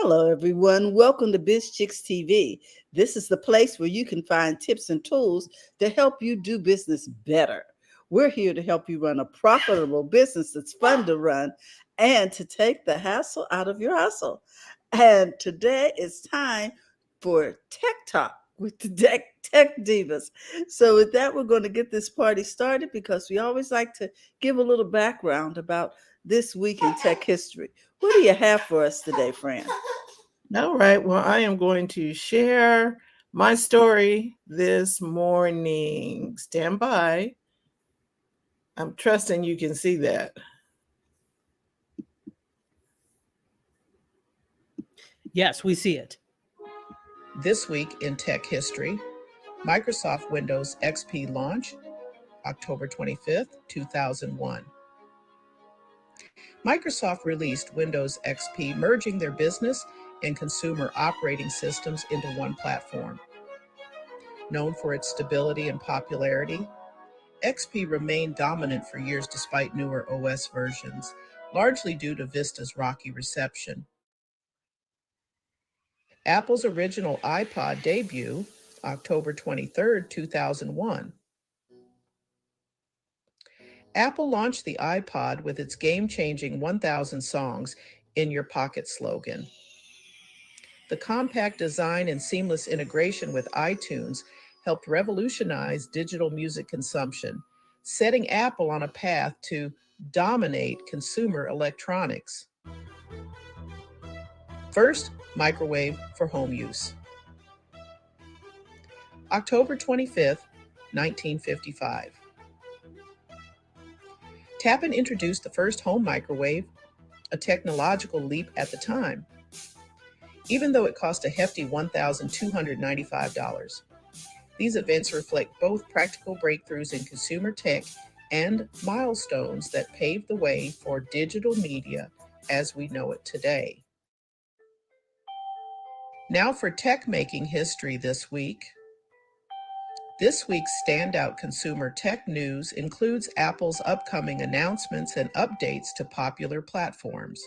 Hello, everyone. Welcome to Biz Chicks TV. This is the place where you can find tips and tools to help you do business better. We're here to help you run a profitable business that's fun to run and to take the hassle out of your hustle. And today it's time for Tech Talk with the Tech Divas. So, with that, we're going to get this party started because we always like to give a little background about this week in tech history. What do you have for us today, Fran? All right. Well, I am going to share my story this morning. Stand by. I'm trusting you can see that. Yes, we see it. This week in tech history, Microsoft Windows XP launch, October 25th, 2001. Microsoft released Windows XP, merging their business and consumer operating systems into one platform. Known for its stability and popularity, XP remained dominant for years despite newer OS versions, largely due to Vista's rocky reception. Apple's original iPod debut, October 23, 2001. Apple launched the iPod with its game-changing 1,000 songs in your pocket slogan. The compact design and seamless integration with iTunes helped revolutionize digital music consumption, setting Apple on a path to dominate consumer electronics. First, microwave for home use. October 25th, 1955. Tappan introduced the first home microwave, a technological leap at the time, even though it cost a hefty $1,295. These events reflect both practical breakthroughs in consumer tech and milestones that paved the way for digital media as we know it today. Now for tech-making history this week. This week's standout consumer tech news includes Apple's upcoming announcements and updates to popular platforms.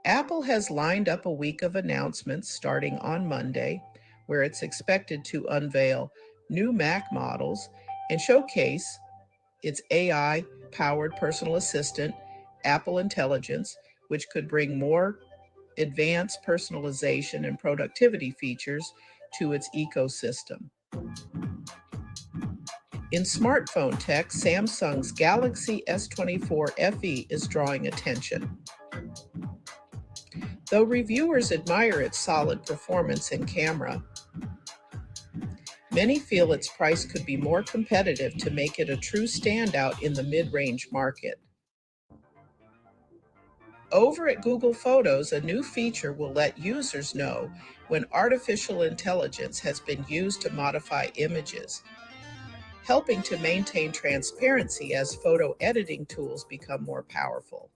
Apple has lined up a week of announcements starting on Monday, where it's expected to unveil new Mac models and showcase its AI-powered personal assistant, Apple Intelligence, which could bring more advanced personalization and productivity features to its ecosystem. In smartphone tech, Samsung's Galaxy S24 FE is drawing attention. Though reviewers admire its solid performance and camera, many feel its price could be more competitive to make it a true standout in the mid-range market. Over at Google Photos, a new feature will let users know when artificial intelligence has been used to modify images, helping to maintain transparency as photo editing tools become more powerful.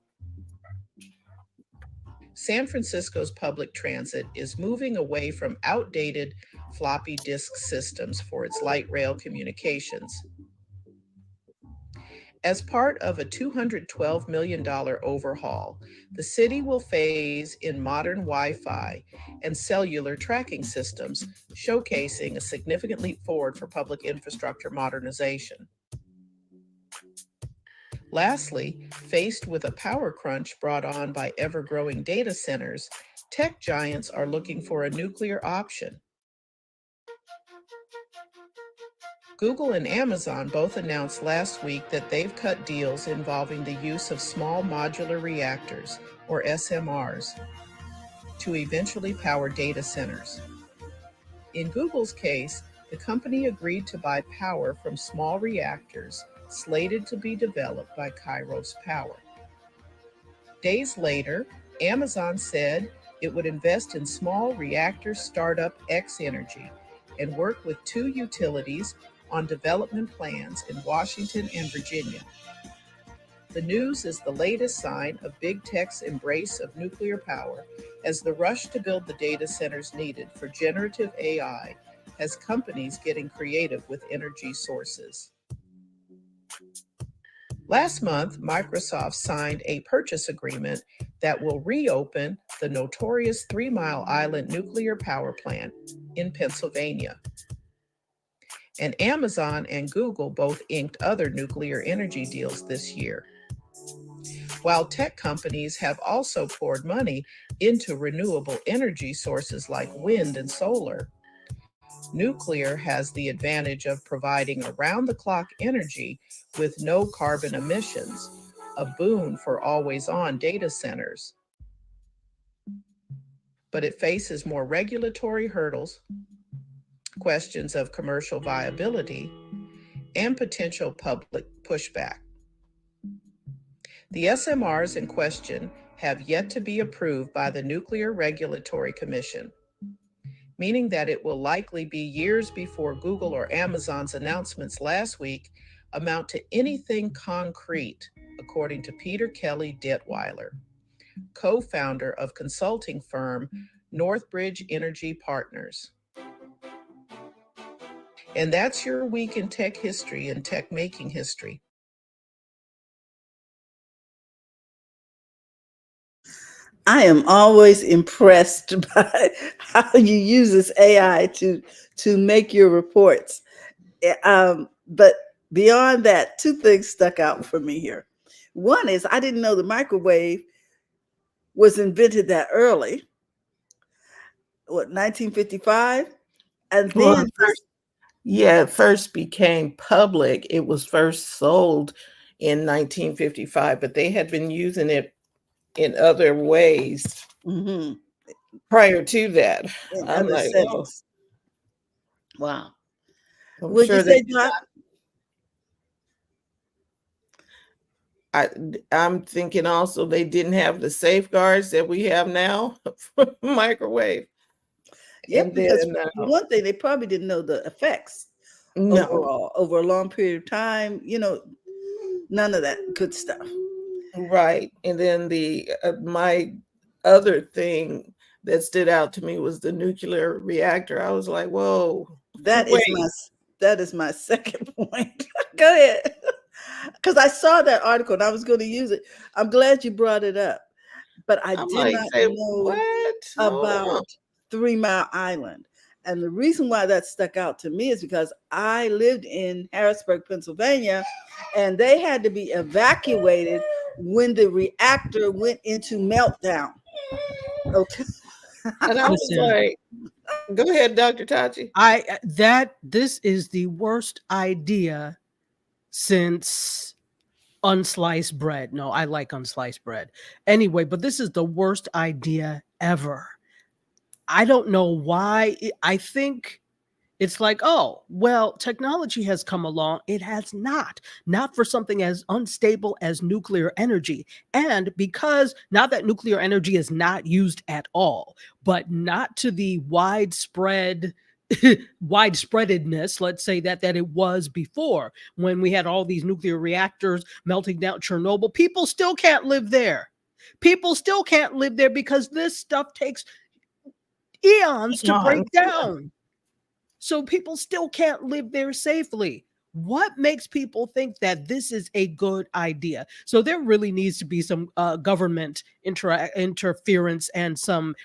San Francisco's public transit is moving away from outdated floppy disk systems for its light rail communications. As part of a $212 million overhaul, the city will phase in modern Wi-Fi and cellular tracking systems, showcasing a significant leap forward for public infrastructure modernization. Lastly, faced with a power crunch brought on by ever-growing data centers, tech giants are looking for a nuclear option. Google and Amazon both announced last week that they've cut deals involving the use of small modular reactors, or SMRs, to eventually power data centers. In Google's case, the company agreed to buy power from small reactors slated to be developed by Kairos Power. Days later, Amazon said it would invest in small reactor startup X Energy and work with two utilities on development plans in Washington and Virginia. The news is the latest sign of big tech's embrace of nuclear power as the rush to build the data centers needed for generative AI has companies getting creative with energy sources. Last month, Microsoft signed a purchase agreement that will reopen the notorious 3 Mile Island nuclear power plant in Pennsylvania. And Amazon and Google both inked other nuclear energy deals this year. While tech companies have also poured money into renewable energy sources like wind and solar, nuclear has the advantage of providing around-the-clock energy with no carbon emissions, a boon for always-on data centers. But it faces more regulatory hurdles, questions of commercial viability, and potential public pushback. The SMRs in question have yet to be approved by the Nuclear Regulatory Commission, meaning that it will likely be years before Google or Amazon's announcements last week amount to anything concrete, according to Peter Kelly Detweiler, co-founder of consulting firm Northbridge Energy Partners. And that's your week in tech history and tech making history. I am always impressed by how you use this AI to make your reports. But beyond that, two things stuck out for me here. One is I didn't know the microwave was invented that early. What, 1955? And Well, then it first became public. It was first sold in 1955, but they had been using it in other ways prior to that. in I'm other like, settings. Wow. I'm Would sure you say, Doc? I'm thinking also they didn't have the safeguards that we have now for microwave. Yeah, And because then, for one thing, they probably didn't know the effects no, overall over a long period of time. You know, none of that good stuff. right. And then the my other thing that stood out to me was the nuclear reactor. I was like, whoa, That wait. is my second point. Go ahead. Because I saw that article and I was going to use it. I'm glad you brought it up. But I I'm did like, not say, know what? Hold on. about 3 Mile Island. And the reason why that stuck out to me is because I lived in Harrisburg, Pennsylvania, and they had to be evacuated when the reactor went into meltdown. Okay. And I was Listen, like, go ahead, Dr. Tachi. this is the worst idea since unsliced bread. No, I like unsliced bread. Anyway, but this is the worst idea ever. I don't know why. I think it's like, oh, well, technology has come along. It has not for something as unstable as nuclear energy. And because now that nuclear energy is not used at all, but not to the widespreadedness, let's say that it was before, when we had all these nuclear reactors melting down Chernobyl. People still can't live there. People still can't live there because this stuff takes eons to break down. So people still can't live there safely. What makes people think that this is a good idea? So there really needs to be some government interference and some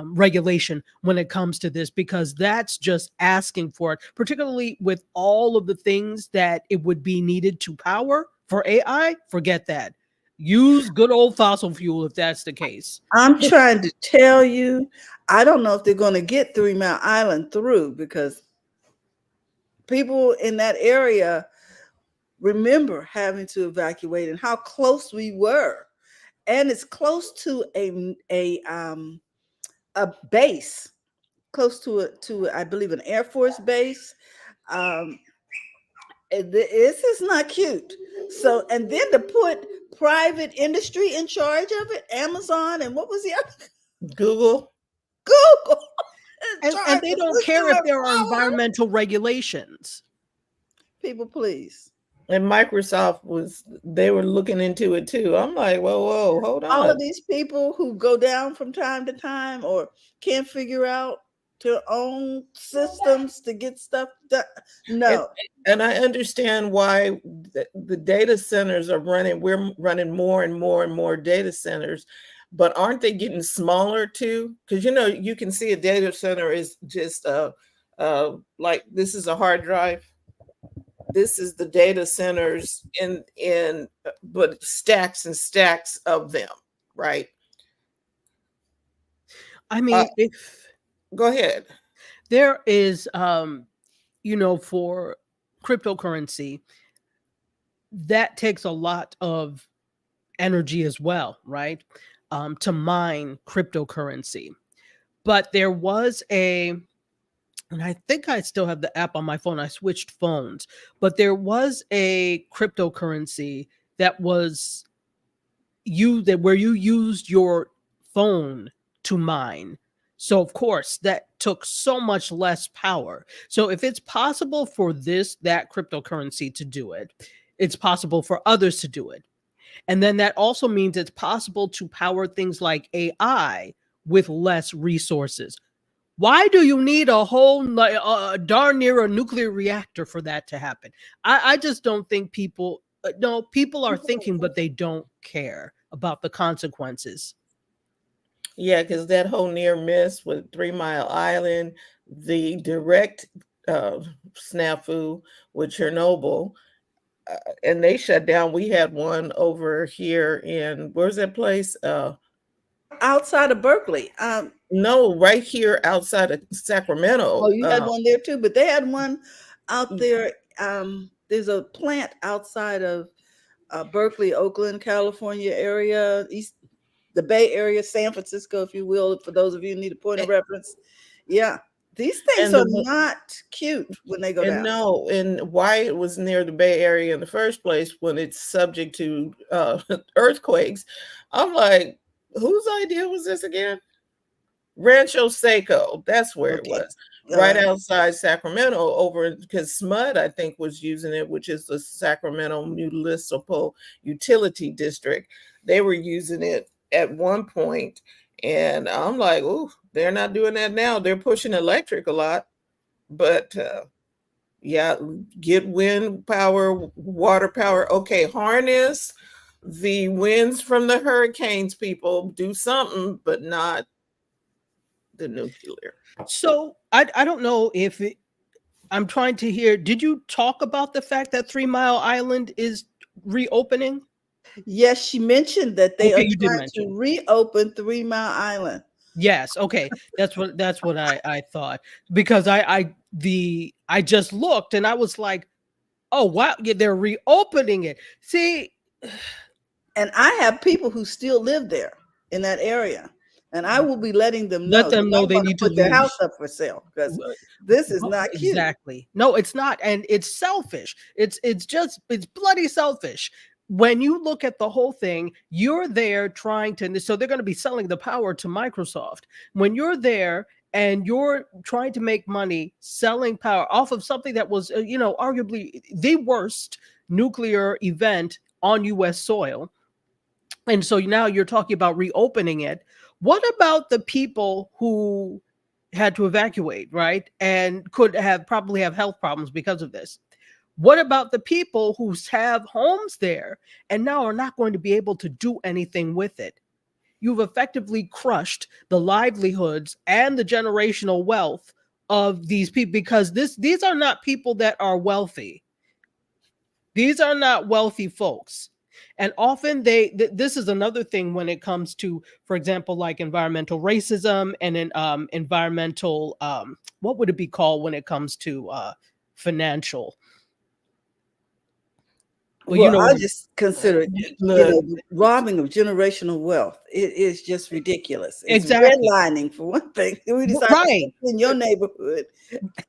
regulation when it comes to this, because that's just asking for it, particularly with all of the things that it would be needed to power for AI. Forget that. Use good old fossil fuel if that's the case. I'm trying to tell you, I don't know if they're going to get 3 Mile Island through, because people in that area remember having to evacuate and how close we were. And it's close to a base, close to I believe an Air Force base. This is not cute. So, and then to put private industry in charge of it, Amazon, and what was the other? Google. And they don't care if there are environmental regulations. People, please. And Microsoft they were looking into it too. I'm like, whoa, hold on. All of these people who go down from time to time or can't figure out their own systems to get stuff done. No. And I understand why the data centers are running, we're running more and more and more data centers, but aren't they getting smaller too? Because you can see a data center is just like this is a hard drive. This is the data centers but stacks and stacks of them, right? I mean, if Go ahead. there is, for cryptocurrency, that takes a lot of energy as well, right? To mine cryptocurrency. But there was and I think I still have the app on my phone. I switched phones, but there was a cryptocurrency that was where you used your phone to mine. So of course that took so much less power. So if it's possible for that cryptocurrency to do it, it's possible for others to do it. And then that also means it's possible to power things like AI with less resources. Why do you need a whole darn near a nuclear reactor for that to happen? I just don't think people are thinking, but they don't care about the consequences. Yeah, because that whole near miss with 3 Mile Island, the direct snafu with Chernobyl, and they shut down. We had one over here in, where's that place? Outside of Berkeley. No, right here outside of Sacramento. Oh, you had one there too, but they had one out there. There's a plant outside of Berkeley, Oakland, California area, the Bay Area, San Francisco, if you will, for those of you who need a point of reference. Yeah, these things are not cute when they go down. No, and why it was near the Bay Area in the first place when it's subject to earthquakes. I'm like, whose idea was this again? Rancho Seco, that's where it was. Right outside Sacramento, over because SMUD, I think, was using it, which is the Sacramento Municipal Utility District. They were using it at one point, and I'm like, oh, they're not doing that now. They're pushing electric a lot, but yeah, get wind power, water power. Okay, harness the winds from the hurricanes, people. Do something, but not the nuclear. So I don't know if I'm trying to hear. Did you talk about the fact that 3 Mile Island is reopening? Yes, she mentioned that they Okay, are trying to reopen 3 Mile Island. Yes, okay, that's what I thought, because I just looked and I was like, oh wow, yeah, they're reopening it. See, and I have people who still live there in that area. And I will be letting them know. Let them know they need to put their house up for sale, because this is not cute. Exactly. No, it's not, and it's selfish. It's bloody selfish. When you look at the whole thing, you're there trying to. So they're going to be selling the power to Microsoft. When you're there and you're trying to make money selling power off of something that was, arguably the worst nuclear event on U.S. soil, and so now you're talking about reopening it. What about the people who had to evacuate, right? And could probably have health problems because of this? What about the people who have homes there and now are not going to be able to do anything with it? You've effectively crushed the livelihoods and the generational wealth of these people, because these are not people that are wealthy. These are not wealthy folks. And often this is another thing when it comes to, for example, like environmental racism and environmental, what would it be called when it comes to financial? Well, I just consider it, the robbing of generational wealth. It is just ridiculous. It's exactly. Redlining, for one thing. We decided in your neighborhood,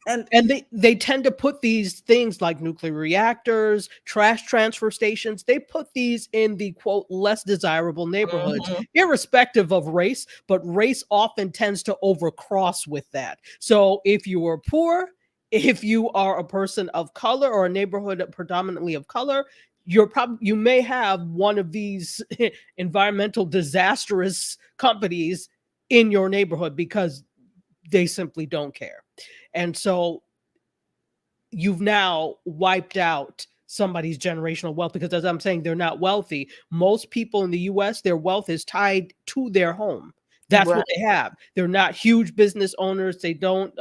and they tend to put these things like nuclear reactors, trash transfer stations. They put these in the quote less desirable neighborhoods, irrespective of race. But race often tends to overcross with that. So if you are poor, if you are a person of color or a neighborhood predominantly of color, you may have one of these environmental disastrous companies in your neighborhood because they simply don't care. And so you've now wiped out somebody's generational wealth, because as I'm saying, they're not wealthy. Most people in the US, their wealth is tied to their home. That's Right. what they have. They're not huge business owners. They don't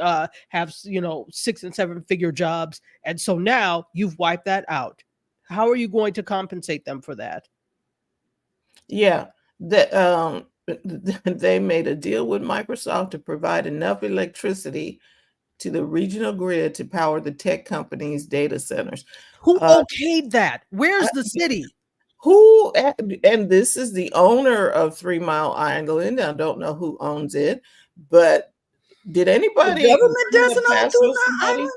have, 6 and 7 figure jobs. And so now you've wiped that out. How are you going to compensate them for that? Yeah. That they made a deal with Microsoft to provide enough electricity to the regional grid to power the tech company's data centers. Who Uh, okayed that? Where's the city? Who and this is the owner of 3 Mile Island. I don't know who owns it, but did The anybody government run doesn't it own past 3 those Mile somebody? Island.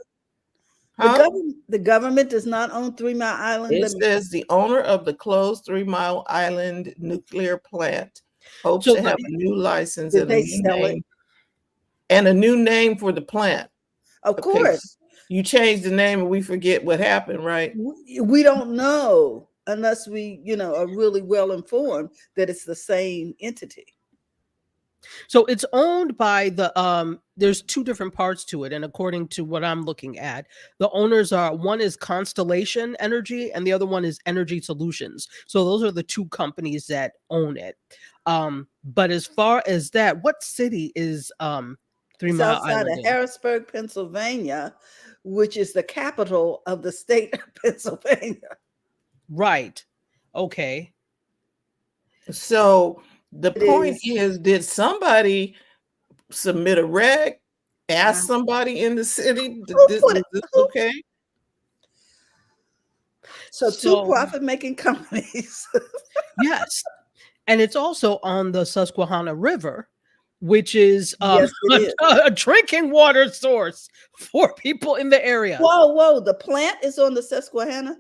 Huh? The government does not own 3 Mile Island. It Let me. says the owner of the closed 3 Mile Island nuclear plant hopes So to have a new license Did and a they new sell it? name and a new name for the plant. Of Okay, course, you change the name and we forget what happened, right? we don't know unless we, are really well informed that it's the same entity. So it's owned by there's two different parts to it, and according to what I'm looking at, the owners are, one is Constellation Energy and the other one is Energy Solutions. So those are the two companies that own it. But as far as that, what city is 3 It's Mile outside Island of in? Harrisburg, Pennsylvania, which is the capital of the state of Pennsylvania. Right. Okay. So the It point is. is, did somebody submit a reg? Ask Wow. somebody in the city, Who this put is it? this Who? okay? So two So profit-making companies. yes. And it's also on the Susquehanna River, which is Yes, it is. a drinking water source for people in the area. Whoa! The plant is on the Susquehanna.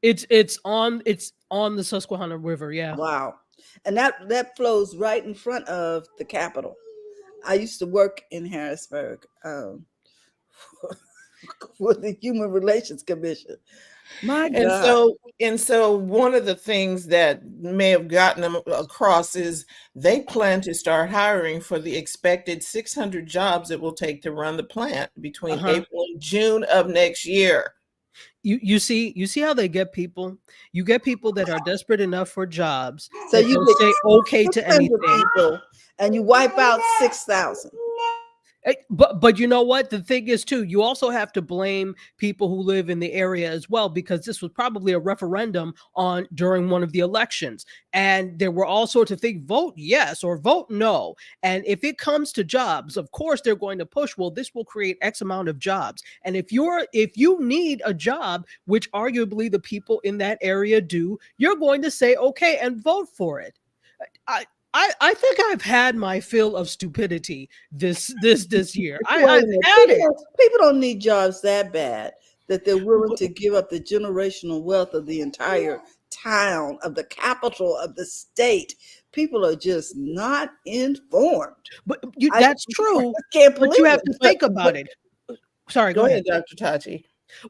It's on the Susquehanna River, yeah. Wow, and that flows right in front of the Capitol. I used to work in Harrisburg for the Human Relations Commission. My God. And so one of the things that may have gotten them across is they plan to start hiring for the expected 600 jobs it will take to run the plant between April and June of next year. You see how they get people? You get people that are desperate enough for jobs So that you they'll get say okay to 600 anything. people, and you wipe out 6,000. But you know what? The thing is too, you also have to blame people who live in the area as well, because this was probably a referendum on during one of the elections, and there were all sorts of things: vote yes or vote no. And if it comes to jobs, of course they're going to push, well, this will create X amount of jobs. And if you need a job, which arguably the people in that area do, you're going to say okay and vote for it. I think I've had my fill of stupidity this year. Wait a I've minute. had it. People don't need jobs that bad that they're willing to give up the generational wealth of the entire town, of the capital of the state. People are just not informed. But that's true. I can't believe But you have it. to think about it. Sorry, Go go ahead, ahead. Dr. Tachi.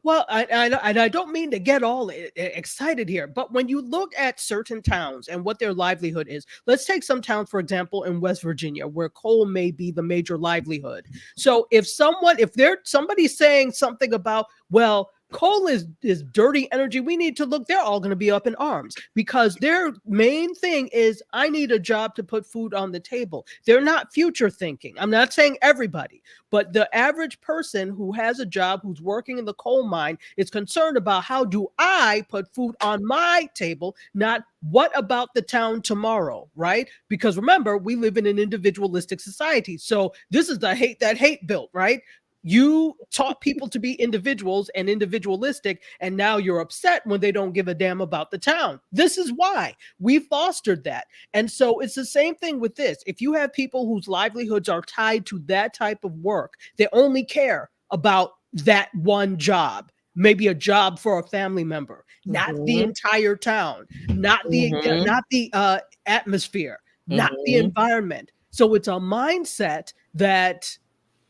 Well, I don't mean to get all excited here, but when you look at certain towns and what their livelihood is, let's take some towns, for example, in West Virginia, where coal may be the major livelihood. So if somebody's saying something about, well, coal is dirty energy, we need to look, they're all going to be up in arms, because their main thing is, I need a job to put food on the table. They're not future thinking. I'm not saying everybody, but the average person who has a job, who's working in the coal mine, is concerned about, how do I put food on my table, not what about the town tomorrow, right? Because remember, we live in an individualistic society. So this is the hate that hate built, right? You taught people to be individuals and individualistic, and now you're upset when they don't give a damn about the town. This is why we fostered that. And so it's the same thing with this. If you have people whose livelihoods are tied to that type of work, they only care about that one job, maybe a job for a family member, not the entire town, not the atmosphere, not the environment. So it's a mindset that,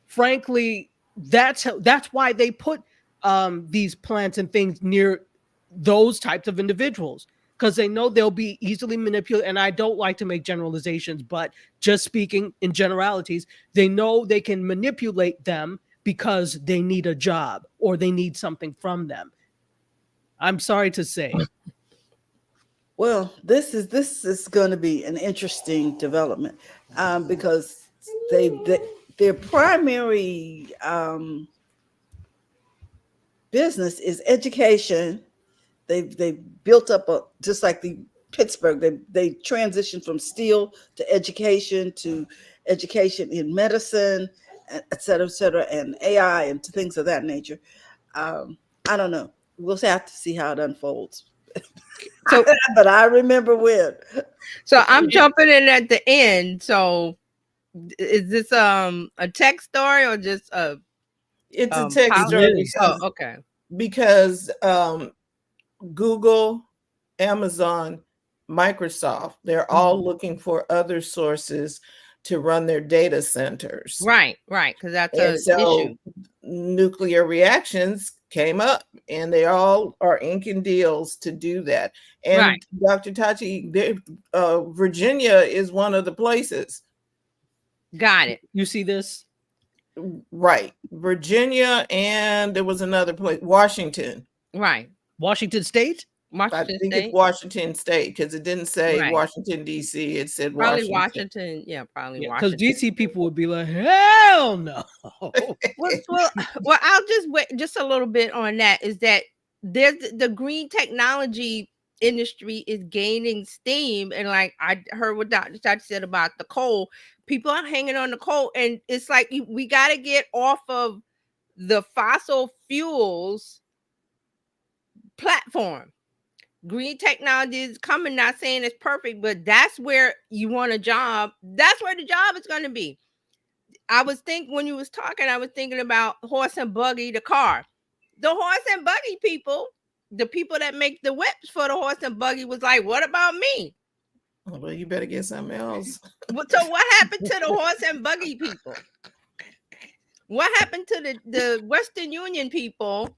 frankly, that's why they put these plants and things near those types of individuals, because they know they'll be easily manipulated. And I don't like to make generalizations, but just speaking in generalities, they know they can manipulate them because they need a job or they need something from them. I'm sorry to say. Well, this is going to be an interesting development because their primary business is education. They built up a, just like the Pittsburgh. They transitioned from steel to education in medicine, et cetera, and AI and things of that nature. I don't know. We'll have to see how it unfolds. So, But I remember when. so I'm jumping in at the end. So, is this a tech story or just a? It's a tech policy? story Yes. Oh, okay. because Google, Amazon, Microsoft, they're all looking for other sources to run their data centers. Right, because that's And an so issue. nuclear reactions came up and they all are inking deals to do that. And Right. Dr. Tachi, Virginia is one of the places. Got it. You see this? Right. Virginia, and there was another place, Washington. Right. Washington State? I Washington think State. it's Washington State because it didn't say Right. Washington, D.C. It said Probably Washington. Washington. Yeah, probably Because Washington. DC people would be like, hell no. Well, I'll just wait just a little bit on that. Is that there's the green technology industry is gaining steam, and like I heard what Dr. Chachi said about the coal, people are hanging on the coal, and it's like we got to get off of the fossil fuels platform. Green technology is coming, not saying it's perfect, but that's where you want a job. That's where the job is going to be. I was thinking when you was talking, I was thinking about horse and buggy, the car. The horse and buggy people, the people that make the whips for the horse and buggy was like, what about me? Well, you better get something else. So what happened to the horse and buggy people? What happened to the Western Union people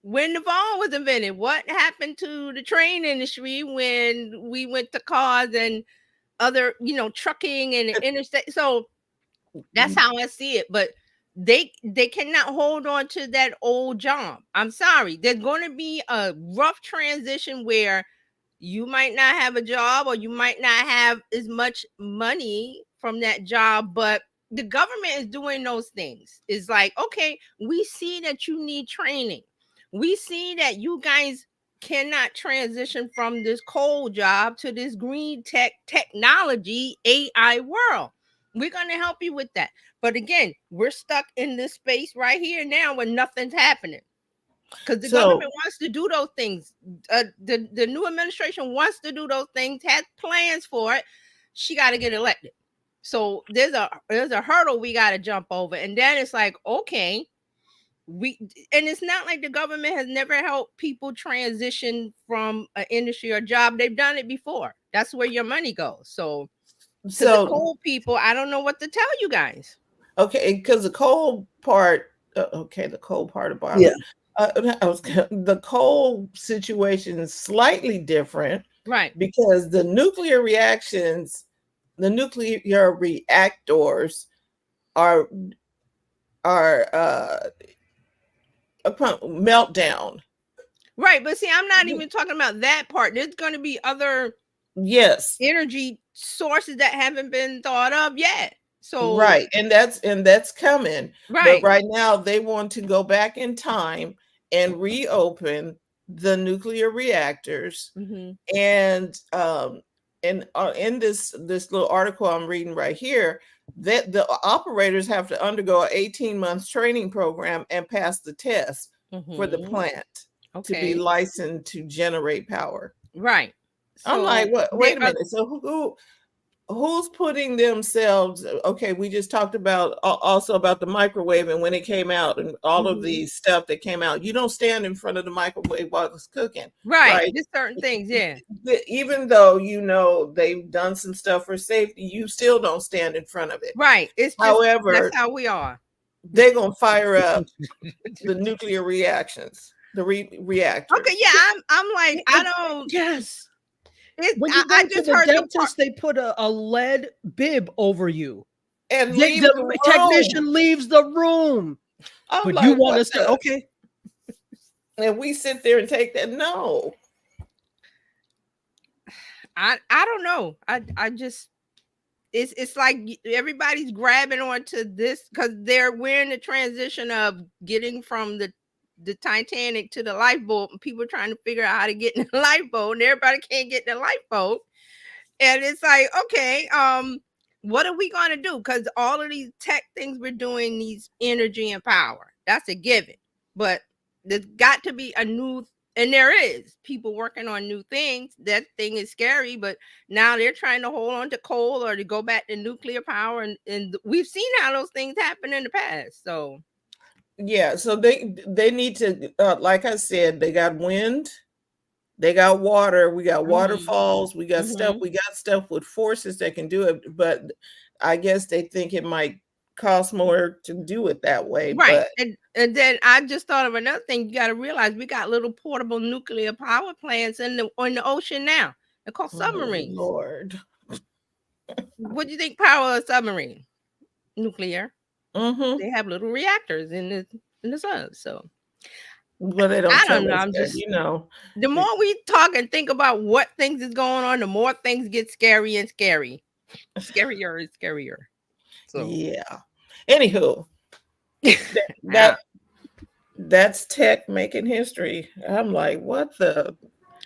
when the phone was invented? What happened to the train industry when we went to cars and other, trucking and interstate? So that's how I see it. But they cannot hold on to that old job. I'm sorry. There's going to be a rough transition where you might not have a job or you might not have as much money from that job, but the government is doing those things. It's like, okay, we see that you need training. We see that you guys cannot transition from this coal job to this green technology AI world. We're going to help you with that. But again, we're stuck in this space right here now where nothing's happening. Because the government wants to do those things. The new administration wants to do those things, has plans for it. She got to get elected. So there's a hurdle we got to jump over. And then it's like, okay, and it's not like the government has never helped people transition from an industry or job. They've done it before. That's where your money goes. So the coal people, I don't know what to tell you guys. Okay, because the coal part, the coal part about it. The coal situation is slightly different, right? Because the nuclear reactions, the nuclear reactors are a meltdown, right? But see, I'm not even talking about that part. There's going to be other energy sources that haven't been thought of yet. So right, and that's coming. Right. But right now they want to go back in time and reopen the nuclear reactors. And in this little article I'm reading right here, that the operators have to undergo an 18 months training program and pass the test for the plant to be licensed to generate power. Right. So I'm like, what? Wait a minute. So who's putting themselves? Okay, we just talked about also about the microwave and when it came out and all of these stuff that came out. You don't stand in front of the microwave while it's cooking, right? Just certain things, yeah. Even though they've done some stuff for safety, you still don't stand in front of it, right? It's just, however, that's how we are. They're gonna fire up the nuclear reactions, the reactors. Okay, yeah, I'm like, I don't. Yes. When you go to the dentist, they put a lead bib over you, and the technician leaves the room. But you want to say, okay? And we sit there and take that. No. I don't know. I just it's like everybody's grabbing onto this because we're in the transition of getting from the Titanic to the lifeboat, and people are trying to figure out how to get in the lifeboat, and everybody can't get in the lifeboat. And it's like, okay, what are we gonna do? Because all of these tech things we're doing needs energy and power. That's a given. But there's got to be a new, and there is people working on new things. That thing is scary, but now they're trying to hold on to coal or to go back to nuclear power, and we've seen how those things happen in the past. So Yeah, so they need to, like I said, they got wind, they got water, we got waterfalls, we got stuff with forces that can do it, but I guess they think it might cost more to do it that way. right. But And then I just thought of another thing. You got to realize we got little portable nuclear power plants in the ocean now. They're called submarines. oh, Lord. What do you think power a submarine? Nuclear. Mm-hmm. They have little reactors in the sun. So Well, they don't I tell don't know. us I'm that, just, you know. the more we talk and think about what things is going on, the more things get scary and scary. Scarier and scarier. So Yeah. Anywho, yeah. that's tech making history. I'm like, what the?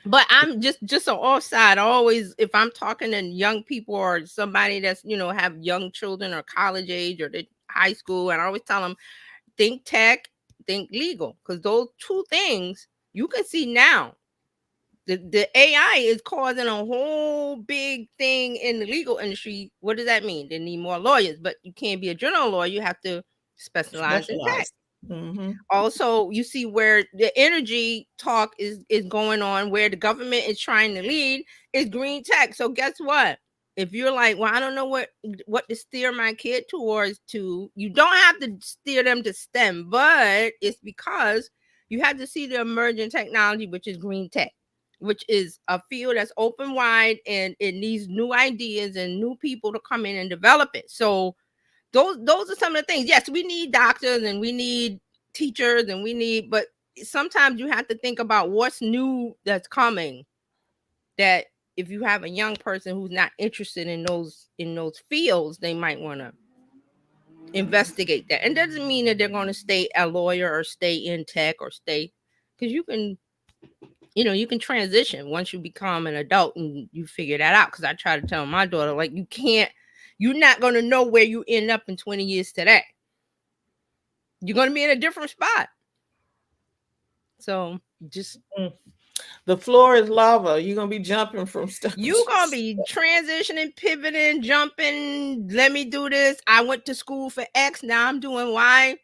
But I'm just an offside. Always, if I'm talking to young people or somebody that's, have young children or college age or the high school, and I always tell them, think tech, think legal, because those two things you can see now. The AI is causing a whole big thing in the legal industry. What does that mean? They need more lawyers, but you can't be a general lawyer. You have to specialize in tech. Mm-hmm. Also, you see where the energy talk is going on, where the government is trying to lead is green tech. So guess what? If you're like, well, I don't know what to steer my kid towards, you don't have to steer them to STEM, but it's because you have to see the emerging technology, which is green tech, which is a field that's open wide, and it needs new ideas and new people to come in and develop it. So those are some of the things. Yes, we need doctors and we need teachers and but sometimes you have to think about what's new that's coming, that if you have a young person who's not interested in those fields, they might want to investigate that. And doesn't mean that they're going to stay a lawyer or stay in tech or stay, because you can transition once you become an adult and you figure that out. Because I try to tell my daughter, like, you're not going to know where you end up in 20 years today. You're going to be in a different spot. So just the floor is lava. You're going to be jumping from stuff. You're going to be transitioning, pivoting, jumping. Let me do this. I went to school for X. Now I'm doing Y.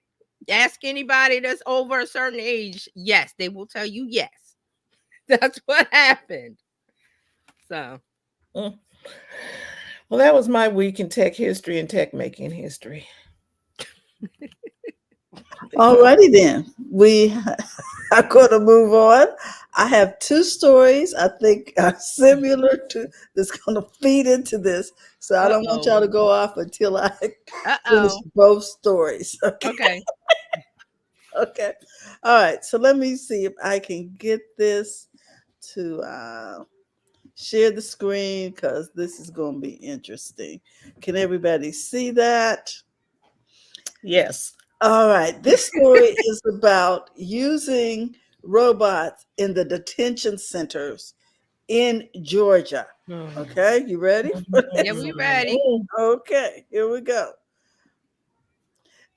Ask anybody that's over a certain age. Yes, they will tell you yes. That's what happened. So. Well, that was my week in tech history and tech making history. Alrighty then, we are going to move on. I have two stories I think are similar to that's going to feed into this, so I don't want y'all to go off until I finish both stories. Okay. Okay. All right. So let me see if I can get this to share the screen, because this is going to be interesting. Can everybody see that? Yes. All right. This story is about using robots in the detention centers in Georgia. Okay. You ready? Yeah, we ready. Okay. Here we go.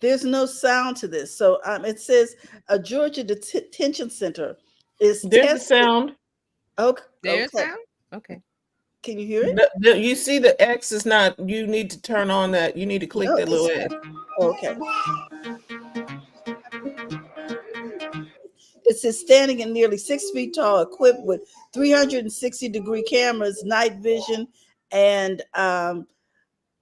There's no sound to this. So it says a Georgia detention center is There's a sound. Okay. There's sound? Okay. Can you hear it? You see the X is not, you need to turn on that. You need to click that little X. Okay. It says standing in nearly 6 feet tall, equipped with 360-degree cameras, night vision, and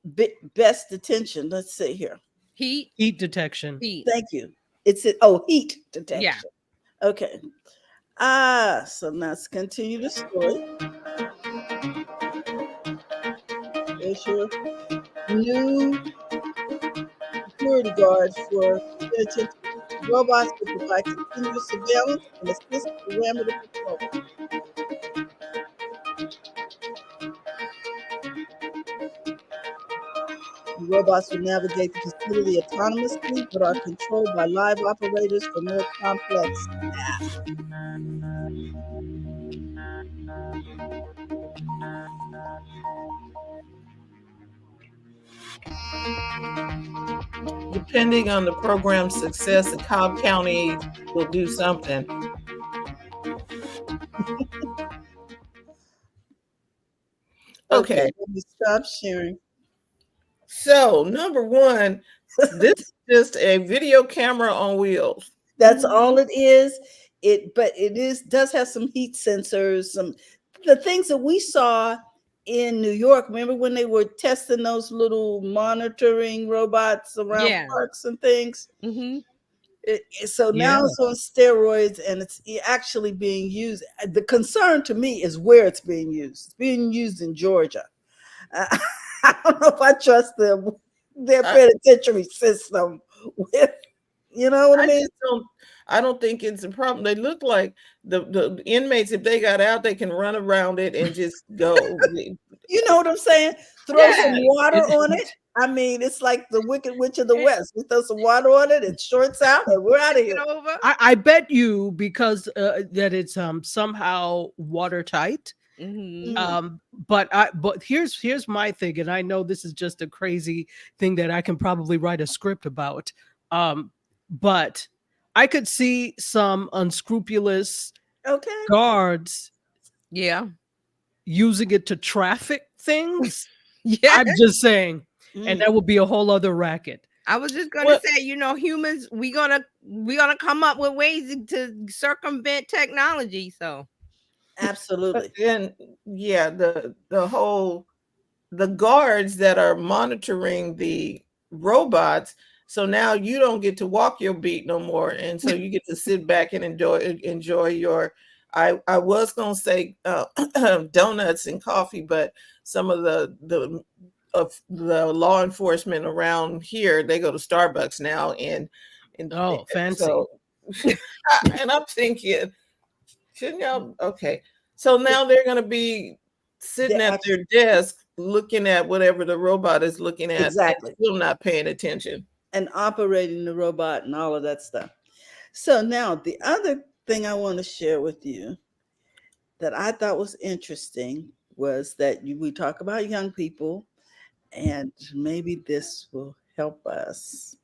best detention. Let's see here. Heat detection. Heat. Thank you. It's heat detection. Yeah. Okay. So let's continue the story. There's your new security guards for detention Robots will provide continuous surveillance and assist parameter control. The robots will navigate the facility autonomously, but are controlled by live operators for more complex tasks. Depending on the program's success, the Cobb County will do something. Okay. Let me stop sharing. So, number one, this is just a video camera on wheels. That's all it is. But it does have some heat sensors, the things that we saw in New York. Remember when they were testing those little monitoring robots around parks and things? So now it's on steroids, and it's actually being used. The concern to me is where it's being used. It's being used in Georgia. I don't know if I trust their penitentiary system with, you know what I mean? I don't think it's a problem. They look like the inmates, if they got out, they can run around it and just go. You know what I'm saying? Throw some water on it. I mean, it's like the Wicked Witch of the West. We throw some water on it, it shorts out, and we're out of here. I bet you because that it's somehow watertight. But here's my thing, and I know this is just a crazy thing that I can probably write a script about. But I could see some unscrupulous guards using it to traffic things. I'm just saying, and that would be a whole other racket. I was just gonna say, humans, we gonna come up with ways to circumvent technology. So absolutely. And the guards that are monitoring the robots. So now you don't get to walk your beat no more, and so you get to sit back and enjoy your. I was gonna say donuts and coffee, but some of the law enforcement around here, they go to Starbucks now, and fancy. So, and I'm thinking, shouldn't y'all? Okay, so now they're gonna be sitting at their desk looking at whatever the robot is looking at, exactly, still not paying attention. And operating the robot and all of that stuff. So now the other thing I want to share with you that I thought was interesting was that we talk about young people, and maybe this will help us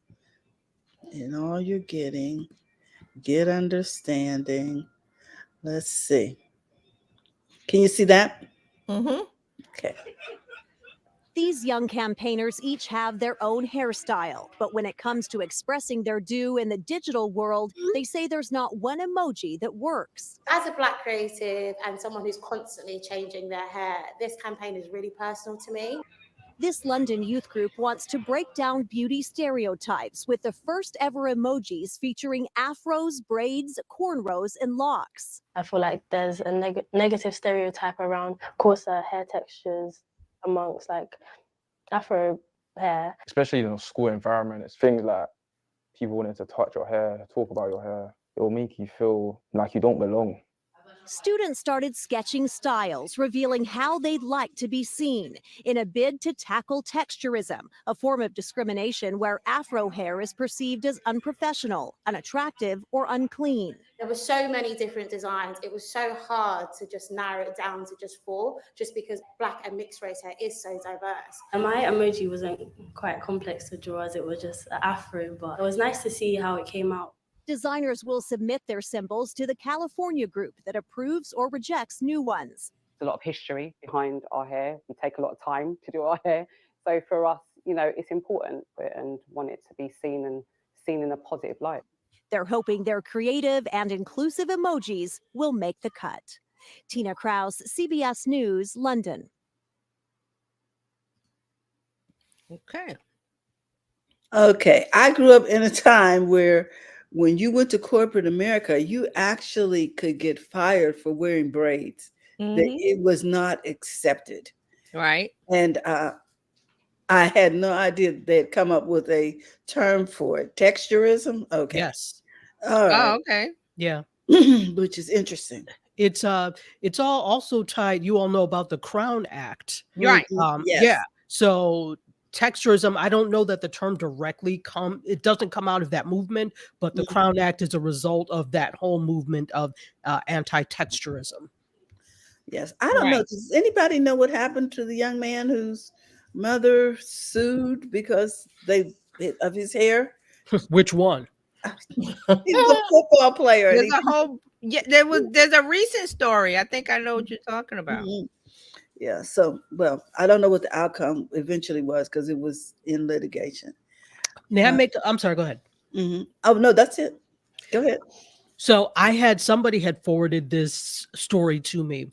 in all you're getting, get understanding. Let's see. Can you see that? Okay. These young campaigners each have their own hairstyle, but when it comes to expressing their do in the digital world, they say there's not one emoji that works. As a Black creative and someone who's constantly changing their hair, this campaign is really personal to me. This London youth group wants to break down beauty stereotypes with the first ever emojis featuring afros, braids, cornrows, and locks. I feel like there's a negative stereotype around coarser hair textures amongst like Afro hair. Especially in a school environment, it's things like people wanting to touch your hair, talk about your hair. It will make you feel like you don't belong. Students started sketching styles, revealing how they'd like to be seen in a bid to tackle texturism, a form of discrimination where Afro hair is perceived as unprofessional, unattractive, or unclean. There were so many different designs. It was so hard to just narrow it down to just 4, just because Black and mixed race hair is so diverse. And my emoji wasn't quite complex to draw, as it was just an Afro, but it was nice to see how it came out. Designers will submit their symbols to the California group that approves or rejects new ones. There's a lot of history behind our hair. We take a lot of time to do our hair. So for us, it's important and want it to be seen in a positive light. They're hoping their creative and inclusive emojis will make the cut. Tina Kraus, CBS News, London. Okay. I grew up in a time where when you went to corporate America, you actually could get fired for wearing braids. It was not accepted. Right. And I had no idea they'd come up with a term for it. Texturism? Okay. Yes. All right. Oh, okay. Yeah. Which is interesting. It's all also tied. You all know about the Crown Act. You're right. Yes. Yeah. So texturism, I don't know that the term directly it doesn't come out of that movement, but the Crown Act is a result of that whole movement of anti-texturism. Yes. I don't know. Does anybody know what happened to the young man whose mother sued because of his hair? Which one? He's a football player. There's a whole there's a recent story. I think I know what you're talking about. Yeah. So, well, I don't know what the outcome eventually was because it was in litigation. I'm sorry. Go ahead. Oh no, that's it. Go ahead. So somebody had forwarded this story to me,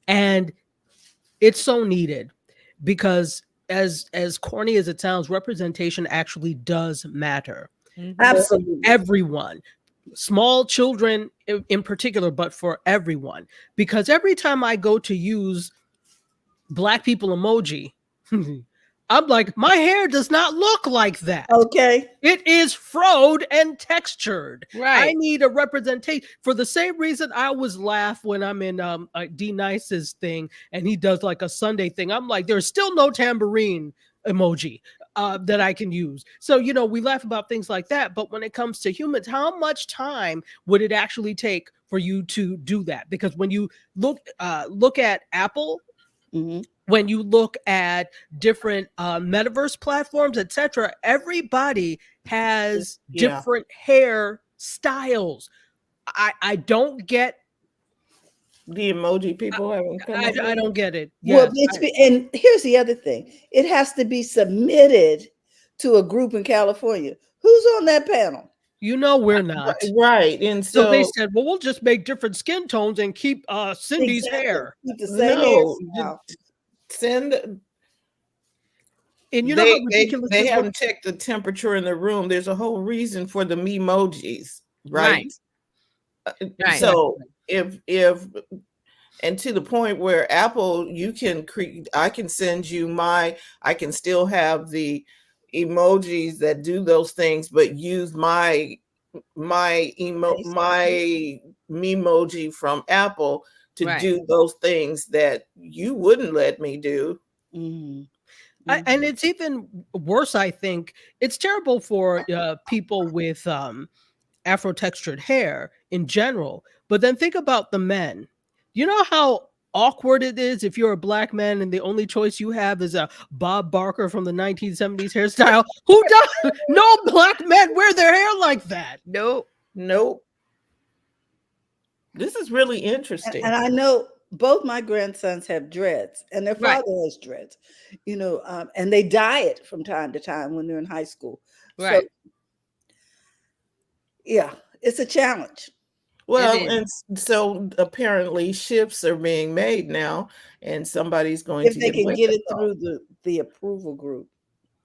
and it's so needed because as corny as it sounds, representation actually does matter. Absolutely. For everyone, small children in particular, but for everyone, because every time I go to use Black people emoji, I'm like, my hair does not look like that. Okay. It is froed and textured. Right. I need a representation. For the same reason I always laugh when I'm in D Nice's thing and he does like a Sunday thing. I'm like, there's still no tambourine emoji that I can use. So, we laugh about things like that. But when it comes to humans, how much time would it actually take for you to do that? Because when you look at Apple, when you look at different metaverse platforms, etc., everybody has different hair styles. I don't get the emoji people haven't come up with. I don't get it. Well, and here's the other thing. It has to be submitted to a group in California. Who's on that panel? We're not. Right. And so they said, well, we'll just make different skin tones and keep Cindy's hair. Keep the same hairstyle. Send. And how ridiculous they haven't checked the temperature in the room. There's a whole reason for the memojis, right? So if and to the point where Apple, I can send you I can still have the emojis that do those things, but use my memoji from Apple to do those things that you wouldn't let me do. And it's even worse, I think. It's terrible for people with Afro-textured hair in general. But then think about the men. You know how awkward it is if you're a Black man and the only choice you have is a Bob Barker from the 1970s hairstyle? Who does? No Black men wear their hair like that. Nope. This is really interesting. And I know both my grandsons have dreads and their father has dreads, and they dye it from time to time when they're in high school. Right. So, yeah, it's a challenge. Well, and so apparently shifts are being made now, and somebody's going if to they can get it through the approval group.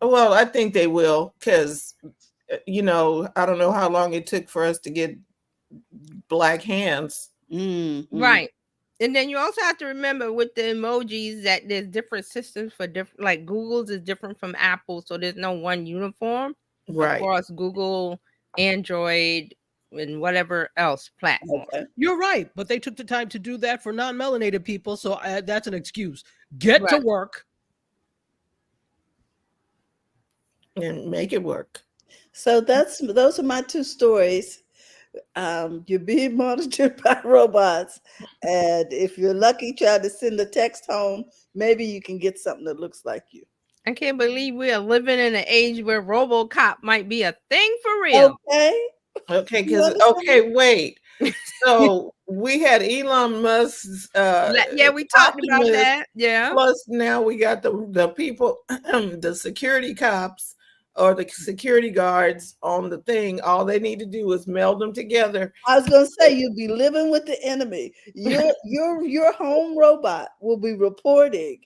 Well, I think they will, because I don't know how long it took for us to get Black hands. Right. And then you also have to remember with the emojis that there's different systems for different, like Google's is different from Apple, so there's no one uniform across Google, Android, and whatever else platform. Okay. You're right, but they took the time to do that for non-melanated people, so that's an excuse. Get to work and make it work. So those are my two stories. You're being monitored by robots, and if you're lucky, try to send a text home. Maybe you can get something that looks like you. I can't believe we are living in an age where RoboCop might be a thing for real. Okay, wait. So we had Elon Musk's we talked about that. Yeah. Plus now we got the people, the security cops or the security guards on the thing. All they need to do is meld them together. I was gonna say you'll be living with the enemy. Your home robot will be reporting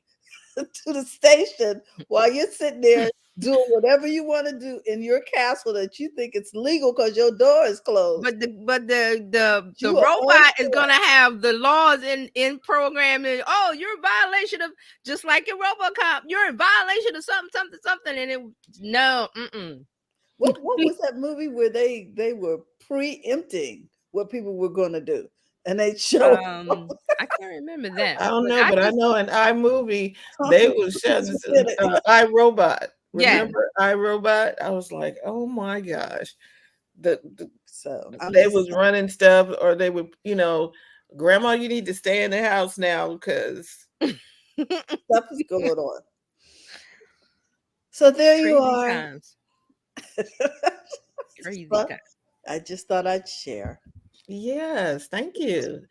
to the station while you're sitting there doing whatever you want to do in your castle that you think it's legal because your door is closed. But the robot is gonna have the laws in programming. Oh, you're in violation of, just like in RoboCop, you're in violation of something, and What was that movie where they were preempting what people were going to do, and they showed. I can't remember that. I don't know, but I just, know in iMovie they was showing Spin it. iRobot. Yeah. Remember iRobot? I was like, oh my gosh. So They was running stuff, or they would, Grandma, you need to stay in the house now because stuff is going on. So there you crazy are. times. Crazy But times. I just thought I'd share. yes, thank you.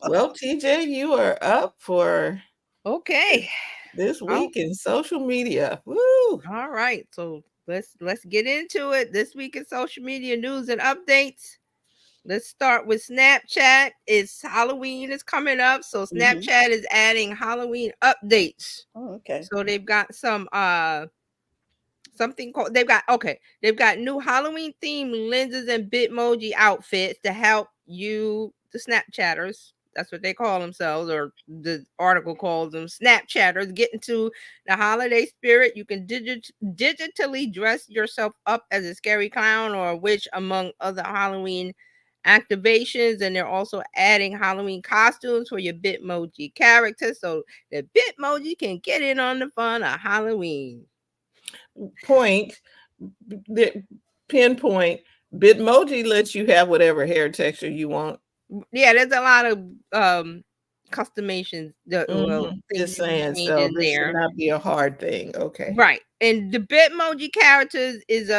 Well, TJ, you are up for Okay. this Oh. week in social media. Woo! All right. So let's get into it. This week in social media news and updates. Let's start with Snapchat. It's Halloween is coming up, so Snapchat is adding Halloween updates. Oh, okay. So they've got some something called they've got new Halloween themed lenses and Bitmoji outfits to help you, the Snapchatters. That's what they call themselves, or the article calls them Snapchatters, get into the holiday spirit. You can digitally dress yourself up as a scary clown or a witch, among other Halloween activations. And they're also adding Halloween costumes for your Bitmoji characters, so the Bitmoji can get in on the fun of Halloween. Pinpoint, Bitmoji lets you have whatever hair texture you want. Yeah, there's a lot of customations that Just saying, so this there. should not be a hard thing. Okay. Right. And the Bitmoji characters is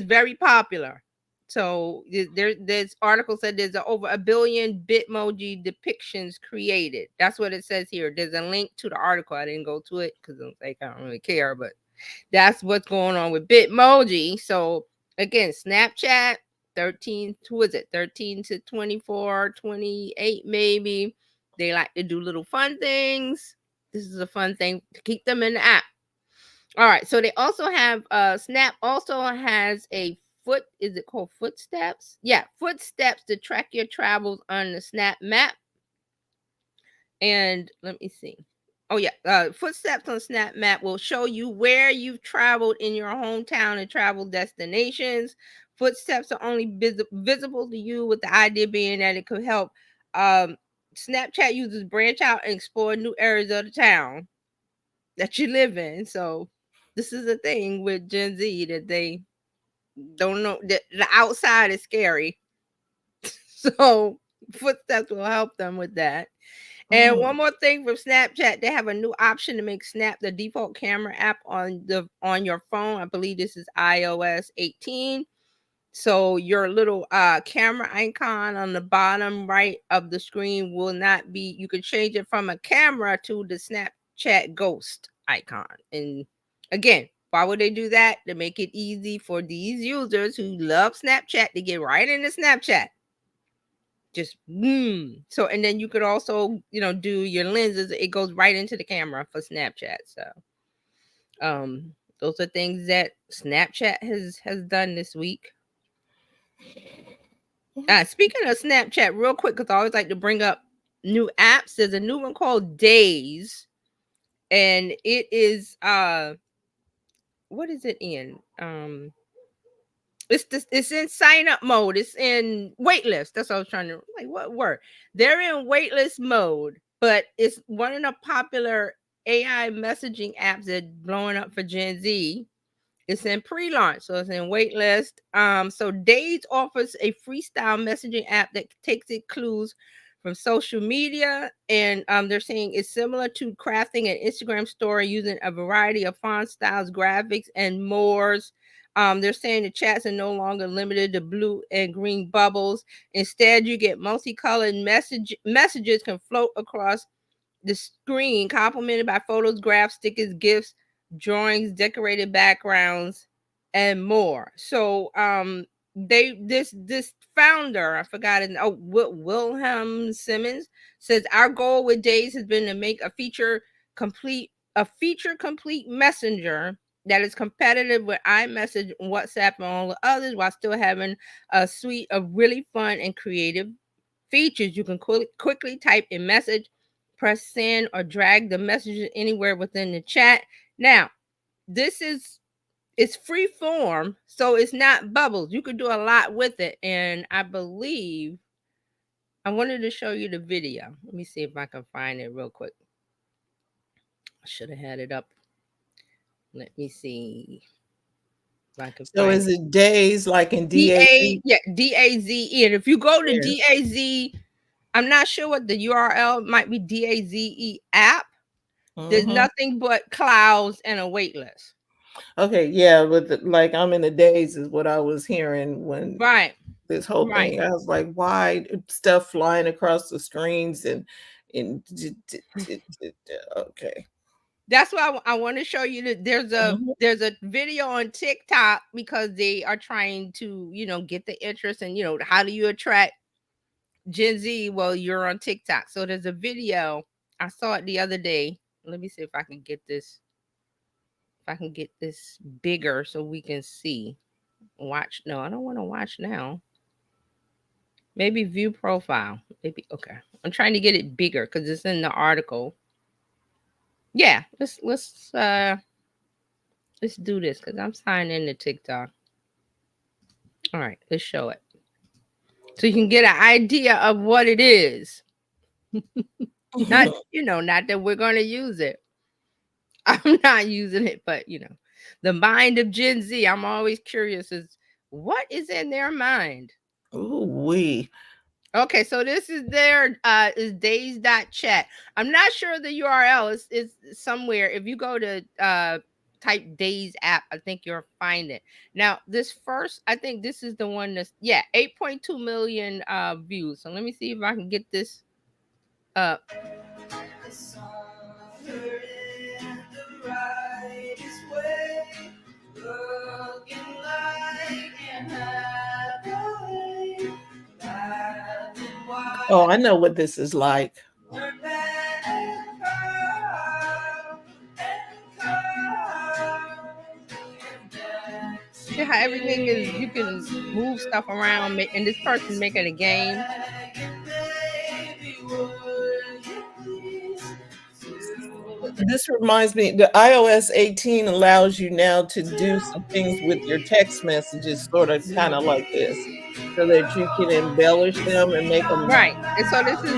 very popular. So this article said there's over 1 billion Bitmoji depictions created. That's what it says here. There's a link to the article. I didn't go to it because I don't really care, but that's what's going on with Bitmoji. So again, Snapchat 13 to 24, 28 maybe. They like to do little fun things. This is a fun thing to keep them in the app. All right, so they also have Snap also has a is it called Footsteps? Yeah, Footsteps to track your travels on the Snap Map. And let me see. Oh yeah, Footsteps on Snap Map will show you where you've traveled in your hometown and travel destinations. Footsteps are only visible to you, with the idea being that it could help Snapchat users branch out and explore new areas of the town that you live in. So this is a thing with Gen Z, that they don't know that the outside is scary. So Footsteps will help them with that. And one more thing from Snapchat, they have a new option to make Snap the default camera app on your phone. I believe this is iOS 18. So your little camera icon on the bottom right of the screen will not be, you can change it from a camera to the Snapchat ghost icon. And again, why would they do that? To make it easy for these users who love Snapchat to get right into Snapchat. Just so, and then you could also do your lenses. It goes right into the camera for Snapchat. So those are things that Snapchat has done this week. Speaking of Snapchat, real quick, because I always like to bring up new apps. There's a new one called Days, and it is what is it in? It's in sign up mode. It's in waitlist. That's what I was trying to what word. They're in waitlist mode, but it's one of the popular AI messaging apps that's blowing up for Gen Z. It's in pre-launch, so it's in waitlist. So Days offers a freestyle messaging app that takes its clues from social media, and they're saying it's similar to crafting an Instagram story using a variety of font styles, graphics, and more. They're saying the chats are no longer limited to blue and green bubbles. Instead, you get multicolored messages can float across the screen, complemented by photos, graphs, stickers, GIFs, drawings, decorated backgrounds, and more. So this founder, I forgot his name, Wilhelm Simmons, says our goal with Days has been to make a feature complete messenger that is competitive with iMessage, WhatsApp, and all the others, while still having a suite of really fun and creative features. You can quickly type a message, press send, or drag the messages anywhere within the chat. Now, this is it's free form, so it's not bubbles. You could do a lot with it. And I believe I wanted to show you the video. Let me see if I can find it real quick. I should have had it up. Let me see if I can So find is it days like in D-A, DAZ? yeah, D-A-Z-E. And if you go to Yeah. D-A-Z, I'm not sure what the URL might be, D-A-Z-E app. There's Mhm. nothing but clouds and a wait list. Okay, yeah, but like I'm in a daze is what I was hearing when Right. this whole Right. thing. I was like, why stuff flying across the screens and okay. That's why I want to show you that there's a video on TikTok because they are trying to, get the interest and, how do you attract Gen Z? Well, you're on TikTok. So there's a video. I saw it the other day. Let me see if I can get this. If I can get this bigger so we can see. Watch. No, I don't want to watch now. Maybe view profile. Maybe. Okay. I'm trying to get it bigger because it's in the article. Yeah. Let's do this because I'm signed into TikTok. All right. Let's show it. So you can get an idea of what it is. Not, not that we're going to use it. I'm not using it, but the mind of Gen Z, I'm always curious is what is in their mind. Ooh-wee. Okay, so this is their is days.chat. I'm not sure the URL is somewhere. If you go to type Days app, I think you'll find it. Now, this first, I think this is the one that's 8.2 million views. So let me see if I can get this up. Oh, I know what this is like. See how everything is, you can move stuff around, and this person making a game. This reminds me, the iOS 18 allows you now to do some things with your text messages, sort of kind of like this, so that you can embellish them and make them right. And so this is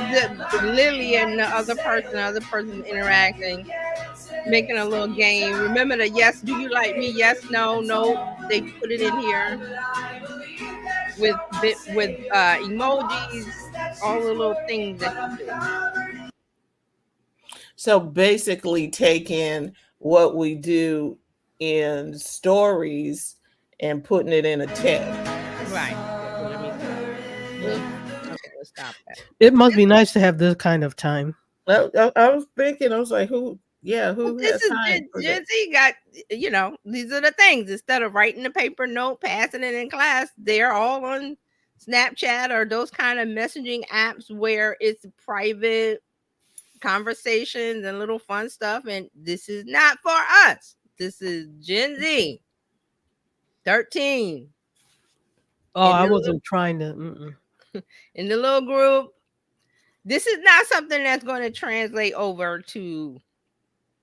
the Lily and the other person interacting, making a little game. Remember the yes, do you like me? Yes, no, no. They put it in here with emojis, all the little things that you do. So basically taking what we do in stories and putting it in a text. Right. Okay, let's stop that. It must be nice to have this kind of time. Well, I was thinking, I was like, who This has is time for Gen that? Z got, these are the things. Instead of writing a paper note, passing it in class, they're all on Snapchat or those kind of messaging apps where it's private conversations and little fun stuff. And this is not for us. This is Gen Z 13. Oh, I wasn't trying to. In the little group. This is not something that's going to translate over to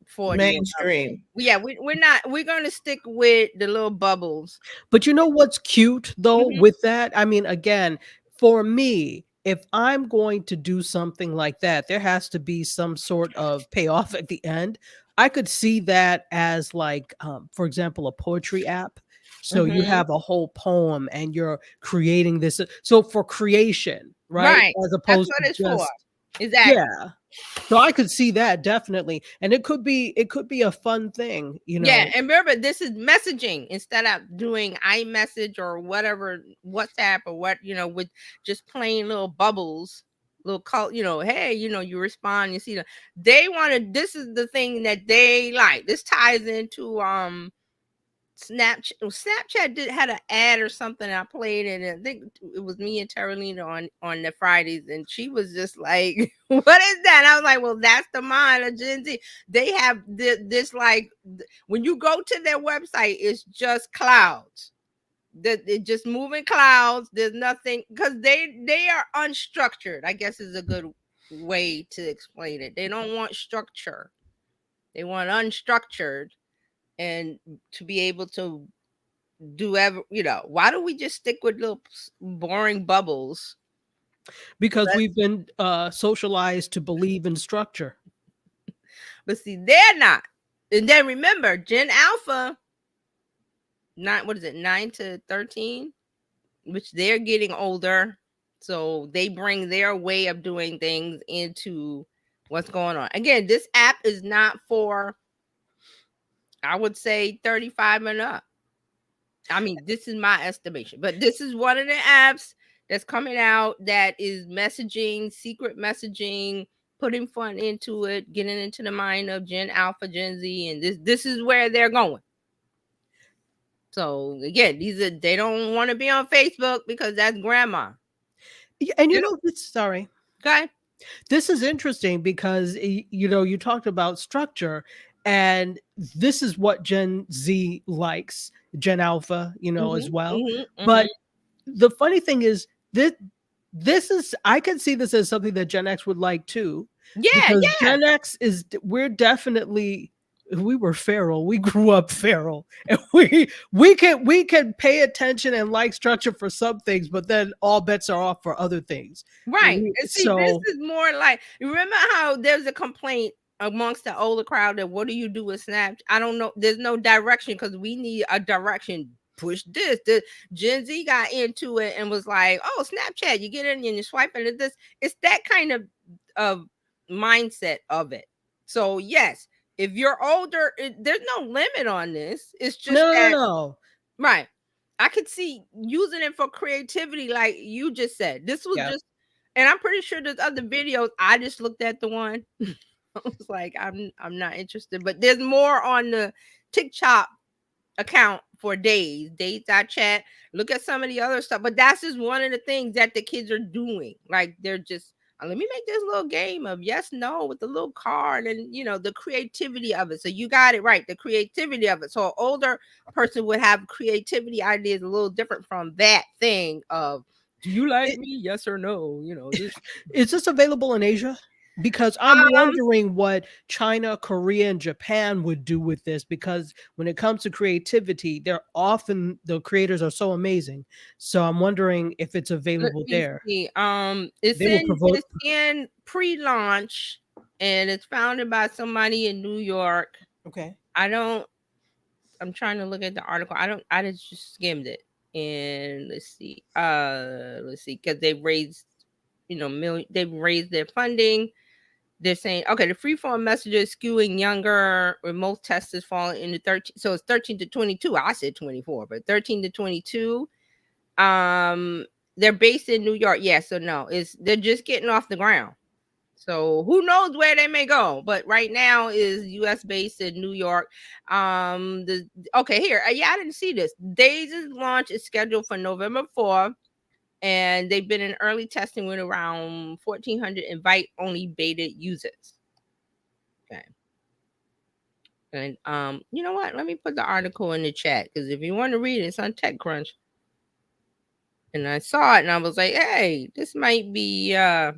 40 mainstream. Yeah, we're not. We're going to stick with the little bubbles. But you know what's cute though with that? I mean, again, for me, if I'm going to do something like that, there has to be some sort of payoff at the end. I could see that as like, for example, a poetry app. So you have a whole poem and you're creating this. So for creation, right? As opposed That's what it's to for. Exactly. Yeah. So I could see that definitely. And it could be a fun thing, Yeah, and remember, this is messaging instead of doing iMessage or whatever, WhatsApp or what, with just plain little bubbles, little call, hey, you respond, you see they wanted, this is the thing that they like. This ties into Snapchat had an ad or something. I played it, and I think it was me and Terralina on the Fridays, and she was just like, "What is that?" And I was like, "Well, that's the mind of Gen Z. They have this like when you go to their website, it's just clouds. That it just moving clouds. There's nothing because they are unstructured. I guess is a good way to explain it. They don't want structure. They want unstructured." and to be able to do why don't we just stick with little boring bubbles? Because we've been socialized to believe in structure. But see, they're not. And then remember, Gen Alpha, 9 to 13, which they're getting older. So they bring their way of doing things into what's going on. Again, this app is not for, I would say, 35 and up. I mean, this is my estimation, but this is one of the apps that's coming out that is messaging, secret messaging, putting fun into it, getting into the mind of Gen Alpha, Gen Z, and this is where they're going. So again, they don't want to be on Facebook because that's grandma. And sorry. Go ahead. This is interesting because you talked about structure, and this is what Gen Z likes, Gen Alpha, as well. But the funny thing is this is, I can see this as something that Gen X would like too. Yeah. Gen X we were feral. We grew up feral, and we can pay attention and like structure for some things, but then all bets are off for other things. Right. And see, this is more like, remember how there's a complaint amongst the older crowd that what do you do with Snapchat? I don't know. There's no direction because we need a direction. Push this. The Gen Z got into it and was like, oh, Snapchat, you get in and you're swiping at this. It's that kind of mindset of it. So yes, if you're older, there's no limit on this. It's just no. Right. I could see using it for creativity, like you just said. This was just, and I'm pretty sure there's other videos. I just looked at the one. I was like, I'm not interested. But there's more on the TikTok account for days.chat. Look at some of the other stuff. But that's just one of the things that the kids are doing. Like they're just, let me make this little game of yes, no with the little card and the creativity of it. So you got it right, the creativity of it. So an older person would have creativity ideas a little different from that thing of do you like me? Yes or no? Is this available in Asia? Because I'm wondering what China, Korea, and Japan would do with this, because when it comes to creativity, the creators are so amazing. So I'm wondering if it's available there. It's in pre-launch, and it's founded by somebody in New York. Okay. I'm trying to look at the article. I just skimmed it, and let's see, because they've raised, they've raised their funding. They're saying, okay, the freeform messages skewing younger, remote testers falling into 13. So it's 13 to 22. I said 24, but 13 to 22. They're based in New York. Yeah, so no, they're just getting off the ground. So who knows where they may go? But right now is U.S. based in New York. Okay, here. I didn't see this. Days' launch is scheduled for November 4th. And they've been in early testing with around 1,400 invite-only beta users. Okay. And you know what? Let me put the article in the chat, because if you want to read it, it's on TechCrunch. And I saw it and I was like, hey, this might be a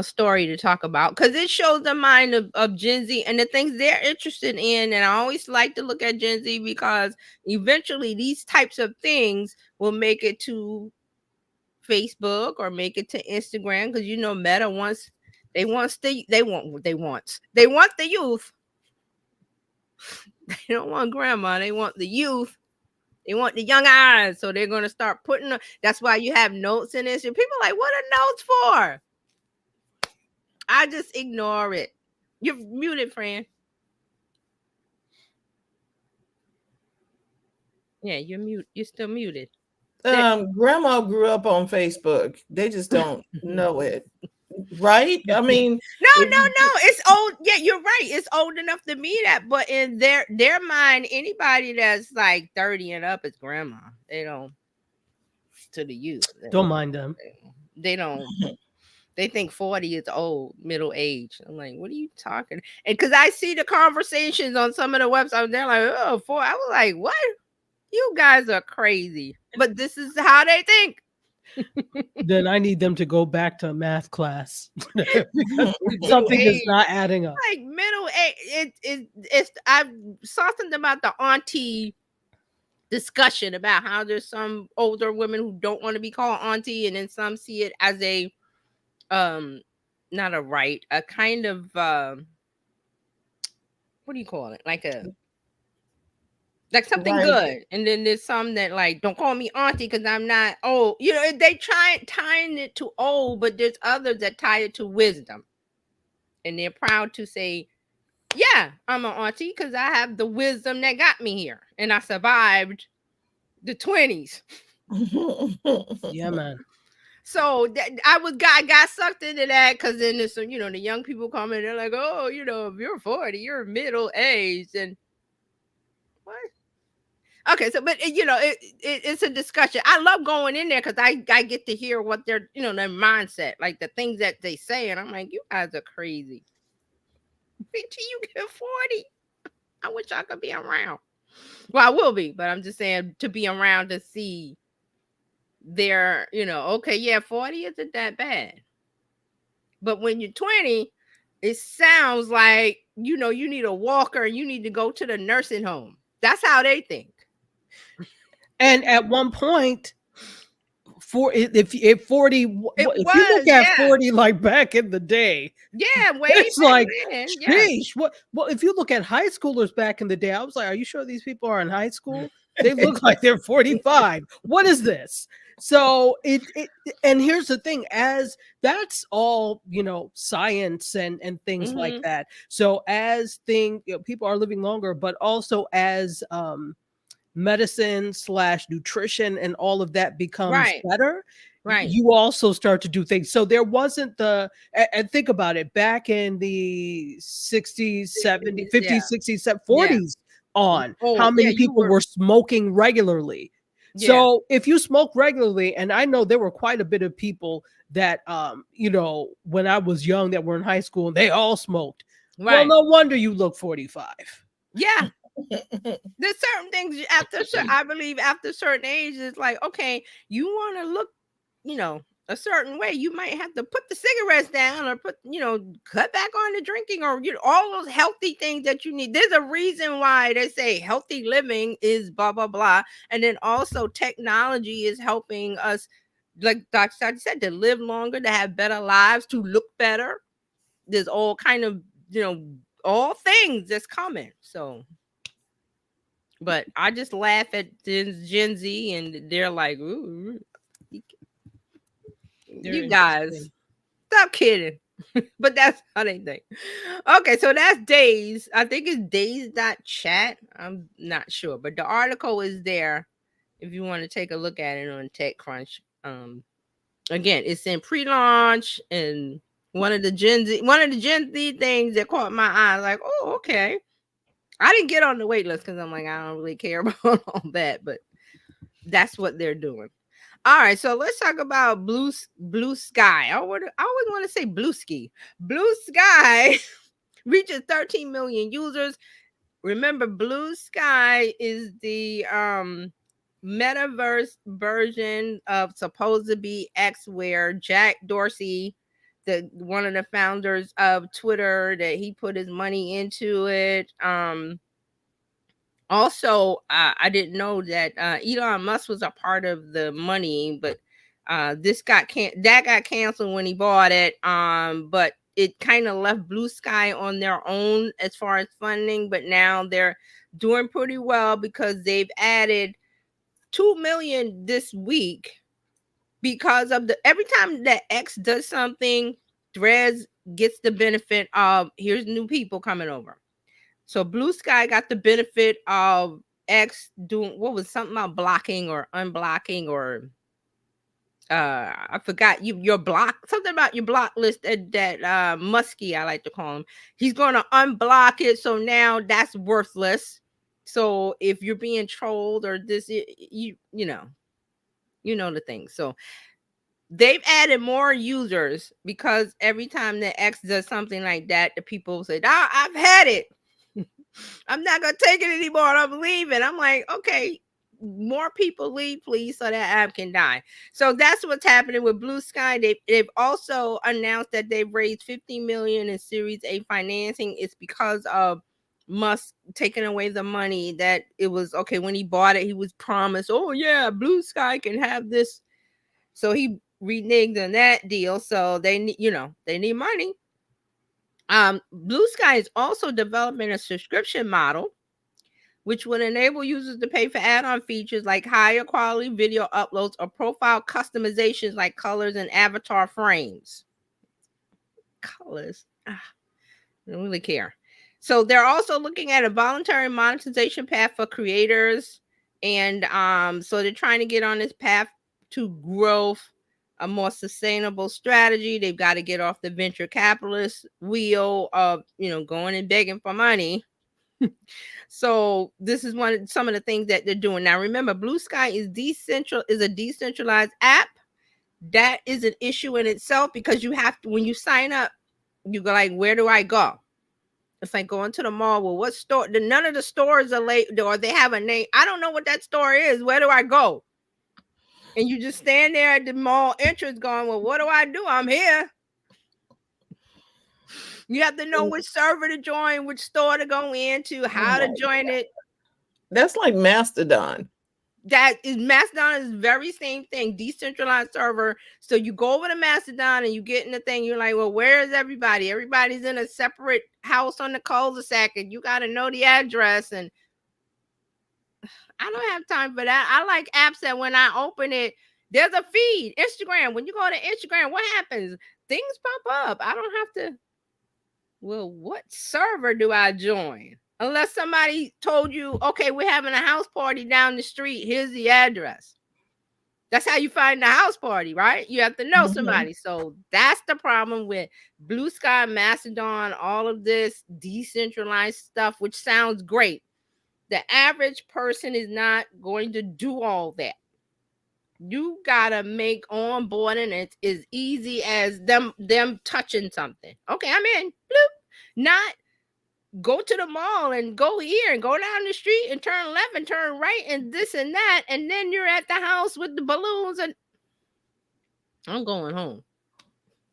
story to talk about, because it shows the mind of Gen Z and the things they're interested in. And I always like to look at Gen Z because eventually these types of things will make it to Facebook or make it to Instagram, because Meta wants they want the youth. They don't want grandma, they want the youth. They want the young eyes. So they're going to start putting that's why you have notes in this. And people are like, what are notes for? I just ignore it. You're muted, Fran. Yeah, you're mute. You're still muted. Grandma grew up on Facebook. They just don't know it, right? I mean, no. It's old. Yeah, you're right. It's old enough to be that, but in their mind, anybody that's like 30 and up is grandma. They don't. To the youth, don't mind them. They don't. They think 40 is old, middle age. I'm like, what are you talking? And because I see the conversations on some of the websites, they're like, oh, 4. I was like, what? You guys are crazy. But this is how they think. Then I need them to go back to math class. Something is not adding up. Like middle I saw something about the auntie discussion about how there's some older women who don't want to be called auntie, and then some see it as a not a right, a kind of what do you call it, like something Right. good. And then there's some that like, don't call me auntie because I'm not old. You know, they try tying it to old, but there's others that tie it to wisdom, and they're proud to say, yeah, I'm an auntie because I have the wisdom that got me here, and I survived the 20s. Yeah, man. So I got sucked into that, because then there's some, the young people come in, they're like, oh, if you're 40, you're middle aged, and what? Okay, so but it's a discussion. I love going in there because I get to hear what their their mindset, like the things that they say, and I'm like, you guys are crazy. Wait till you get 40. I wish I could be around. Well, I will be, but I'm just saying, to be around to see their, okay, yeah, 40 isn't that bad. But when you're 20, it sounds like, you need a walker and you need to go to the nursing home. That's how they think. And at one point, if 40, if you look at 40 like back in the day, it's like, sheesh. Well, if you look at high schoolers back in the day, I was like, are you sure these people are in high school? They look like they're 45. What is this? So and here's the thing, as that's all, science and things like that. So as people are living longer, but also as medicine / nutrition and all of that becomes better, you also start to do things. So there wasn't and think about it, back in the 60s, 70s, 50s, 60s, 40s on, how many people were smoking regularly. So if you smoke regularly, and I know there were quite a bit of people that when I was young that were in high school and they all smoked. Well, no wonder you look 45. Yeah. There's certain things I believe after a certain age, it's like, okay, you want to look, a certain way, you might have to put the cigarettes down, or cut back on the drinking, or all those healthy things that you need. There's a reason why they say healthy living is blah blah blah. And then also technology is helping us, like Dr. Sadi said, to live longer, to have better lives, to look better. There's all kind of all things that's coming. So, but I just laugh at Gen Z, and they're like, ooh, you guys, stop kidding. But that's how they think. Okay, so that's Days. I think it's days.chat. I'm not sure, but the article is there if you want to take a look at it on TechCrunch. Again, it's in pre-launch, and one of the Gen Z things that caught my eye, like, oh, okay. I didn't get on the wait list because I'm like, I don't really care about all that, but that's what they're doing. All right, so let's talk about Blue Sky. I always want to say Blue Ski. Blue Sky reaches 13 million users. Remember, Blue Sky is the metaverse version of supposed to be X, where Jack Dorsey, one of the founders of Twitter, that he put his money into it. Also, I didn't know that Elon Musk was a part of the money, but that got canceled when he bought it. But it kind of left Blue Sky on their own as far as funding. But now they're doing pretty well because they've added 2 million this week because of every time that X does something, Threads gets the benefit of, here's new people coming over. So Blue Sky got the benefit of X doing, what was something about blocking or unblocking, or I forgot, your block, something about your block list that Muskie, I like to call him. He's going to unblock it, so now that's worthless. So if you're being trolled or this, you know the thing. So they've added more users because every time that X does something like that, the people say, I've had it. I'm not going to take it anymore. I'm leaving. I'm like, okay, more people leave, please, so that app can die. So that's what's happening with Blue Sky. They've also announced that they've raised $50 million in Series A financing. It's because of Musk taking away the money that it was okay when he bought it. He was promised, oh yeah, Blue Sky can have this. So he reneged on that deal. So they need, they need money. Blue Sky is also developing a subscription model which would enable users to pay for add-on features like higher quality video uploads or profile customizations like colors and avatar frames. Colors. I don't really care. So they're also looking at a voluntary monetization path for creators. And so they're trying to get on this path to growth, a more sustainable strategy. They've got to get off the venture capitalist wheel of, going and begging for money. So this is some of the things that they're doing. Now, remember, Blue Sky is a decentralized app. That is an issue in itself because you have to, when you sign up, you go like, where do I go? It's like going to the mall. Well, what store? None of the stores are late or they have a name. I don't know what that store is. Where do I go? And you just stand there at the mall entrance going, well, what do I do? I'm here. You have to know which server to join, which store to go into, how to join it. That's like Mastodon. Mastodon is the very same thing, decentralized server. So you go over to Mastodon and you get in the thing. You're like, well, where is everybody? Everybody's in a separate house on the cul-de-sac, and you got to know the address. And I don't have time for that. I like apps that when I open it, there's a feed. Instagram. When you go to Instagram, what happens? Things pop up. I don't have to. Well, what server do I join? Unless somebody told you, okay, we're having a house party down the street. Here's the address. That's how you find the house party, right? You have to know somebody. So that's the problem with Blue Sky, Mastodon, all of this decentralized stuff, which sounds great. The average person is not going to do all that. You gotta make onboarding it as easy as them touching something. Okay, I'm in. Bloop. Not go to the mall and go here and go down the street and turn left and turn right and this and that, and then you're at the house with the balloons and I'm going home.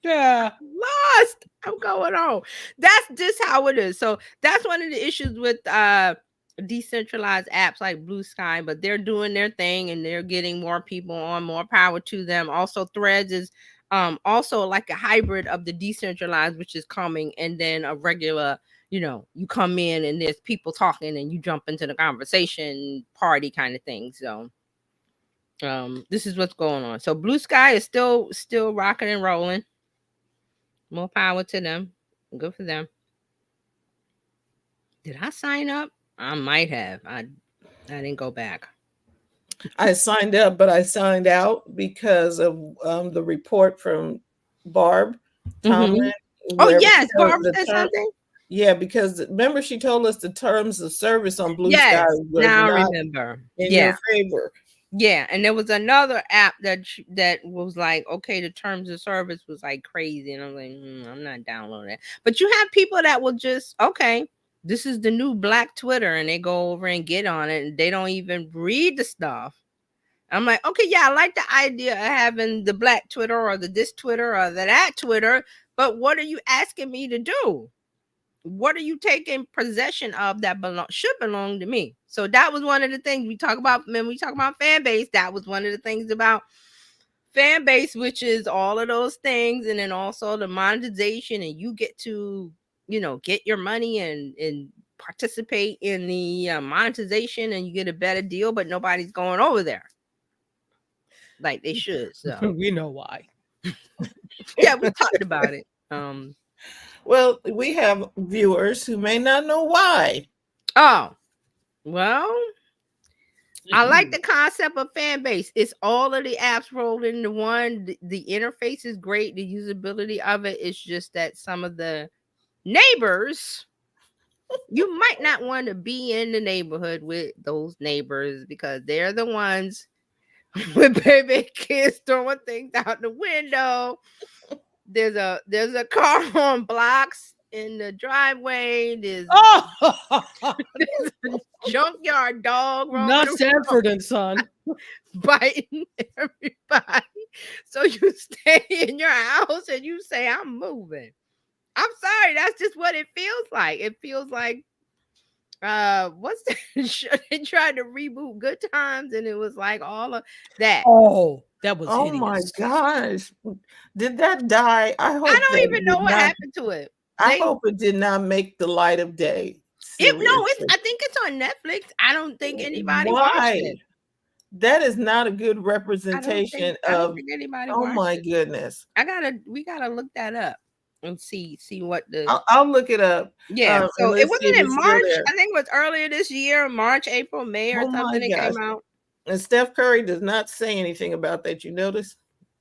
Yeah, lost. I'm going home. That's just how it is. So that's one of the issues with decentralized apps like Blue Sky, but they're doing their thing and they're getting more people on. More power to them. Also, Threads is also like a hybrid of the decentralized, which is coming, and then a regular, you come in and there's people talking and you jump into the conversation party kind of thing. So this is what's going on. So Blue Sky is still rocking and rolling. More power to them. Good for them. Did I sign up? I might have. I didn't go back. I signed up, but I signed out because of the report from Barb Tomlin. Oh, yes. Barb said something. Yeah, because remember she told us the terms of service on Blue Sky was now not I remember. in your favor. Yeah, and there was another app that was like, okay, the terms of service was like crazy, and I'm like, I'm not downloading it. But you have people that will just, okay, this is the new Black Twitter, and they go over and get on it, and they don't even read the stuff. I'm like, okay, yeah, I like the idea of having the Black Twitter or the this Twitter or that Twitter, but what are you asking me to do? What are you taking possession of that should belong to me? So that was one of the things we talk about when we talk about fan base. That was one of the things about fan base, which is all of those things, and then also the monetization, and you get to get your money and participate in the monetization, and you get a better deal, but nobody's going over there like they should. So we know why. Yeah, we talked about it. Well, we have viewers who may not know why. Oh, well, I like the concept of fan base. It's all of the apps rolled into one. The interface is great. The usability of it is just that some of the neighbors, you might not want to be in the neighborhood with those neighbors because they're the ones with baby kids throwing things out the window. There's a car on blocks in the driveway. There's junkyard dog roaming Not around, Sanford and Son. biting everybody. So you stay in your house and you say, I'm moving. I'm sorry, that's just what it feels like. It feels like what's that? They tried to reboot Good Times and it was like all of that. Oh, that was Oh hideous. my gosh. Did that die? I hope I don't that even know did what not, happened to it. I hope it did not make the light of day. Seriously. I think it's on Netflix. I don't think anybody watched Why? it. That is not a good I representation don't of, think anybody oh watched my it. goodness. We gotta look that up and see what the I'll look it up. yeah. So and it let's see wasn't if in it's still March. there. I think it was earlier this year, March, April, May, or Oh my something. It gosh. came out. And Steph Curry does not say anything about that. You notice?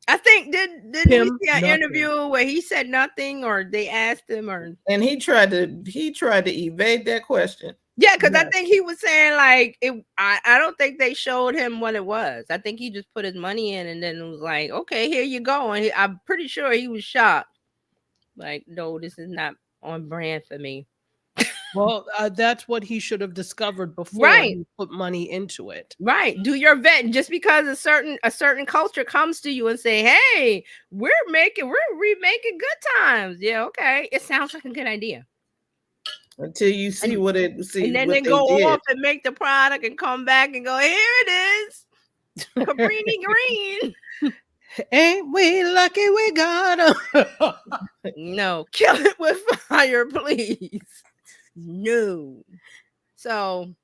I think didn't we Him, see an nothing. interview where he said nothing, or they asked him, or And he tried to evade that question. yeah, because I Yes. think he was saying like it. I don't think they showed him what it was. I think he just put his money in and then it was like, okay, here you go. And I'm pretty sure he was shocked. Like, no, this is not on brand for me. Well, that's what he should have discovered before Right. he put money into it. Right. Do your vet. Just because a certain culture comes to you and say, hey, we're remaking Good Times. Yeah, okay. It sounds like a good idea. Until you see And- what And then what they go did. off and make the product and come back and go, here it is. Cabrini Green. Ain't we lucky we got him? No, kill it with fire, please. No. So,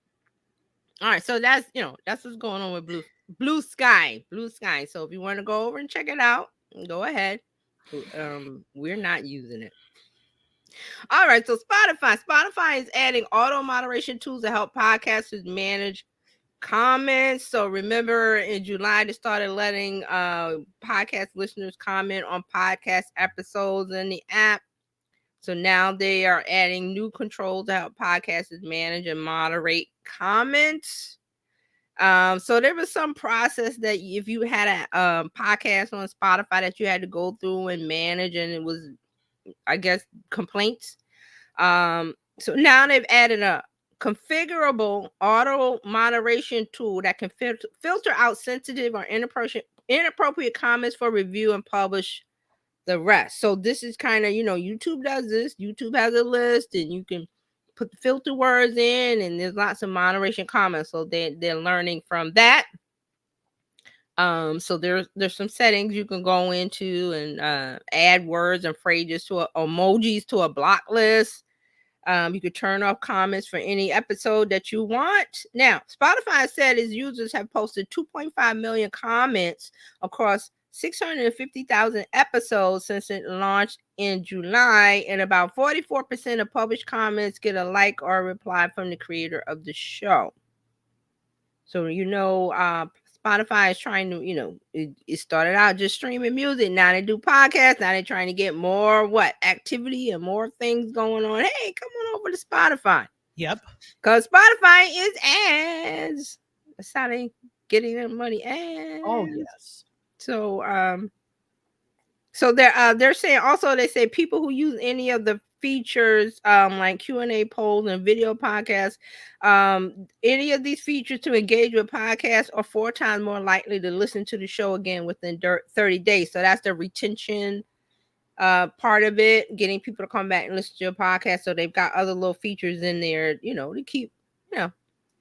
all right. So that's what's going on with Blue Sky. So if you want to go over and check it out, go ahead. We're not using it. All right. So Spotify is adding auto moderation tools to help podcasters manage comments. So remember in July they started letting podcast listeners comment on podcast episodes in the app. So now they are adding new controls to help podcasters manage and moderate comments. So there was some process that if you had a podcast on Spotify that you had to go through and manage, and it was, I guess, complaints. So now they've added a configurable auto moderation tool that can filter out sensitive or inappropriate comments for review and publish the rest. So this is kind of, YouTube does this. YouTube has a list and you can put the filter words in and there's lots of moderation comments. So they're learning from that. So there's some settings you can go into and add words and phrases to emojis to a block list. You could turn off comments for any episode that you want. Now, Spotify said its users have posted 2.5 million comments across 650,000 episodes since it launched in July, and about 44% of published comments get a like or a reply from the creator of the show. So, Spotify is trying to, it started out just streaming music. Now they do podcasts. Now they're trying to get more activity and more things going on. Hey, come on over to Spotify. Yep. Because Spotify is ads. That's how they getting their money. Ads. Oh, yes. So so they're saying also, they say people who use any of the features like Q&A polls and video podcasts, any of these features to engage with podcasts are 4 times more likely to listen to the show again within 30 days. So that's the retention part of it, getting people to come back and listen to your podcast. So they've got other little features in there, to keep,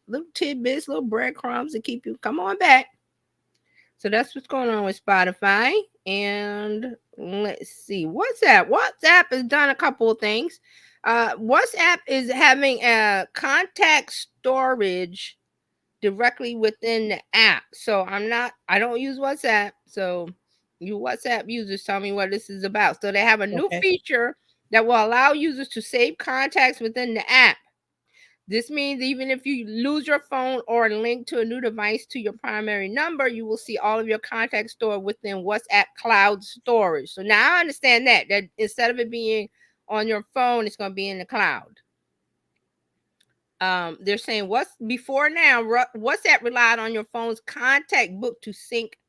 little tidbits, little breadcrumbs to keep you come on back. So that's what's going on with Spotify. And let's see, WhatsApp has done a couple of things. WhatsApp is having a contact storage directly within the app. So I don't use WhatsApp. So you WhatsApp users, tell me what this is about. So they have a new feature that will allow users to save contacts within the app. This means even if you lose your phone or link to a new device to your primary number, you will see all of your contacts stored within WhatsApp cloud storage. So now I understand that instead of it being on your phone, it's going to be in the cloud. They're saying before now, WhatsApp relied on your phone's contact book to sync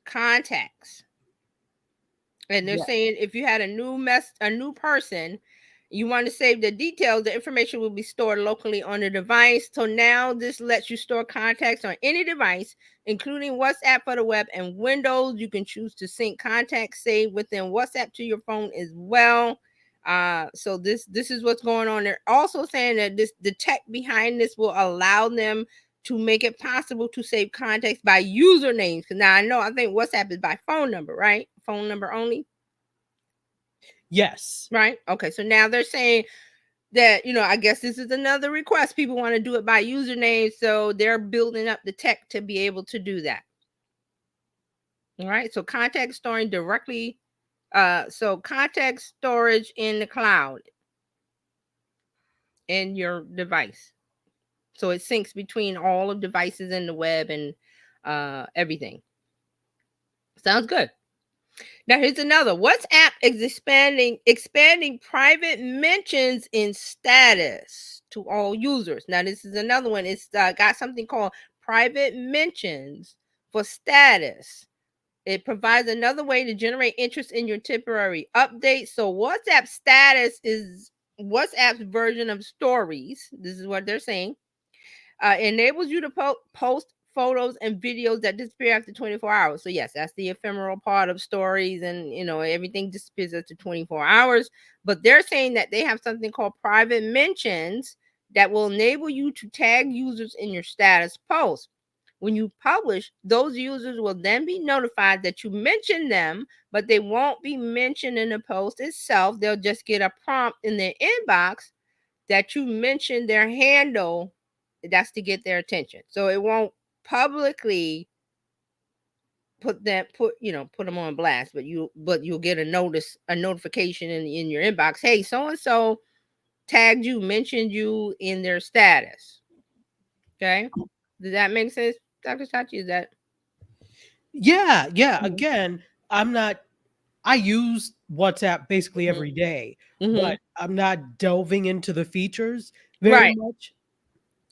contacts. And they're saying if you had a new person, You want to save the details. The information will be stored locally on the device. So now this lets you store contacts on any device, including WhatsApp for the web and Windows. You can choose to sync contacts saved within WhatsApp to your phone as well. So this is what's going on. They're also saying that the tech behind this will allow them to make it possible to save contacts by usernames. Now I think WhatsApp is by phone number, right? Phone number only. Yes. Right. Okay. So now they're saying that, I guess this is another request. People want to do it by username. So they're building up the tech to be able to do that. All right. So contact storing directly. So contact storage in the cloud in your device. So it syncs between all of devices in the web and everything. Sounds good. Now here's another. WhatsApp is expanding private mentions in status to all users. Now this is another one. It's got something called private mentions for status. It provides another way to generate interest in your temporary updates. So WhatsApp status is WhatsApp's version of stories. This is what they're saying. Enables you to post photos and videos that disappear after 24 hours. So yes, that's the ephemeral part of stories, and everything disappears after 24 hours. But they're saying that they have something called private mentions that will enable you to tag users in your status post. When you publish, those users will then be notified that you mentioned them, but they won't be mentioned in the post itself. They'll just get a prompt in their inbox that you mentioned their handle. That's to get their attention. So it won't publicly put them on blast, but you'll get a notification in your inbox. Hey, so and so tagged you, mentioned you in their status. Okay, does that make sense, Dr. Sachi? Is that? Yeah. Again, I use WhatsApp basically every day, but I'm not delving into the features very much.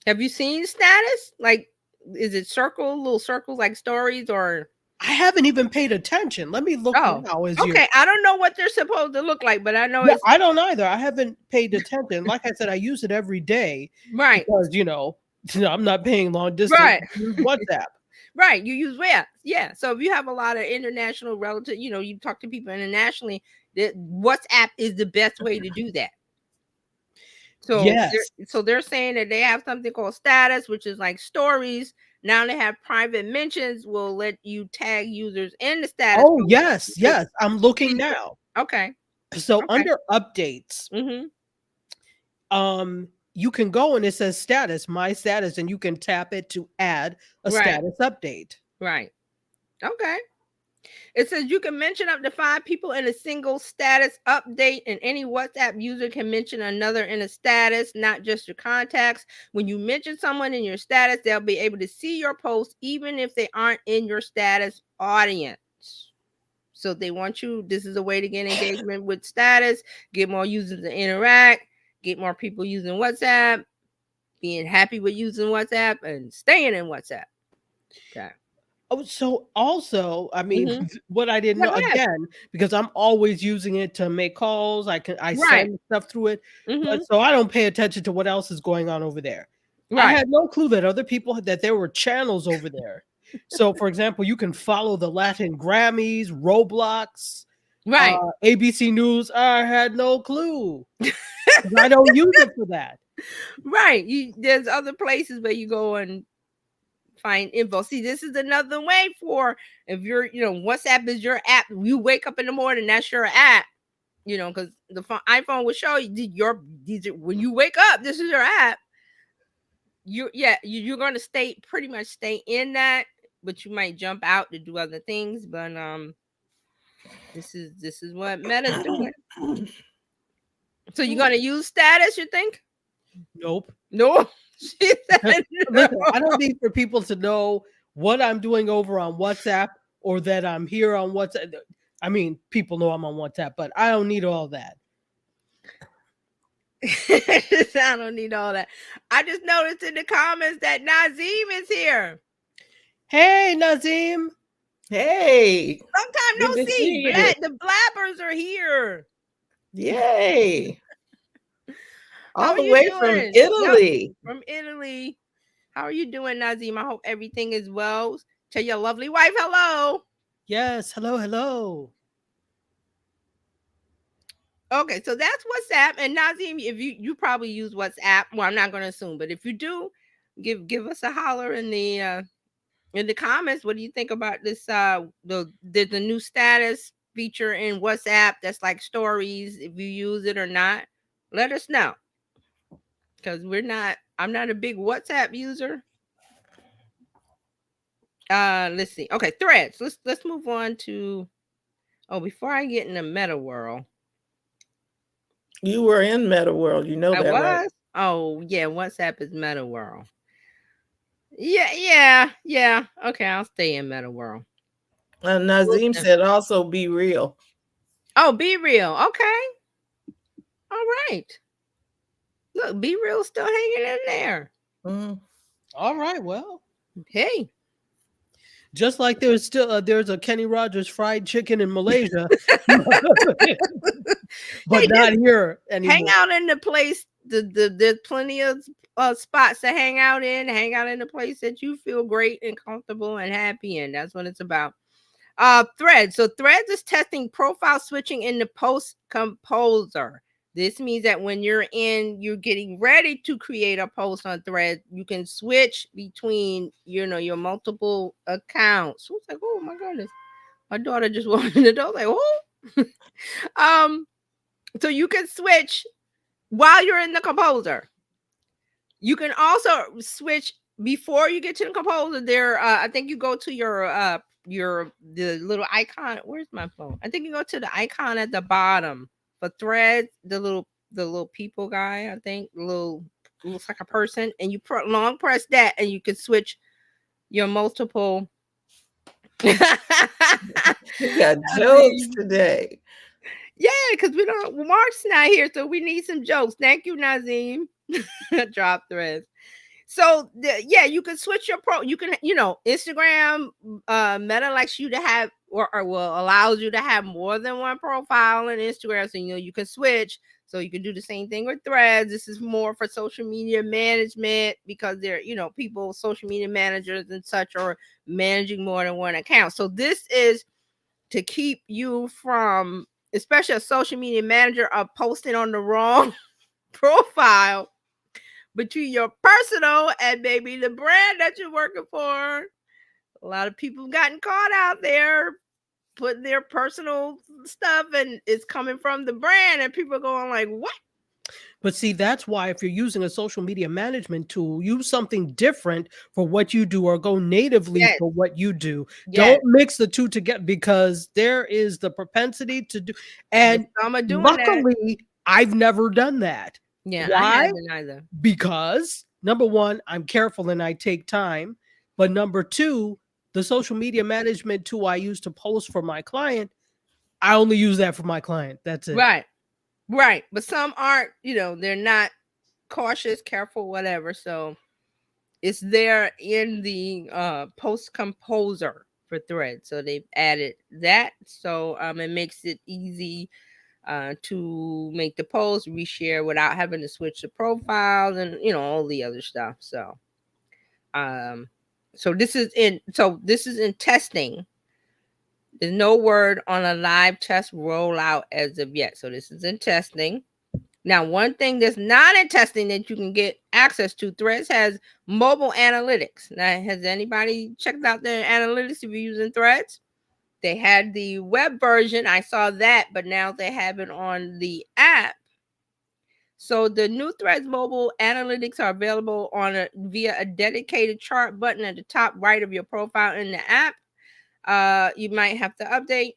Have you seen status? Like, is it little circles like stories, or? I haven't even paid attention. Let me look now. Okay, I don't know what they're supposed to look like, but I know it's. I don't either. I haven't paid attention. Like I said, I use it every day. Right. Because I'm not paying long distance. Right. WhatsApp. Right. You use web. Yeah. So if you have a lot of international relatives, you talk to people internationally, WhatsApp is the best way to do that. So, so they're saying that they have something called status, which is like stories. Now they have private mentions will let you tag users in the status. Oh, yes. I'm looking now. Okay. So under updates, you can go and it says status, my status, and you can tap it to add a status update. Right. Okay. It says you can mention up to 5 people in a single status update, and any WhatsApp user can mention another in a status, not just your contacts. When you mention someone in your status, they'll be able to see your post even if they aren't in your status audience. So they want you, this is a way to get engagement with status, get more users to interact, get more people using WhatsApp, being happy with using WhatsApp, and staying in WhatsApp. Okay. Oh, so also, I mean, what I didn't know, again, because I'm always using it to make calls, I send stuff through it, but so I don't pay attention to what else is going on over there. I had no clue that that there were channels over there. So, for example, you can follow the Latin Grammys, Roblox, ABC News. I had no clue. I don't use it for that. Right. There's other places where you go and find info. See, this is another way for if you're, WhatsApp is your app. You wake up in the morning, that's your app. Because the iPhone will show you when you wake up, this is your app. You're going to pretty much stay in that, but you might jump out to do other things. But this is what Meta's doing. So you're going to use status, you think? Nope. No. She said no. Listen, I don't need for people to know what I'm doing over on WhatsApp or that I'm here on WhatsApp. I mean, people know I'm on WhatsApp, but I don't need all that. I don't need all that. I just noticed in the comments that Nazim is here. Hey, Nazim. Hey. Long time no see. The blabbers are here. Yay. How All are the you way from doing? Italy. From Italy. How are you doing, Nazim? I hope everything is well. Tell your lovely wife hello. Yes. Hello. Okay, so that's WhatsApp. And Nazim, if you probably use WhatsApp, well, I'm not going to assume, but if you do, give us a holler in the comments. What do you think about this? The new status feature in WhatsApp that's like stories. If you use it or not, let us know. Because I'm not a big WhatsApp user. Let's see. Okay, Threads. Let's move on to. Oh, before I get into Meta World. You were in Meta World, you know I that, was. right? Oh yeah, WhatsApp is Meta World. Yeah. Okay, I'll stay in Meta World. Nazim said also Be Real. Oh, Be Real. Okay. All right. Look, Be Real still hanging in there. All right. Well, hey. Just like there's still there's a Kenny Rogers fried chicken in Malaysia, but not here anymore. Hang out in the place. There's plenty of spots to hang out in. Hang out in the place that you feel great and comfortable and happy in. That's what it's about. Threads. So Threads is testing profile switching in the Post Composer. This means that when you're getting ready to create a post on Threads, you can switch between, your multiple accounts. So it's like, oh my goodness. My daughter just walked in the door, like, oh. So you can switch while you're in the Composer. You can also switch before you get to the Composer. There, I think you go to the little icon. Where's my phone? I think you go to the icon at the bottom for Threads, the little people guy. I think looks like a person, and you long press that, and you can switch your multiple. We got jokes today. Yeah, because Mark's not here, so we need some jokes. Thank you, Nazim. Drop Threads. So you can switch your you can, Instagram, Meta likes you to have or allows you to have more than one profile in Instagram. So you can switch. So you can do the same thing with Threads. This is more for social media management because they're, people, social media managers and such are managing more than one account. So this is to keep you from, especially a social media manager, of posting on the wrong profile between your personal and maybe the brand that you're working for. A lot of people have gotten caught out there putting their personal stuff and it's coming from the brand and people are going like, what? But see, that's why if you're using a social media management tool, use something different for what you do or go natively for what you do. Don't mix the two together because there is the propensity to do. And luckily, I've never done that. Yeah, why? I haven't either. Because number one, I'm careful and I take time. But number two, the social media management tool I use to post for my client, I only use that for my client. That's it. Right. But some aren't, they're not cautious, careful, whatever. So it's there in the Post Composer for Threads. So they've added that. So it makes it easy to make the post, reshare without having to switch the profiles and all the other stuff. So this is in testing. There's no word on a live test rollout as of yet. So this is in testing. Now, one thing that's not in testing that you can get access to, Threads has mobile analytics. Now, has anybody checked out their analytics if you're using Threads? They had the web version. I saw that, but now they have it on the app. So the new Threads mobile analytics are available via a dedicated chart button at the top right of your profile in the app. You might have to update.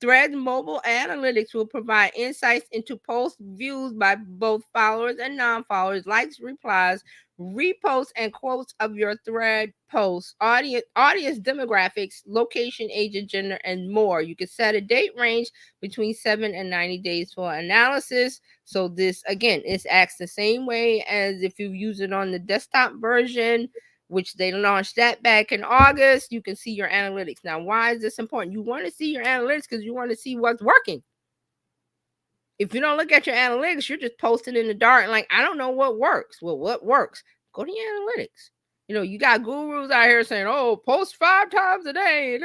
Threads mobile analytics will provide insights into post views by both followers and non-followers, likes, replies, reposts, and quotes of your thread posts, audience demographics, location, age, and gender, and more. You can set a date range between 7 and 90 days for analysis. So this, again, is acts the same way as if you use it on the desktop version, which they launched that back in August. You can see your analytics. Now, why is this important? You want to see your analytics because you want to see what's working. if you don't look at your analytics, you're just posting in the dark and like, I don't know what works. Well, what works? Go to your analytics. You know, you got gurus out here saying, "Oh, post 5 times a day."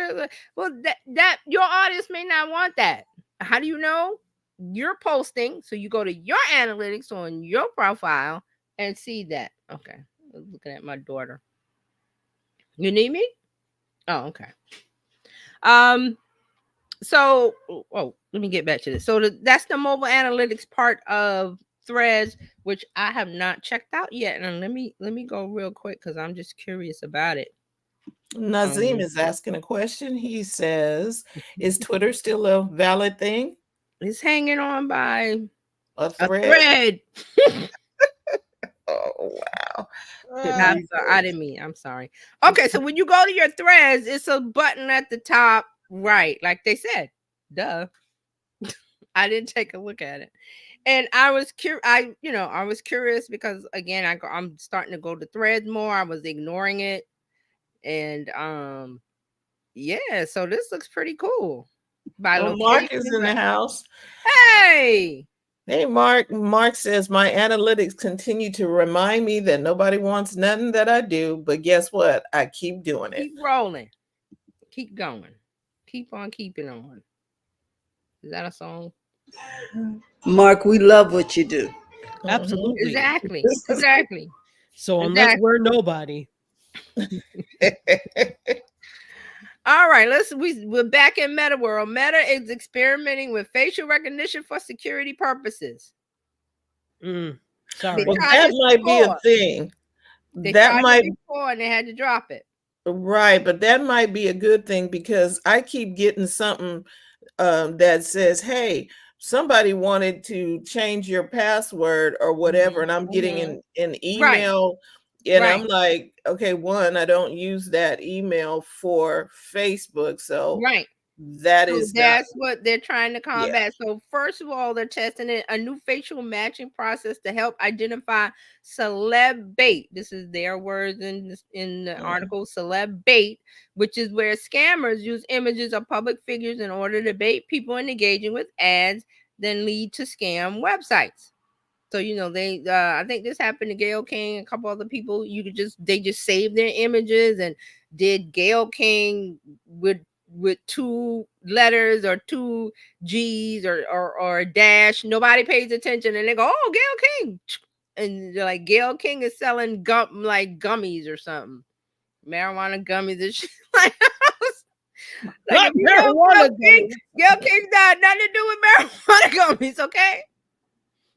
Well, that your audience may not want that. How do you know? You're posting, so you go to your analytics on your profile and see that. Okay, looking at my daughter. You need me? Oh, okay. So, let me get back to this. So that's the mobile analytics part of Threads, which I have not checked out yet. And let me go real quick because I'm just curious about it. Nazim is asking a question. He says, "Is Twitter still a valid thing?" It's hanging on by a thread. Oh wow! I'm sorry, I didn't mean. I'm sorry. Okay, so when you go to your Threads, it's a button at the top right, like they said. Duh. I didn't take a look at it, and I was curious. I was curious because again, I'm starting to go to Threads more. I was ignoring it, and yeah. So this looks pretty cool. Well, Mark is in the house. Hey. Hey, Mark. Mark says, "My analytics continue to remind me that nobody wants nothing that I do, but guess what? I keep doing it. Keep rolling. Keep going. Keep on keeping on." Is that a song? Mark, we love what you do. Absolutely. Exactly. Exactly. So unless we're nobody. All right, we're back in Meta world. Meta is experimenting with facial recognition for security purposes. Sorry. Well, that might be a thing. That might before and they had to drop it. Right, but that might be a good thing because I keep getting something that says, "Hey, somebody wanted to change your password or whatever," and I'm getting an email. And I'm like, okay, one, I don't use that email for Facebook. So that's what they're trying to combat. So first of all, they're testing a new facial matching process to help identify celeb bait. This is their words in the article, celeb bait, which is where scammers use images of public figures in order to bait people into engaging with ads, then lead to scam websites. So, they, I think this happened to Gayle King, a couple other people. They just saved their images and did Gayle King with 2 letters or 2 G's or a dash. Nobody pays attention and they go, "Oh, Gayle King." And they're like, Gayle King is selling gummies or something. Marijuana gummies and shit. Like marijuana gummies. Gayle King's got nothing to do with marijuana gummies, okay?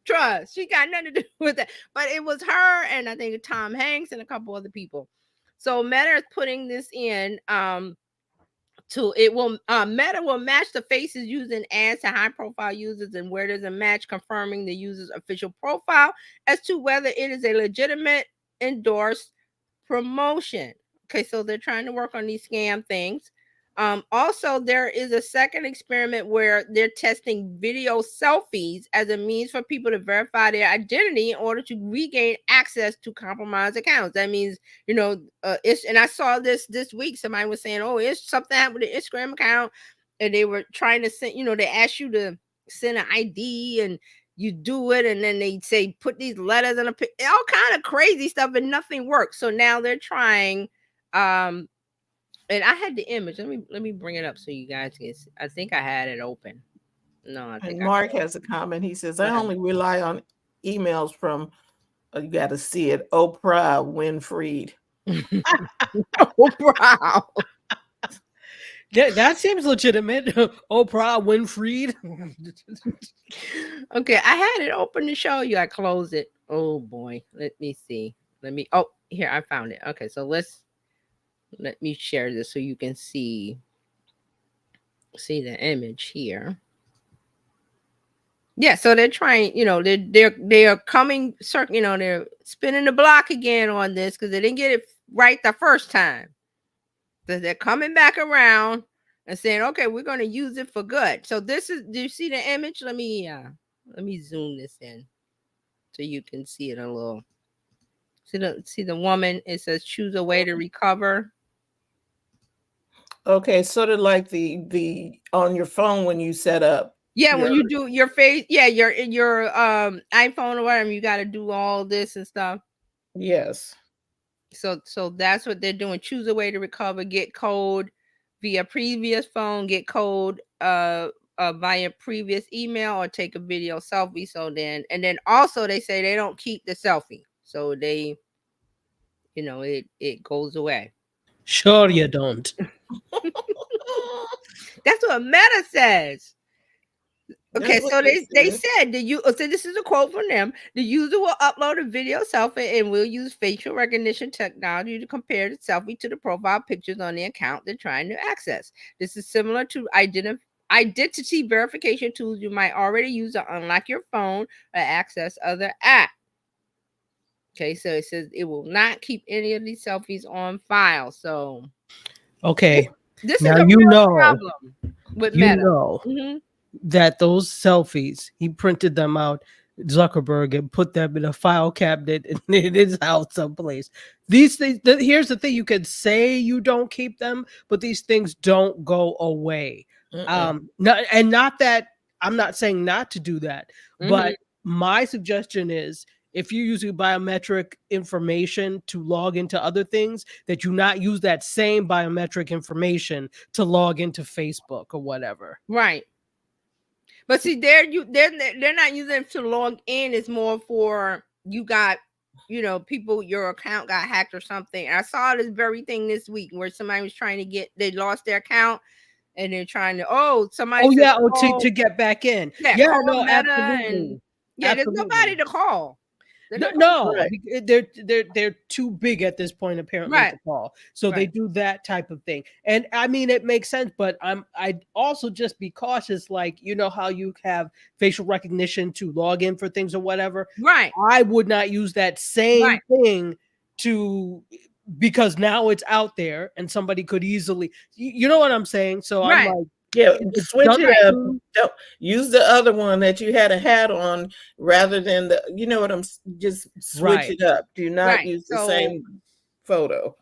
Trust, she got nothing to do with that. But it was her and I think Tom Hanks and a couple other people. So Meta is putting this in Meta will match the faces used in ads to high profile users, and where there's a match, confirming the user's official profile as to whether it is a legitimate endorsed promotion. Okay, so they're trying to work on these scam things. Also, there is a second experiment where they're testing video selfies as a means for people to verify their identity in order to regain access to compromised accounts. That means, and I saw this week. Somebody was saying, "Oh, it's something happened with the Instagram account," and they were trying to send, they ask you to send an ID and you do it, and then they say put these letters in all kind of crazy stuff, and nothing works. So now they're trying. And I had the image. Let me bring it up so you guys can see. I think I had it open. No, I think Mark has a comment. He says, "I only rely on emails from," you got to see it, Oprah Winfrey. Oprah. That seems legitimate. Oprah Winfrey. Okay, I had it open to show you. I closed it. Oh boy. Let me see. Here, I found it. Okay, so let me share this so you can see the image here. Yeah, so they're trying, they're coming, they're spinning the block again on this because they didn't get it right the first time. So they're coming back around and saying, "Okay, we're going to use it for good." So do you see the image? Let me zoom this in so you can see it a little. See the woman, it says choose a way to recover. Okay, sort of like the on your phone when you set up Yeah, when you do your face, your iPhone or whatever, you got to do all this and stuff. Yes. So that's what they're doing. Choose a way to recover. Get code via previous phone. Get code via previous email, or take a video selfie. So then, and then also they say they don't keep the selfie. So they, it goes away. Sure you don't. That's what Meta says. Okay, so they said so this is a quote from them. The user will upload a video selfie and will use facial recognition technology to compare the selfie to the profile pictures on the account they're trying to access. This is similar to identity verification tools you might already use to unlock your phone or access other apps. Okay, so it says it will not keep any of these selfies on file. So okay, this now is a real problem with Meta. That those selfies, he printed them out, Zuckerberg, and put them in a file cabinet in his house someplace. These things, here's the thing, you can say you don't keep them, but these things don't go away. Not that I'm not saying not to do that, but my suggestion is, if you're using biometric information to log into other things, that you not use that same biometric information to log into Facebook or whatever. Right. But see, they're not using it to log in. It's more for you got, people, your account got hacked or something. And I saw this very thing this week where somebody was trying to they lost their account and they're trying to, somebody. To get back in. Yeah, no, Meta absolutely. There's nobody to call. No, they're too big at this point apparently to call. So they do that type of thing. And I mean, it makes sense, but I'd also just be cautious, like, how you have facial recognition to log in for things or whatever. Right. I would not use that same thing because now it's out there and somebody could easily, you know what I'm saying? So I'm like, switch it up. Don't use the other one that you had a hat on rather than just switch it up. Do not use the same photo.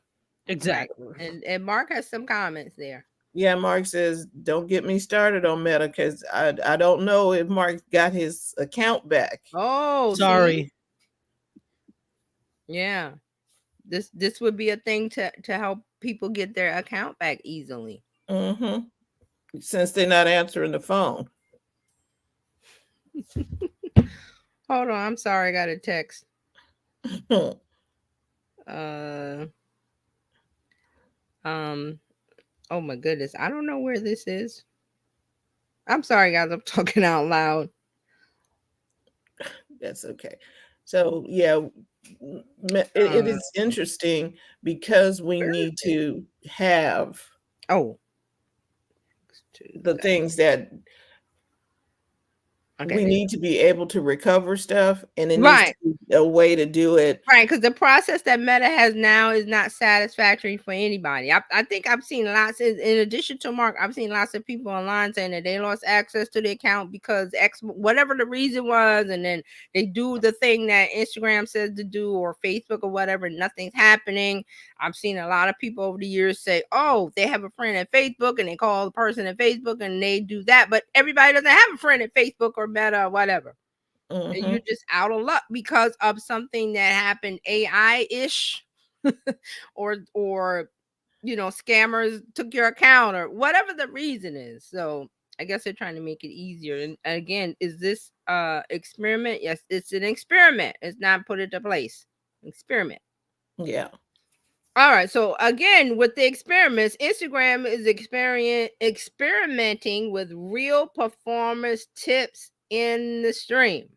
Exactly. And Mark has some comments there. Yeah, Mark says, don't get me started on Meta, because I don't know if Mark got his account back. Oh, sorry. Yeah. This would be a thing to help people get their account back easily. Since they're not answering the phone. Hold on, I'm sorry, I got a text. Oh my goodness, I don't know where this is. I'm sorry, guys, I'm talking out loud. That's okay. So yeah, it is interesting because we need to have the things that we need to be able to recover stuff, and it needs to be a way to do it. Right, because the process that Meta has now is not satisfactory for anybody. I think I've seen lots, in addition to Mark, I've seen lots of people online saying that they lost access to the account because whatever the reason was, and then they do the thing that Instagram says to do or Facebook or whatever, nothing's happening. I've seen a lot of people over the years say, oh, they have a friend at Facebook and they call the person at Facebook and they do that, but everybody doesn't have a friend at Facebook or Meta or whatever. And you're just out of luck because of something that happened AI-ish or scammers took your account or whatever the reason is. So I guess they're trying to make it easier. And again, is this experiment? Yes, it's an experiment. It's not put into place. Experiment. Yeah. All right. So again, with the experiments, Instagram is experimenting with real performance tips in the stream.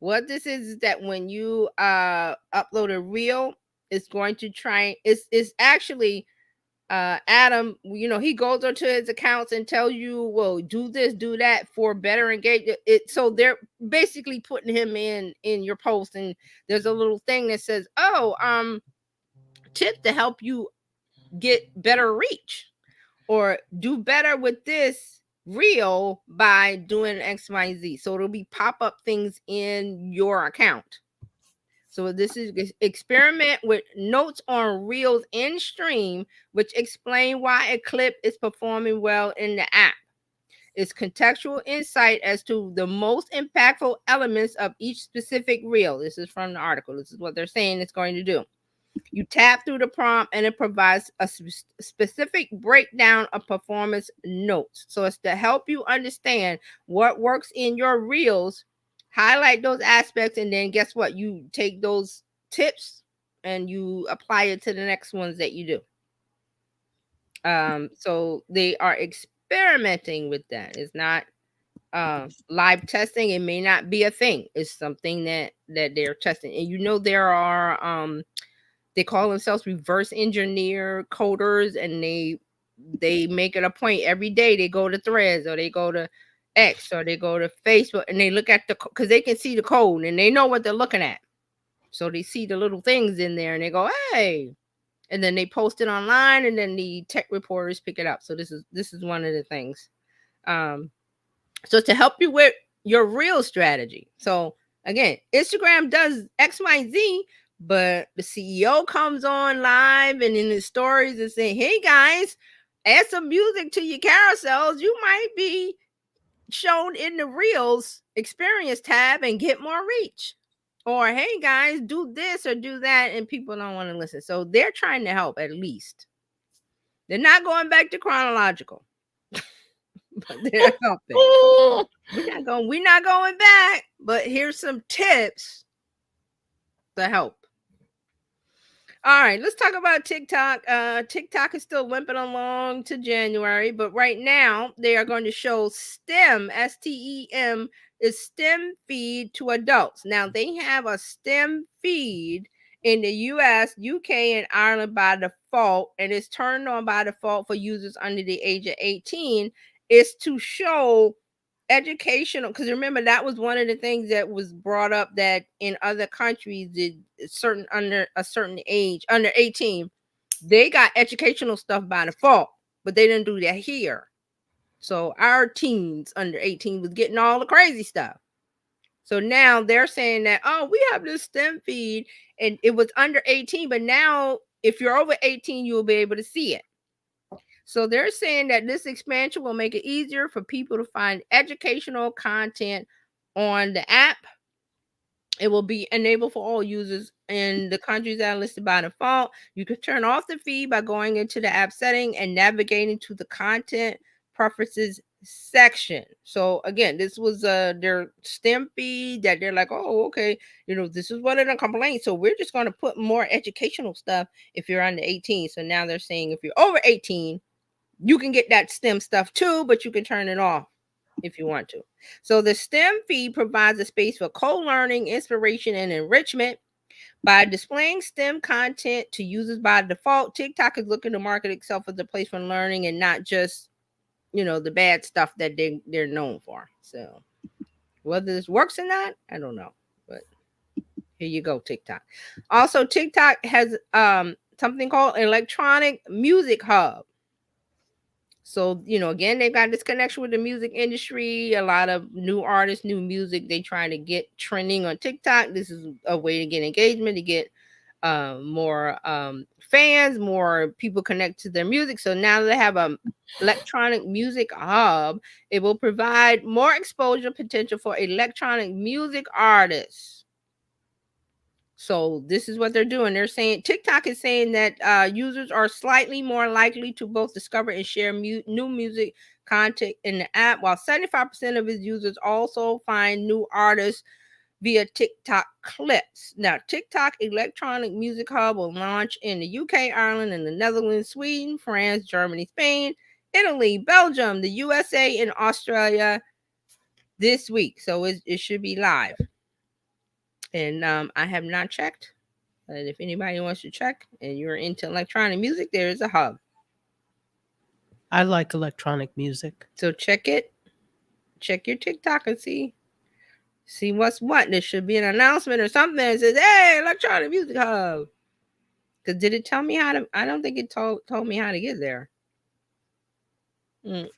What this is that when you upload a reel, it's going to try. It's actually Adam. He goes onto his accounts and tells you, well, do this, do that for better engagement. So they're basically putting him in your post, and there's a little thing that says, tip to help you get better reach or do better with this reel by doing X, Y, Z. So it'll be pop-up things in your account. So this is experiment with notes on reels in stream, which explain why a clip is performing well in the app. is contextual insight as to the most impactful elements of each specific reel. This is from the article. This is what they're saying it's going to do. You tap through the prompt and it provides a specific breakdown of performance notes. So it's to help you understand what works in your reels, highlight those aspects, and then guess what? You take those tips and you apply it to the next ones that you do. So they are experimenting with that. It's not live testing. It may not be a thing. It's something that they're testing. And you know, there are they call themselves reverse engineer coders, and they make it a point every day. They go to Threads or they go to X or they go to Facebook and they look at because they can see the code and they know what they're looking at. So they see the little things in there and they go, hey, and then they post it online and then the tech reporters pick it up. So this is one of the things. So to help you with your real strategy. So again, Instagram does X, Y, and Z, but the CEO comes on live and in his stories and saying, hey guys, add some music to your carousels. You might be shown in the Reels experience tab and get more reach. Or, hey guys, do this or do that, and people don't want to listen. So they're trying to help at least. They're not going back to chronological. But they're helping. We're not going back, but here's some tips to help. All right, let's talk about TikTok. TikTok is still limping along to January, but right now they are going to show STEM, STEM, is STEM feed to adults. Now they have a STEM feed in the US, UK, and Ireland by default, and it's turned on by default for users under the age of 18. Is to show educational, because remember that was one of the things that was brought up, that in other countries, certain under a certain age, under 18, they got educational stuff by default, but they didn't do that here. So our teens under 18 was getting all the crazy stuff. So now they're saying that, oh, we have this STEM feed and it was under 18, but now if you're over 18, you'll be able to see it. So they're saying that this expansion will make it easier for people to find educational content on the app. It will be enabled for all users in the countries that are listed by default. You can turn off the feed by going into the app setting and navigating to the content preferences section. So again, this was their STEM feed that they're like, oh, okay, you know, this is one of the complaints. So we're just going to put more educational stuff if you're under 18. So now they're saying if you're over 18, you can get that STEM stuff too, but you can turn it off if you want to. So the STEM feed provides a space for co-learning, inspiration, and enrichment. By displaying STEM content to users by default, TikTok is looking to market itself as a place for learning and not just, you know, the bad stuff that they're known for. So whether this works or not, I don't know. But here you go, TikTok. Also, TikTok has something called Electronic Music Hub. So, you know, again, they've got this connection with the music industry. A lot of new artists, new music, they try to get trending on TikTok. This is a way to get engagement, to get more fans, more people connect to their music. So now they have a electronic music hub. It will provide more exposure potential for electronic music artists. So this is what they're doing. They're saying TikTok is saying that users are slightly more likely to both discover and share new music content in the app, while 75% of its users also find new artists via TikTok clips. Now, TikTok Electronic Music Hub will launch in the UK, Ireland, and the Netherlands, Sweden, France, Germany, Spain, Italy, Belgium, the USA, and Australia this week. So it should be live. And I have not checked. But if anybody wants to check and you're into electronic music, there is a hub. I like electronic music. So check it. Check your TikTok and see what's what. There should be an announcement or something that says, hey, electronic music hub. Because did it tell me how to? I don't think it told me how to get there. No.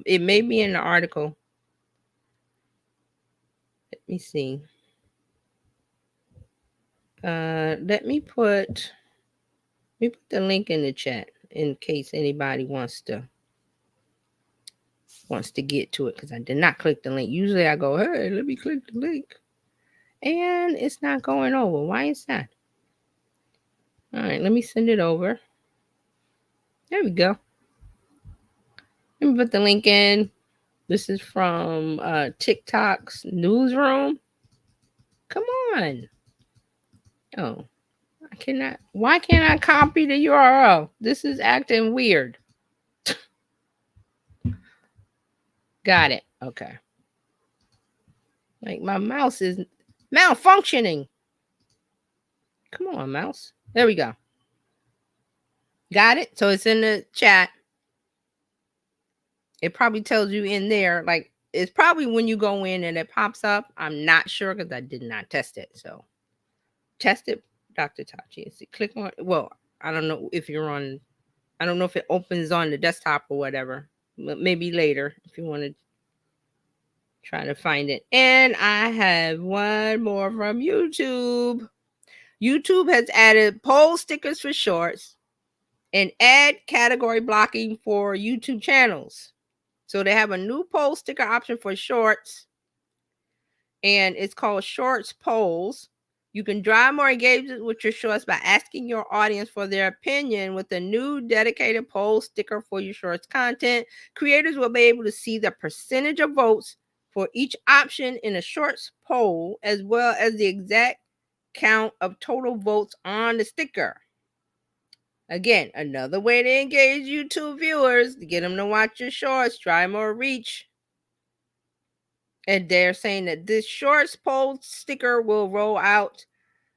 It may be in the article. Let me see. Let me put the link in the chat. in case anybody wants to get to it, because I did not click the link. Usually I go, hey, let me click the link, and it's not going over. Why is that? All right, let me send it over. There we go. Let me put the link in. This is from TikTok's newsroom. Come on. Oh, I cannot. Why can't I copy the URL? This is acting weird. Got it. Okay. Like my mouse is malfunctioning. Come on, mouse. There we go. Got it? So it's in the chat. It probably tells you in there, like it's probably when you go in and it pops up. I'm not sure because I did not test it. So test it, Dr. Tachi. So click on, well, I don't know if you're on, I don't know if it opens on the desktop or whatever. Maybe later if you want to try to find it. And I have one more from YouTube. YouTube has added poll stickers for shorts and ad category blocking for YouTube channels. So they have a new poll sticker option for shorts, and it's called Shorts Polls. You can drive more engagement with your shorts by asking your audience for their opinion with a new dedicated poll sticker for your shorts content. Creators will be able to see the percentage of votes for each option in a shorts poll, as well as the exact count of total votes on the sticker. Again, another way to engage YouTube viewers, to get them to watch your shorts, drive more reach. And they're saying that this shorts poll sticker will roll out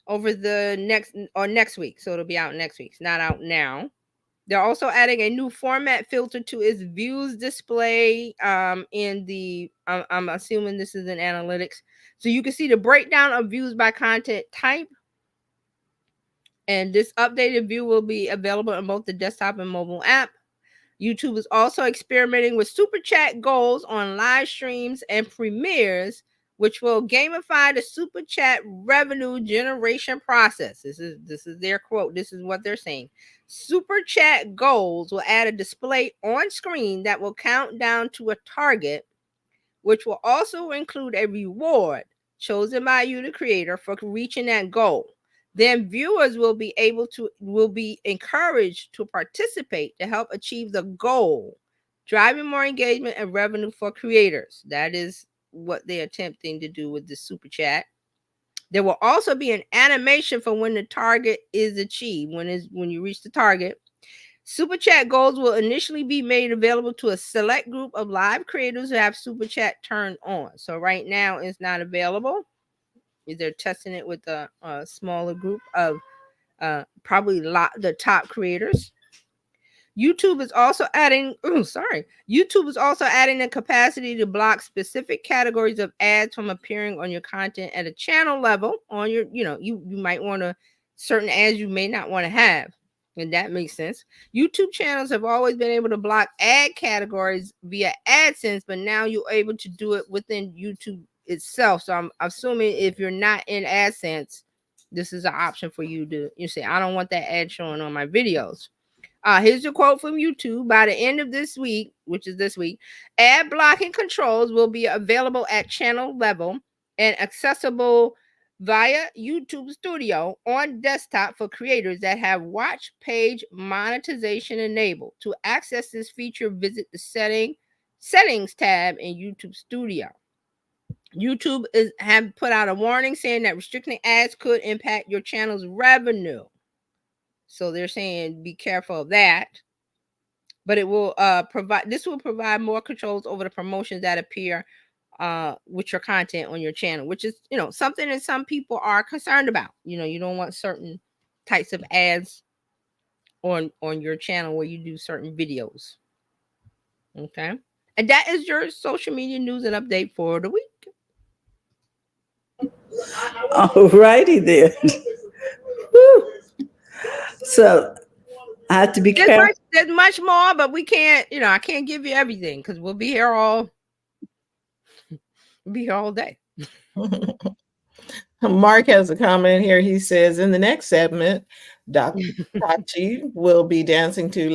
over the next week. So it'll be out next week. It's not out now. They're also adding a new format filter to its views display in the, I'm assuming this is in analytics. So you can see the breakdown of views by content type. And this updated view will be available in both the desktop and mobile app. YouTube is also experimenting with super chat goals on live streams and premieres, which will gamify the super chat revenue generation process. This is their quote. This is what they're saying. Super chat goals will add a display on screen that will count down to a target, which will also include a reward chosen by you, the creator, for reaching that goal. Then viewers will be encouraged to participate to help achieve the goal, driving more engagement and revenue for creators. That is what they're attempting to do with the super chat. There will also be an animation for when the target is achieved, when you reach the target. Super chat goals will initially be made available to a select group of live creators who have super chat turned on. So right now it's not available. They're testing it with a smaller group of probably the top creators. YouTube is also adding the capacity to block specific categories of ads from appearing on your content at a channel level. On your, you might want to, certain ads you may not want to have, and that makes sense. YouTube channels have always been able to block ad categories via AdSense, but now you're able to do it within YouTube itself. So I'm assuming if you're not in AdSense, this is an option for you to, say, I don't want that ad showing on my videos. Here's a quote from YouTube. By the end of this week, which is this week, ad blocking controls will be available at channel level and accessible via YouTube Studio on desktop for creators that have watch page monetization enabled. To access this feature, visit the settings tab in YouTube Studio. YouTube have put out a warning saying that restricting ads could impact your channel's revenue. So they're saying be careful of that. But it will provide more controls over the promotions that appear with your content on your channel, which is, something that some people are concerned about. You don't want certain types of ads on your channel where you do certain videos. Okay. And that is your social media news and update for the week. All righty then. So I have to be careful. There's much more, but we can't, I can't give you everything because we'll be here all day. Mark has a comment here. He says, in the next segment, Dr. Tachi will be dancing to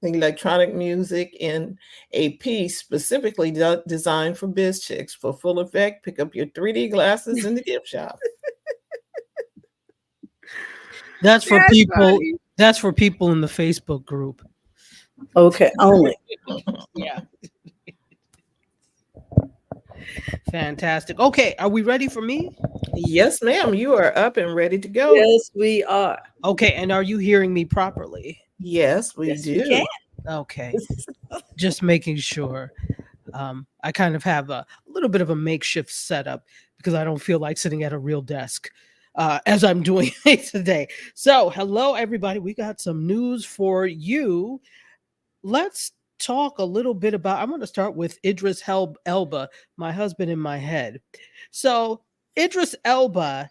electronic music in a piece specifically designed for biz chicks. For full effect, pick up your 3D glasses in the gift shop. That's for That's people. funny. That's for people in the Facebook group. Okay, only. Yeah. Fantastic. Okay, are we ready for me? Yes, ma'am. You are up and ready to go. Yes, we are. Okay, and are you hearing me properly? Yes, we Yes, do. we can. Okay, just making sure. I kind of have a little bit of a makeshift setup because I don't feel like sitting at a real desk as I'm doing it today. So, hello, everybody. We got some news for you. Let's talk a little bit about. I'm going to start with Idris Elba, my husband in my head. So, Idris Elba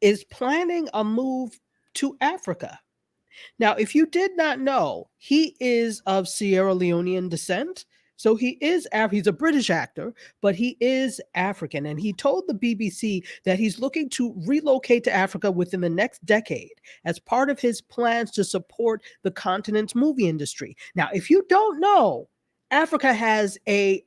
is planning a move to Africa. Now, if you did not know, he is of Sierra Leonean descent. So he's a British actor, but he is African. And he told the BBC that he's looking to relocate to Africa within the next decade as part of his plans to support the continent's movie industry. Now, if you don't know, Africa as a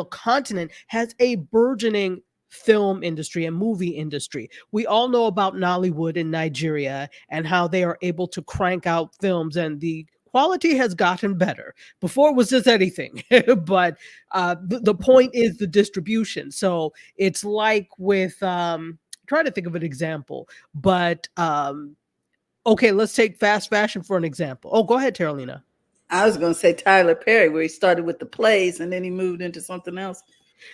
continent has a burgeoning film industry and movie industry. We all know about Nollywood in Nigeria and how they are able to crank out films, and the quality has gotten better. Before it was just anything, but the point is the distribution. So it's like with try to think of an example, but okay, let's take fast fashion for an example. Oh, go ahead, Terralina. I was going to say Tyler Perry, where he started with the plays and then he moved into something else.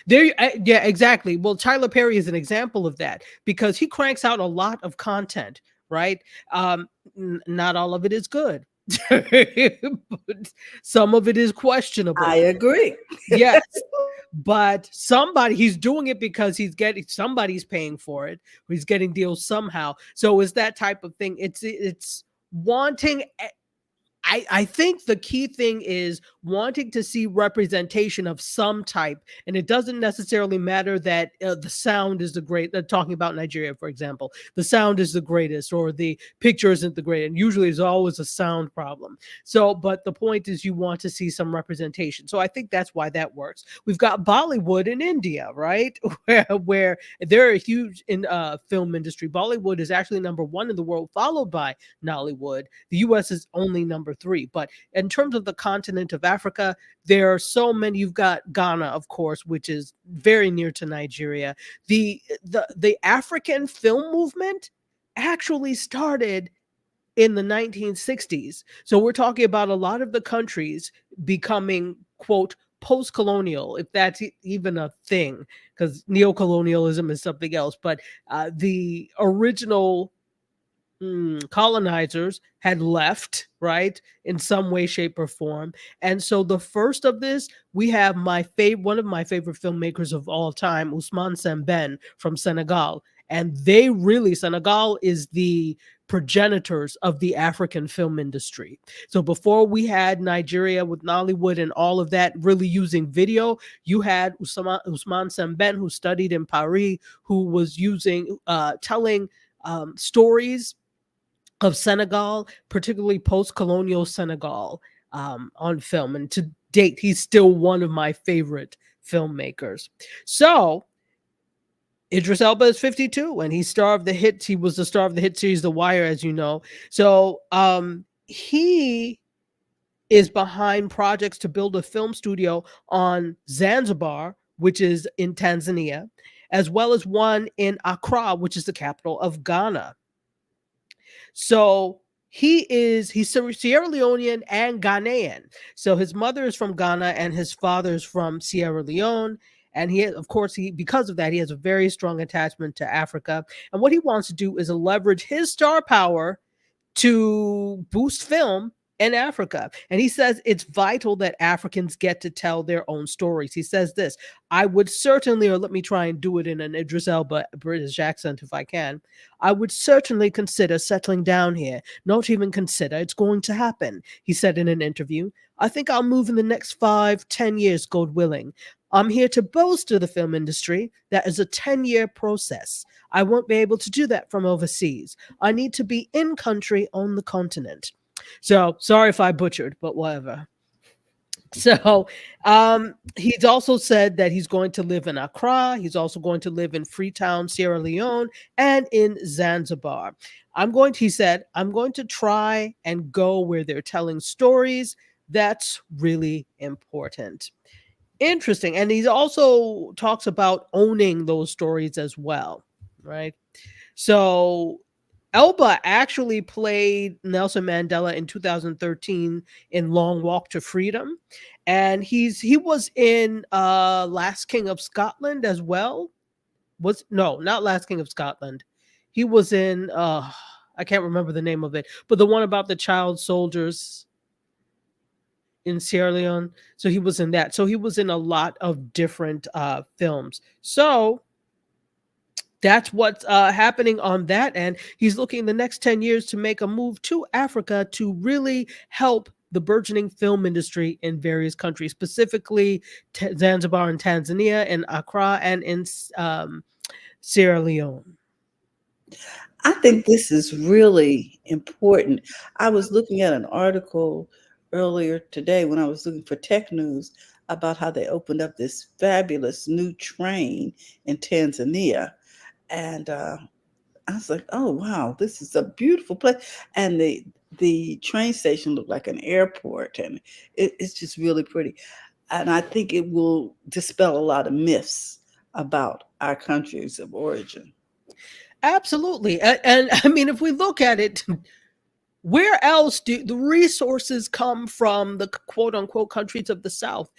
There, yeah, exactly. Well, Tyler Perry is an example of that because he cranks out a lot of content, right? Not all of it is good. But some of it is questionable. I agree. Yes, but he's doing it because somebody's paying for it. Or he's getting deals somehow. So it's that type of thing. It's wanting. I think the key thing is wanting to see representation of some type, and it doesn't necessarily matter that the sound is the great. Talking about Nigeria, for example, the sound is the greatest, or the picture isn't the greatest. And usually, there's always a sound problem. So, but the point is, you want to see some representation. So, I think that's why that works. We've got Bollywood in India, right, where they're huge in film industry. Bollywood is actually number 1 in the world, followed by Nollywood. The U.S. is only number 3. But in terms of the continent of Africa, there are so many. You've got Ghana, of course, which is very near to Nigeria. The African film movement actually started in the 1960s. So we're talking about a lot of the countries becoming, quote, post-colonial, if that's even a thing, because neocolonialism is something else. But the original colonizers had left, right, in some way, shape, or form. And so the first of this, we have one of my favorite filmmakers of all time, Ousmane Sembène from Senegal. And Senegal is the progenitors of the African film industry. So before we had Nigeria with Nollywood and all of that really using video, you had Ousmane Sembène, who studied in Paris, who was telling stories of Senegal, particularly post-colonial Senegal, on film. And to date, he's still one of my favorite filmmakers. So Idris Elba is 52, and he's star of the hit. He was the star of the hit series The Wire, as you know. So he is behind projects to build a film studio on Zanzibar, which is in Tanzania, as well as one in Accra, which is the capital of Ghana. So he's Sierra Leonean and Ghanaian. So his mother is from Ghana and his father is from Sierra Leone. And because of that, he has a very strong attachment to Africa. And what he wants to do is leverage his star power to boost film in Africa. And he says it's vital that Africans get to tell their own stories. He says this, I would certainly, or let me try and do it in an Idris Elba British accent if I can, I would certainly consider settling down here. Not even consider, it's going to happen, he said in an interview. I think I'll move in the next 5-10 years, God willing. I'm here to boast to the film industry that is a 10-year process. I won't be able to do that from overseas. I need to be in country on the continent. So sorry if I butchered, but whatever. So he's also said that he's going to live in Accra. He's also going to live in Freetown, Sierra Leone, and in Zanzibar. He said, I'm going to try and go where they're telling stories. That's really important. Interesting. And he also talks about owning those stories as well, right? So Elba actually played Nelson Mandela in 2013 in Long Walk to Freedom. And he was in Last King of Scotland as well. No, not Last King of Scotland. He was in I can't remember the name of it, but the one about the child soldiers in Sierra Leone. So he was in that. So he was in a lot of different films. So that's what's happening on that end. He's looking the next 10 years to make a move to Africa to really help the burgeoning film industry in various countries, specifically Zanzibar and Tanzania, and Accra, and in Sierra Leone. I think this is really important. I was looking at an article earlier today when I was looking for tech news about how they opened up this fabulous new train in Tanzania. And I was like, oh, wow, this is a beautiful place. And the train station looked like an airport, and it's just really pretty. And I think it will dispel a lot of myths about our countries of origin. Absolutely. And I mean, if we look at it, where else do the resources come from? The quote unquote countries of the South,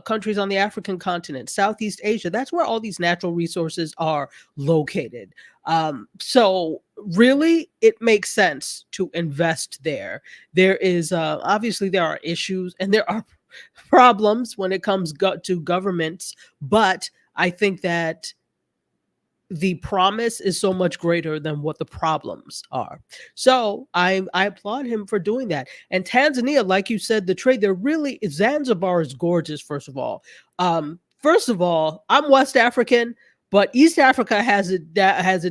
countries on the African continent, Southeast Asia. That's where all these natural resources are located. So really, it makes sense to invest there. There is obviously there are issues and there are problems when it comes to governments, but I think that the promise is so much greater than what the problems are. So I applaud him for doing that. And Tanzania, like you said, the trade, Zanzibar is gorgeous, first of all. I'm West African, but East Africa has it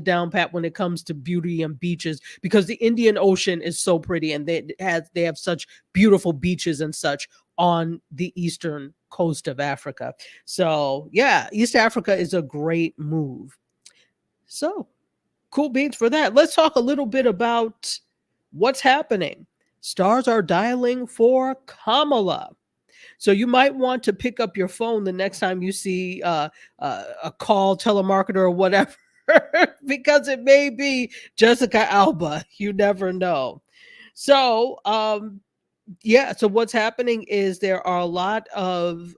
down pat when it comes to beauty and beaches, because the Indian Ocean is so pretty, and they have such beautiful beaches and such on the eastern coast of Africa. So yeah, East Africa is a great move. So cool beans for that. Let's talk a little bit about what's happening. Stars are dialing for Kamala. So you might want to pick up your phone the next time you see a call telemarketer or whatever, because it may be Jessica Alba. You never know. So so what's happening is there are a lot of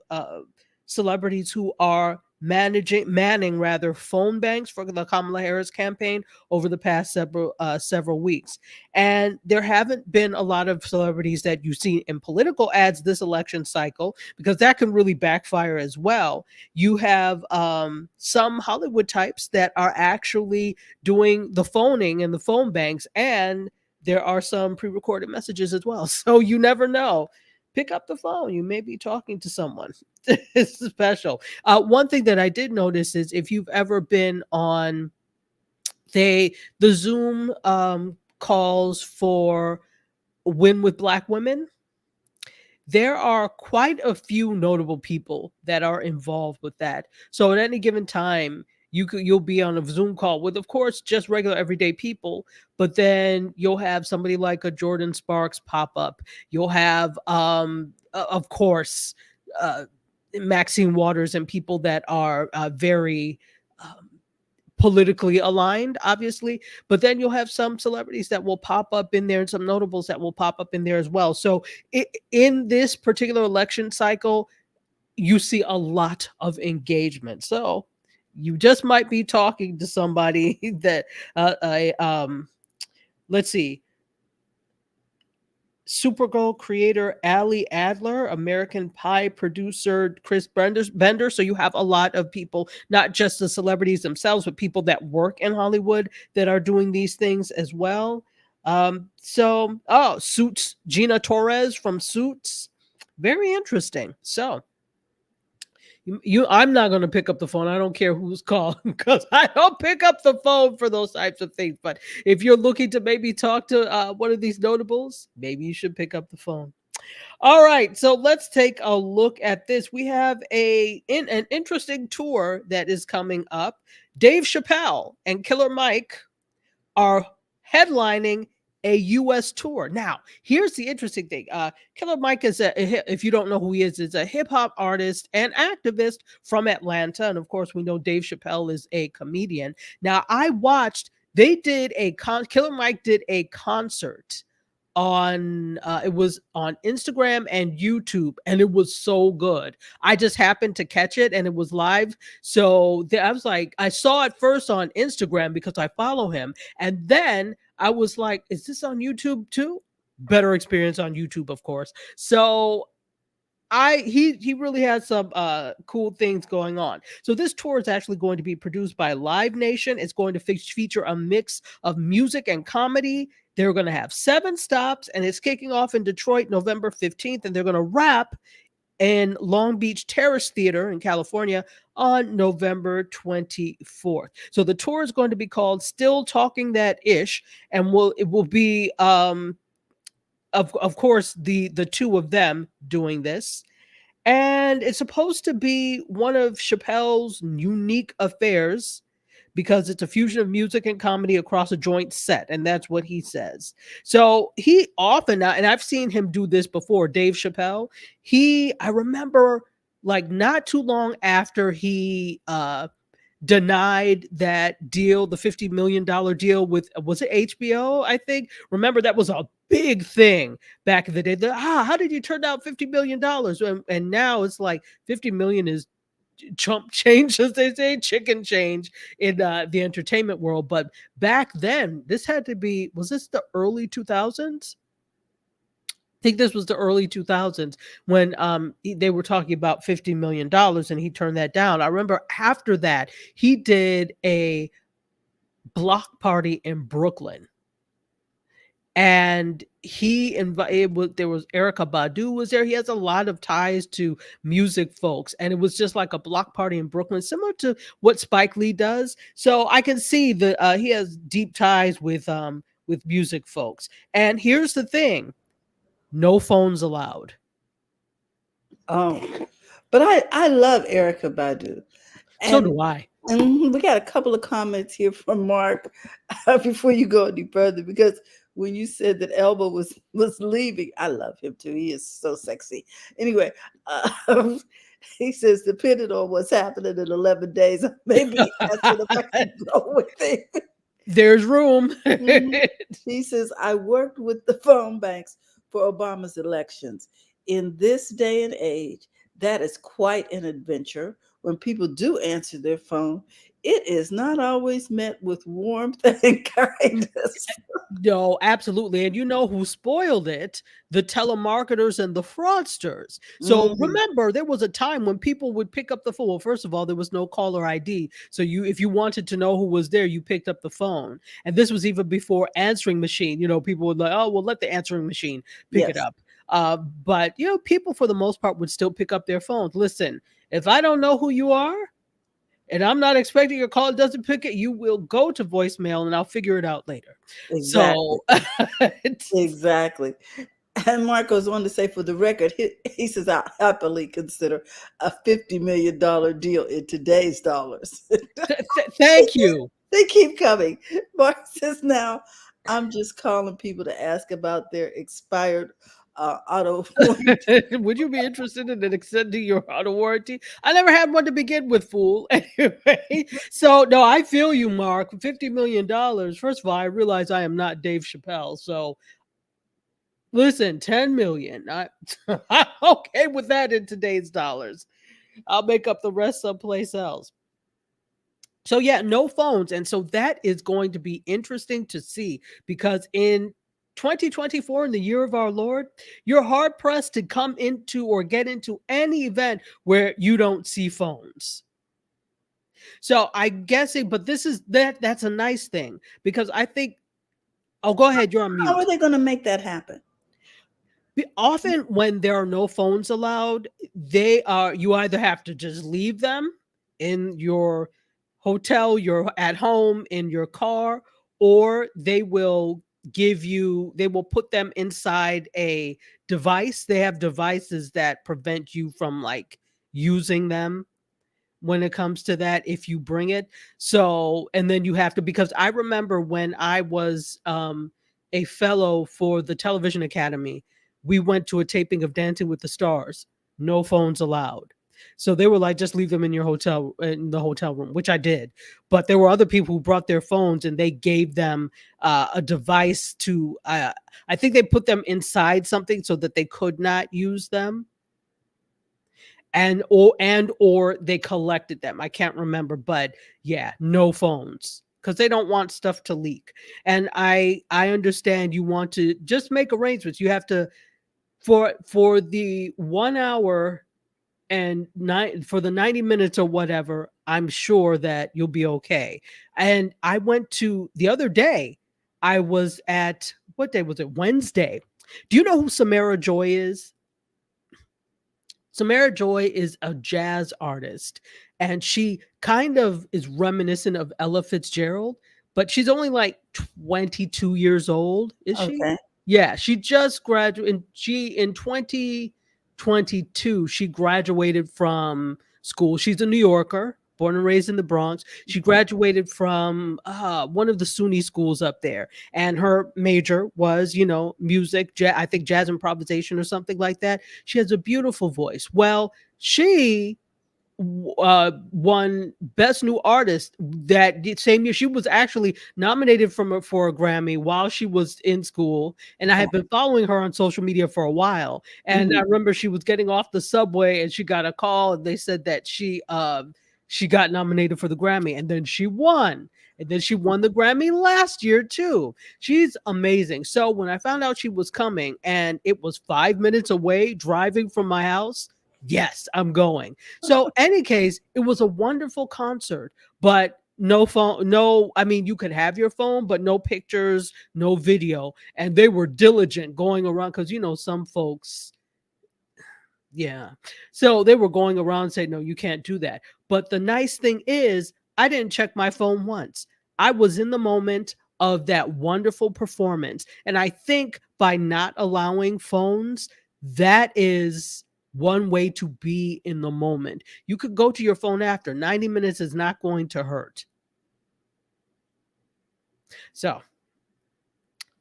celebrities who are manning phone banks for the Kamala Harris campaign over the past several weeks. And there haven't been a lot of celebrities that you see in political ads this election cycle, because that can really backfire as well. You have some Hollywood types that are actually doing the phoning and the phone banks, and there are some pre-recorded messages as well. So you never know. Pick up the phone. You may be talking to someone. It's special. One thing that I did notice is if you've ever been on the Zoom calls for Win with Black Women, there are quite a few notable people that are involved with that. So at any given time, you'll be on a Zoom call with, of course, just regular everyday people, but then you'll have somebody like a Jordan Sparks pop up. You'll have, of course, Maxine Waters and people that are very politically aligned, obviously, but then you'll have some celebrities that will pop up in there and some notables that will pop up in there as well. So in this particular election cycle, you see a lot of engagement. So you just might be talking to somebody that let's see, Supergirl creator Ali Adler, American Pie producer Chris Bender. So you have a lot of people, not just the celebrities themselves, but people that work in Hollywood that are doing these things as well. Suits, Gina Torres from Suits. Very interesting. So I'm not going to pick up the phone. I don't care who's calling because I don't pick up the phone for those types of things. But if you're looking to maybe talk to one of these notables, maybe you should pick up the phone. All right, so let's take a look at this. We have an interesting tour that is coming up. Dave Chappelle and Killer Mike are headlining a U.S. tour. Now, here's the interesting thing. Killer Mike is if you don't know who he is a hip hop artist and activist from Atlanta. And of course, we know Dave Chappelle is a comedian. Now, I watched, Killer Mike did a concert on it was on Instagram and YouTube, and it was so good. I just happened to catch it and it was live. So I was like, I saw it first on Instagram because I follow him, and then I was like, is this on YouTube too? Better experience on YouTube, of course. So he really has some cool things going on. So this tour is actually going to be produced by Live Nation. It's going to feature a mix of music and comedy. They're going to have 7 stops, and it's kicking off in Detroit November 15th, and they're going to wrap in Long Beach Terrace Theater in California on November 24th. So the tour is going to be called Still Talking That Ish, and it will be of course the two of them doing this. And it's supposed to be one of Chappelle's unique affairs because it's a fusion of music and comedy across a joint set. And that's what he says. So he often, and I've seen him do this before, Dave Chappelle, I remember like not too long after he denied that deal, the $50 million deal with, was it HBO? I think. Remember, that was a big thing back in the day. How did you turn down $50 million? And now it's like 50 million is chump change, as they say, chicken change in the entertainment world. But back then, this had to be, was this the early 2000s? I think this was the early 2000s when they were talking about $50 million and he turned that down. I remember after that, he did a block party in Brooklyn. And he invited, there was Erykah Badu was there. He has a lot of ties to music folks. And it was just like a block party in Brooklyn, similar to what Spike Lee does. So I can see that he has deep ties with music folks. And here's the thing. No phones allowed. Oh, but I love Erykah Badu. So do I. And we got a couple of comments here from Mark before you go any further, because when you said that Elba was leaving, I love him too. He is so sexy. Anyway, he says, depending on what's happening in 11 days, maybe that's what I can go with it. There's room. He says, I worked with the phone banks for Obama's elections. In this day and age, that is quite an adventure. When people do answer their phone, it is not always met with warmth and kindness. No, absolutely. And you know who spoiled it? The telemarketers and the fraudsters. So remember, there was a time when people would pick up the phone. Well, first of all, there was no caller ID. So if you wanted to know who was there, you picked up the phone. And this was even before answering machine. You know, people would like, oh, well, let the answering machine pick it up. But, you know, people for the most part would still pick up their phones. Listen, if I don't know who you are, and I'm not expecting your call, it doesn't pick it, you will go to voicemail and I'll figure it out later. Exactly. So exactly. And Mark goes on to say, for the record, he says, I happily consider a $50 million deal in today's dollars. Thank you. They keep coming. Mark says, now I'm just calling people to ask about their expired auto warranty. Would you be interested in extending your auto warranty? I never had one to begin with, fool. Anyway, so no, I feel you, Mark. $50 million. First of all, I realize I am not Dave Chappelle. So listen, 10 million. I'm okay with that in today's dollars. I'll make up the rest someplace else. So yeah, no phones. And so that is going to be interesting to see, because in 2024, in the year of our Lord, you're hard pressed to come into or get into any event where you don't see phones. So I guess but that's a nice thing, because I think, oh, go ahead, you're on mute. How are they going to make that happen? Often when there are no phones allowed, you either have to just leave them in your hotel, you're at home, in your car, or they will put them inside a device. They have devices that prevent you from like using them when it comes to that, if you bring it. So, and then you have to, because I remember when I was a fellow for the Television Academy, we went to a taping of Dancing with the Stars, no phones allowed. So they were like, just leave them in your hotel, in the hotel room, which I did. But there were other people who brought their phones and they gave them a device to, I think they put them inside something so that they could not use them. Or they collected them. I can't remember, but yeah, no phones, because they don't want stuff to leak. And I understand you want to just make arrangements. You have to, for the 1 hour and for the 90 minutes or whatever, I'm sure that you'll be okay. And I went to the other day, I was at, what day was it? Wednesday. Do you know who Samara Joy is? Samara Joy is a jazz artist, and she kind of is reminiscent of Ella Fitzgerald, but she's only like 22 years old. Is she? Okay. Yeah, she just graduated. In 2022, she graduated from school. She's a New Yorker, born and raised in the Bronx. She graduated from one of the SUNY schools up there, and her major was, music, I think jazz improvisation or something like that. She has a beautiful voice. Well, she won Best New Artist that same year. She was actually nominated for a Grammy while she was in school, and I had been following her on social media for a while. And I remember she was getting off the subway and she got a call, and they said that she got nominated for the Grammy, and then she won. And then she won the Grammy last year too. She's amazing. So when I found out she was coming and it was 5 minutes away driving from my house, yes, I'm going. So any case, it was a wonderful concert, but no phone, I mean, you could have your phone, but no pictures, no video. And they were diligent going around, because, some folks, yeah. So they were going around saying, no, you can't do that. But the nice thing is, I didn't check my phone once. I was in the moment of that wonderful performance. And I think by not allowing phones, that is one way to be in the moment. You could go to your phone after. 90 minutes is not going to hurt. So,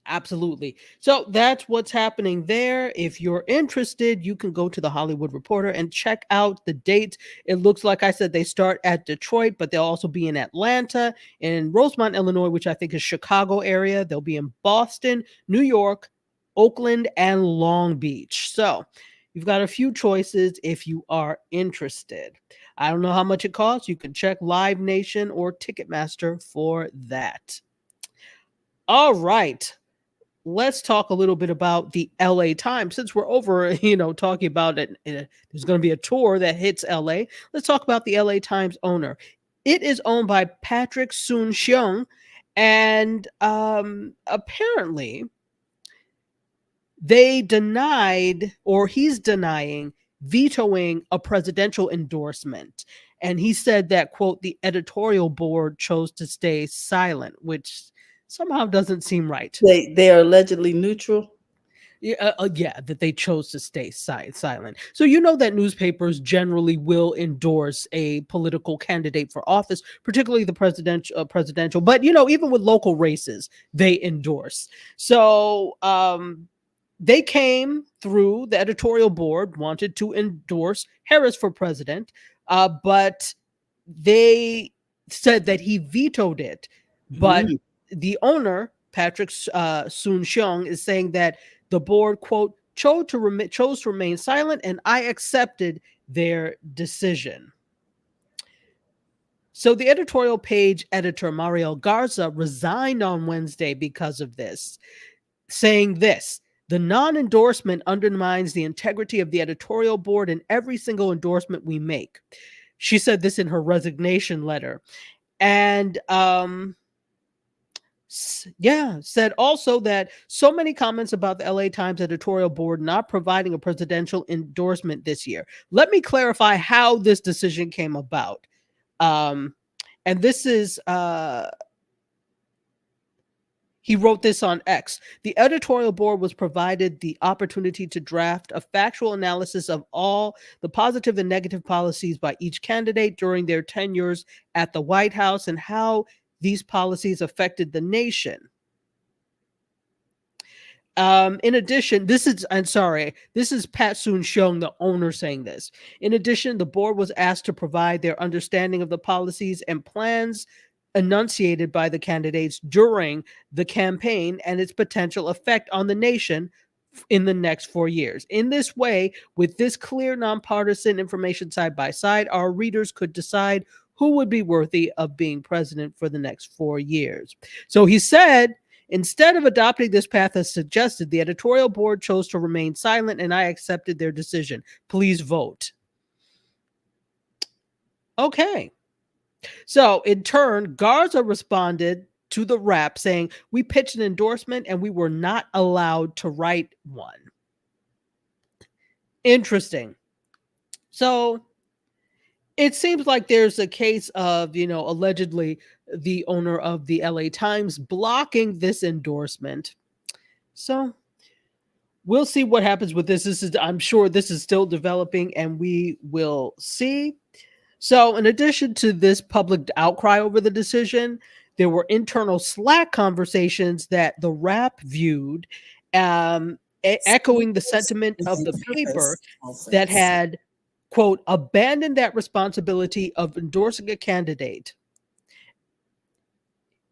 absolutely. So that's what's happening there. If you're interested, you can go to the Hollywood Reporter and check out the dates. It looks like I said they start at Detroit, but they'll also be in Atlanta, in Rosemont, Illinois, which I think is Chicago area. They'll be in Boston, New York, Oakland, and Long Beach. So you've got a few choices if you are interested. I don't know how much it costs. You can check Live Nation or Ticketmaster for that. All right. Let's talk a little bit about the LA Times. Since we're over, talking about it, there's going to be a tour that hits LA. Let's talk about the LA Times owner. It is owned by Patrick Soon-Shiong, and apparently they denied, or he's denying, vetoing a presidential endorsement. And he said that, quote, the editorial board chose to stay silent, which somehow doesn't seem right. They are allegedly neutral. Yeah, that they chose to stay silent. So that newspapers generally will endorse a political candidate for office, particularly the presidential. But even with local races, they endorse. So they came through the editorial board, wanted to endorse Harris for president, but they said that he vetoed it. But the owner, Patrick Soon-Shiong, is saying that the board, quote, chose to remain silent, and I accepted their decision. So the editorial page editor, Mariel Garza, resigned on Wednesday because of this. saying this: the non-endorsement undermines the integrity of the editorial board in every single endorsement we make. She said this in her resignation letter. And said also that so many comments about the LA Times editorial board not providing a presidential endorsement this year. Let me clarify how this decision came about. And this is he wrote this on X. The editorial board was provided the opportunity to draft a factual analysis of all the positive and negative policies by each candidate during their tenures at the White House and how these policies affected the nation. In addition, this is Pat Soon-Shiong, the owner, saying this. In addition, the board was asked to provide their understanding of the policies and plans enunciated by the candidates during the campaign and its potential effect on the nation in the next 4 years. In this way, with this clear, nonpartisan information side by side, our readers could decide who would be worthy of being president for the next 4 years. So he said, instead of adopting this path as suggested, the editorial board chose to remain silent, and I accepted their decision. Please vote. Okay. So in turn, Garza responded to the rap saying, we pitched an endorsement and we were not allowed to write one. Interesting. So it seems like there's a case of, allegedly the owner of the LA Times blocking this endorsement. So we'll see what happens with this. I'm sure this is still developing and we will see. So in addition to this public outcry over the decision, there were internal Slack conversations that the Wrap viewed, echoing the sentiment of the paper that had, quote, abandoned that responsibility of endorsing a candidate.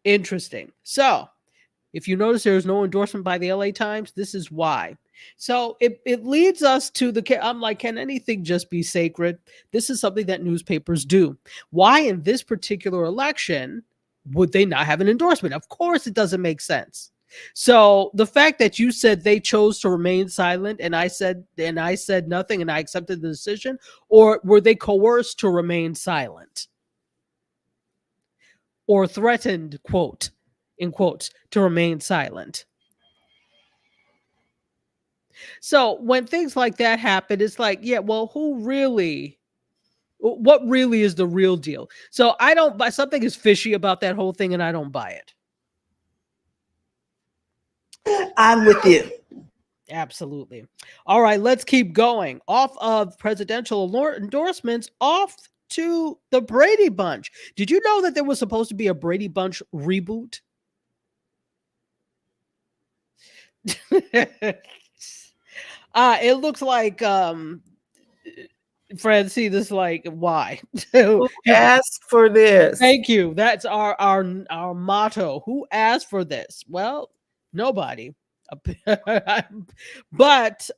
Interesting. So if you notice there's no endorsement by the LA Times, this is why. So it leads us to I'm like, can anything just be sacred? This is something that newspapers do. Why in this particular election would they not have an endorsement? Of course, it doesn't make sense. So the fact that you said they chose to remain silent and I said nothing and I accepted the decision, or were they coerced to remain silent? Or threatened, quote, in quotes, to remain silent? So when things like that happen, it's like, yeah, well, what really is the real deal? So I don't buy, something is fishy about that whole thing and I don't buy it. I'm with you. Absolutely. All right, let's keep going. Off of presidential endorsements, off to the Brady Bunch. Did you know that there was supposed to be a Brady Bunch reboot? It looks like Fred, see this, like, why? Who asked for this? Thank you. That's our motto. Who asked for this? Well, nobody. But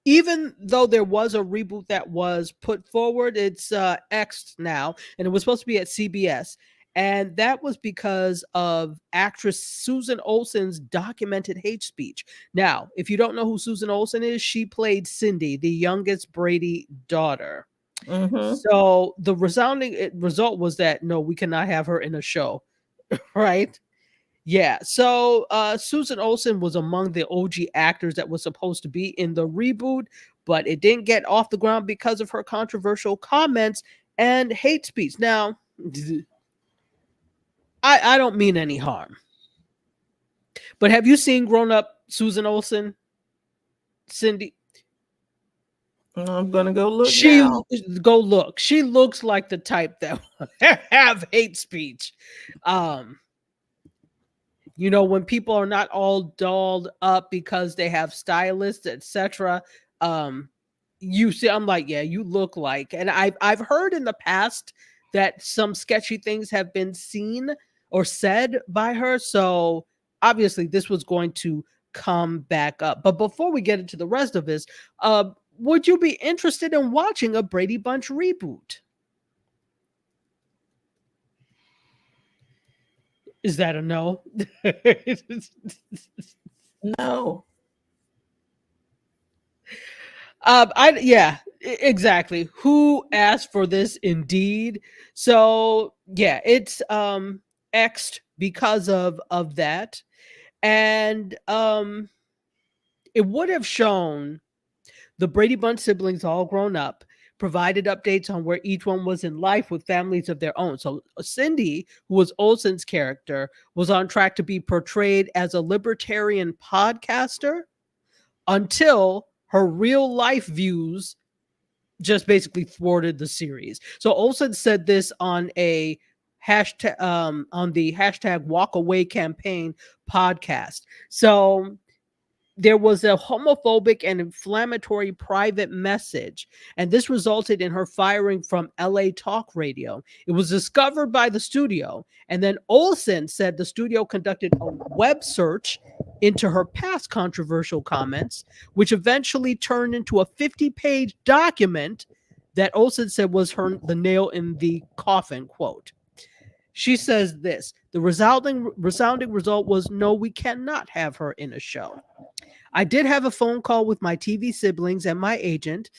even though there was a reboot that was put forward, it's X'd now, and it was supposed to be at CBS. And that was because of actress Susan Olsen's documented hate speech. Now, if you don't know who Susan Olsen is, she played Cindy, the youngest Brady daughter. Mm-hmm. So the resounding result was that, no, we cannot have her in a show, right? Yeah. So Susan Olsen was among the OG actors that was supposed to be in the reboot, but it didn't get off the ground because of her controversial comments and hate speech. Now, I don't mean any harm, but have you seen grown-up Susan Olsen, Cindy? I'm gonna go look. Go look. She looks like the type that have hate speech. When people are not all dolled up because they have stylists, etc. You see, I'm like, yeah, you look like. And I've heard in the past that some sketchy things have been seen or said by her. So obviously this was going to come back up. But before we get into the rest of this, would you be interested in watching a Brady Bunch reboot? Is that a no? No. Exactly. Who asked for this? Indeed. So yeah, it's X'd because of that, and it would have shown the Brady Bunch siblings all grown up, provided updates on where each one was in life with families of their own. So Cindy, who was Olsen's character, was on track to be portrayed as a libertarian podcaster until her real life views just basically thwarted the series. So Olsen said this on a hashtag on the hashtag Walk Away campaign podcast. So there was a homophobic and inflammatory private message, and this resulted in her firing from LA Talk Radio. It was discovered by the studio, and then Olsen said the studio conducted a web search into her past controversial comments, which eventually turned into a 50-page document that Olsen said was the nail in the coffin, quote. She says this: the resounding result was, no, we cannot have her in a show. I did have a phone call with my TV siblings and my agent.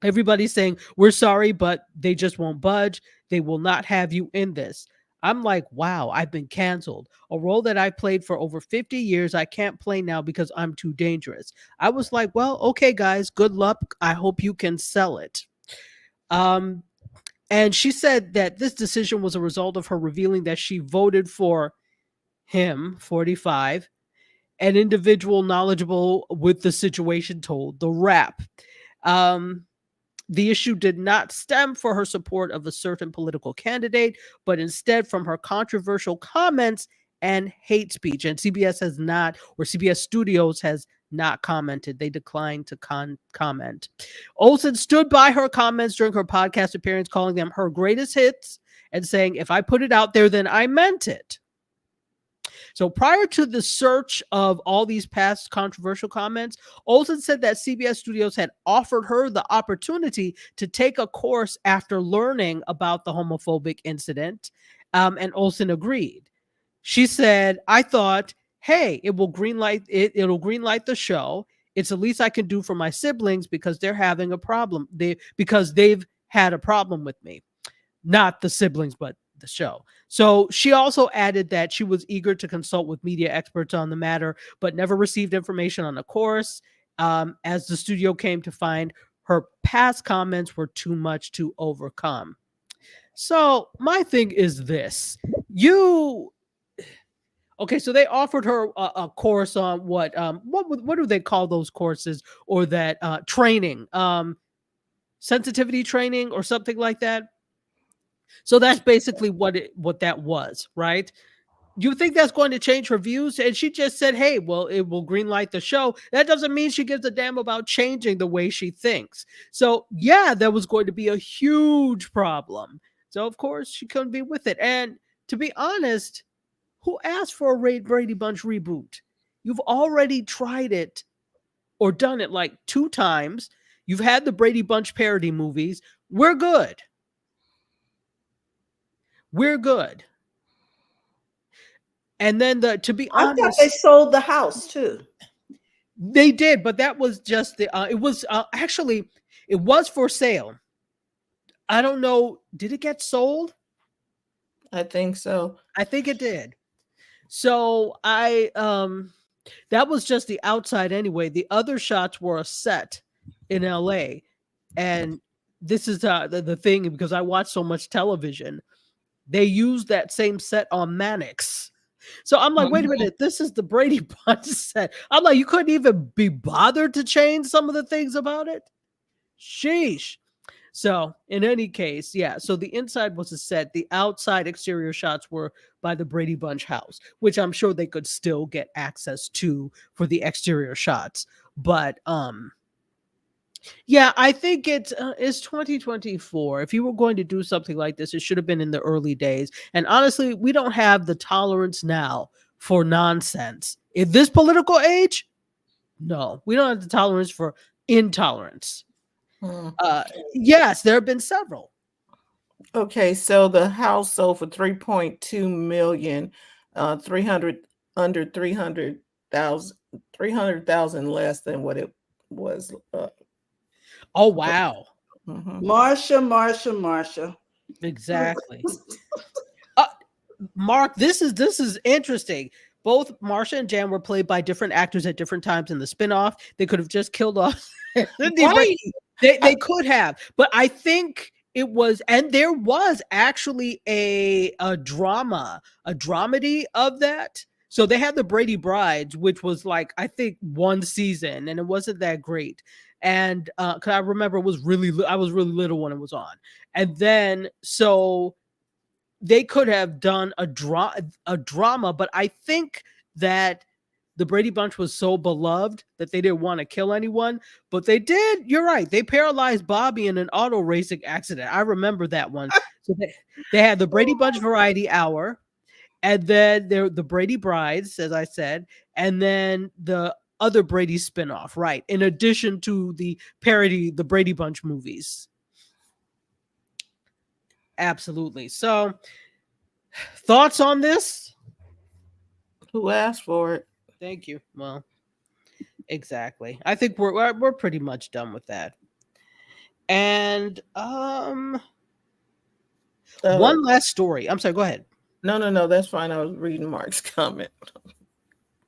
Everybody's saying, we're sorry, but they just won't budge. They will not have you in this. I'm like, wow, I've been canceled. A role that I played for over 50 years, I can't play now because I'm too dangerous. I was like, well, okay, guys, good luck. I hope you can sell it. And she said that this decision was a result of her revealing that she voted for him, 45, an individual knowledgeable with the situation, told The Wrap. The issue did not stem from her support of a certain political candidate, but instead from her controversial comments and hate speech. And CBS has not, or CBS Studios has not commented. They declined to comment. Olsen stood by her comments during her podcast appearance, calling them her greatest hits and saying, if I put it out there, then I meant it. So prior to the search of all these past controversial comments, Olsen said that CBS Studios had offered her the opportunity to take a course after learning about the homophobic incident, and Olsen agreed. She said, I thought, hey, it'll greenlight the show. It's the least I can do for my siblings because they're having a problem. Because they've had a problem with me. Not the siblings, but the show. So she also added that she was eager to consult with media experts on the matter, but never received information on the course, as the studio came to find her past comments were too much to overcome. So my thing is this: okay, so they offered her a course on what do they call those courses, or that training, sensitivity training or something like that. So that's basically what that was, right? You think that's going to change her views? And she just said, hey, well, it will greenlight the show. That doesn't mean she gives a damn about changing the way she thinks. So yeah, there was going to be a huge problem. So of course she couldn't be with it. And to be honest, who asked for a Brady Bunch reboot? You've already tried it or done it like 2 times. You've had the Brady Bunch parody movies. We're good. We're good. And then to be honest, I thought they sold the house too. They did, but that was just it was actually, it was for sale. I don't know. Did it get sold? I think so. I think it did. So that was just the outside anyway. The other shots were a set in LA. And this is the thing, because I watch so much television. They used that same set on Mannix. So I'm like, wait a minute, this is the Brady Bunch set. I'm like, you couldn't even be bothered to change some of the things about it? Sheesh. So in any case, yeah, so the inside was a set. The outside exterior shots were by the Brady Bunch house, which I'm sure they could still get access to for the exterior shots. But yeah, I think it's 2024. If you were going to do something like this, it should have been in the early days. And honestly, we don't have the tolerance now for nonsense. In this political age, no, we don't have the tolerance for intolerance. Yes, there have been several. Okay, so the house sold for $3.2 million, under 300,000 300,000 less than what it was. Oh wow. Mhm. Marsha. Exactly. Mark, this is interesting. Both Marsha and Jan were played by different actors at different times in the spinoff. They could have just killed off. Right. They could have, but I think it was, and there was actually a dramedy of that. So they had the Brady Brides, which was like, I think, one season, and it wasn't that great. And cause I remember I was really little when it was on. And then so they could have done a drama, but I think that the Brady Bunch was so beloved that they didn't want to kill anyone, but they did. You're right. They paralyzed Bobby in an auto racing accident. I remember that one. So they had the Brady Bunch Variety Hour, and then the Brady Brides, as I said, and then the other Brady spinoff, right? In addition to the parody, the Brady Bunch movies. Absolutely. So, thoughts on this? Who asked for it? Thank you. Well, exactly. I think we're pretty much done with that. And one last story. I'm sorry. Go ahead. No, that's fine. I was reading Mark's comment.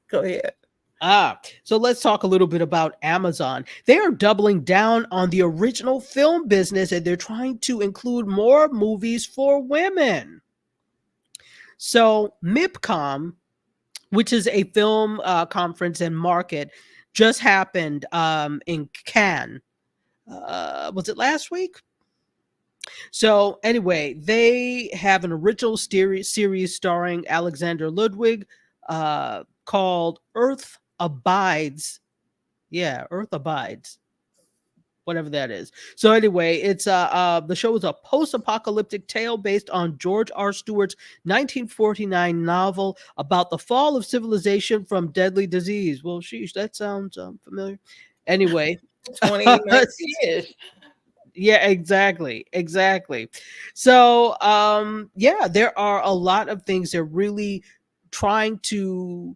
Go ahead. So let's talk a little bit about Amazon. They are doubling down on the original film business, and they're trying to include more movies for women. So MIPCOM, which is a film conference and market, just happened in Cannes. Was it last week? So anyway, they have an original series starring Alexander Ludwig called Earth Abides. Yeah, Earth Abides. Whatever that is. So anyway, it's the show is a post-apocalyptic tale based on George R. Stewart's 1949 novel about the fall of civilization from deadly disease. Well, sheesh, that sounds familiar. Anyway, 2019-ish. Yeah, exactly. So, yeah, there are a lot of things they're really trying to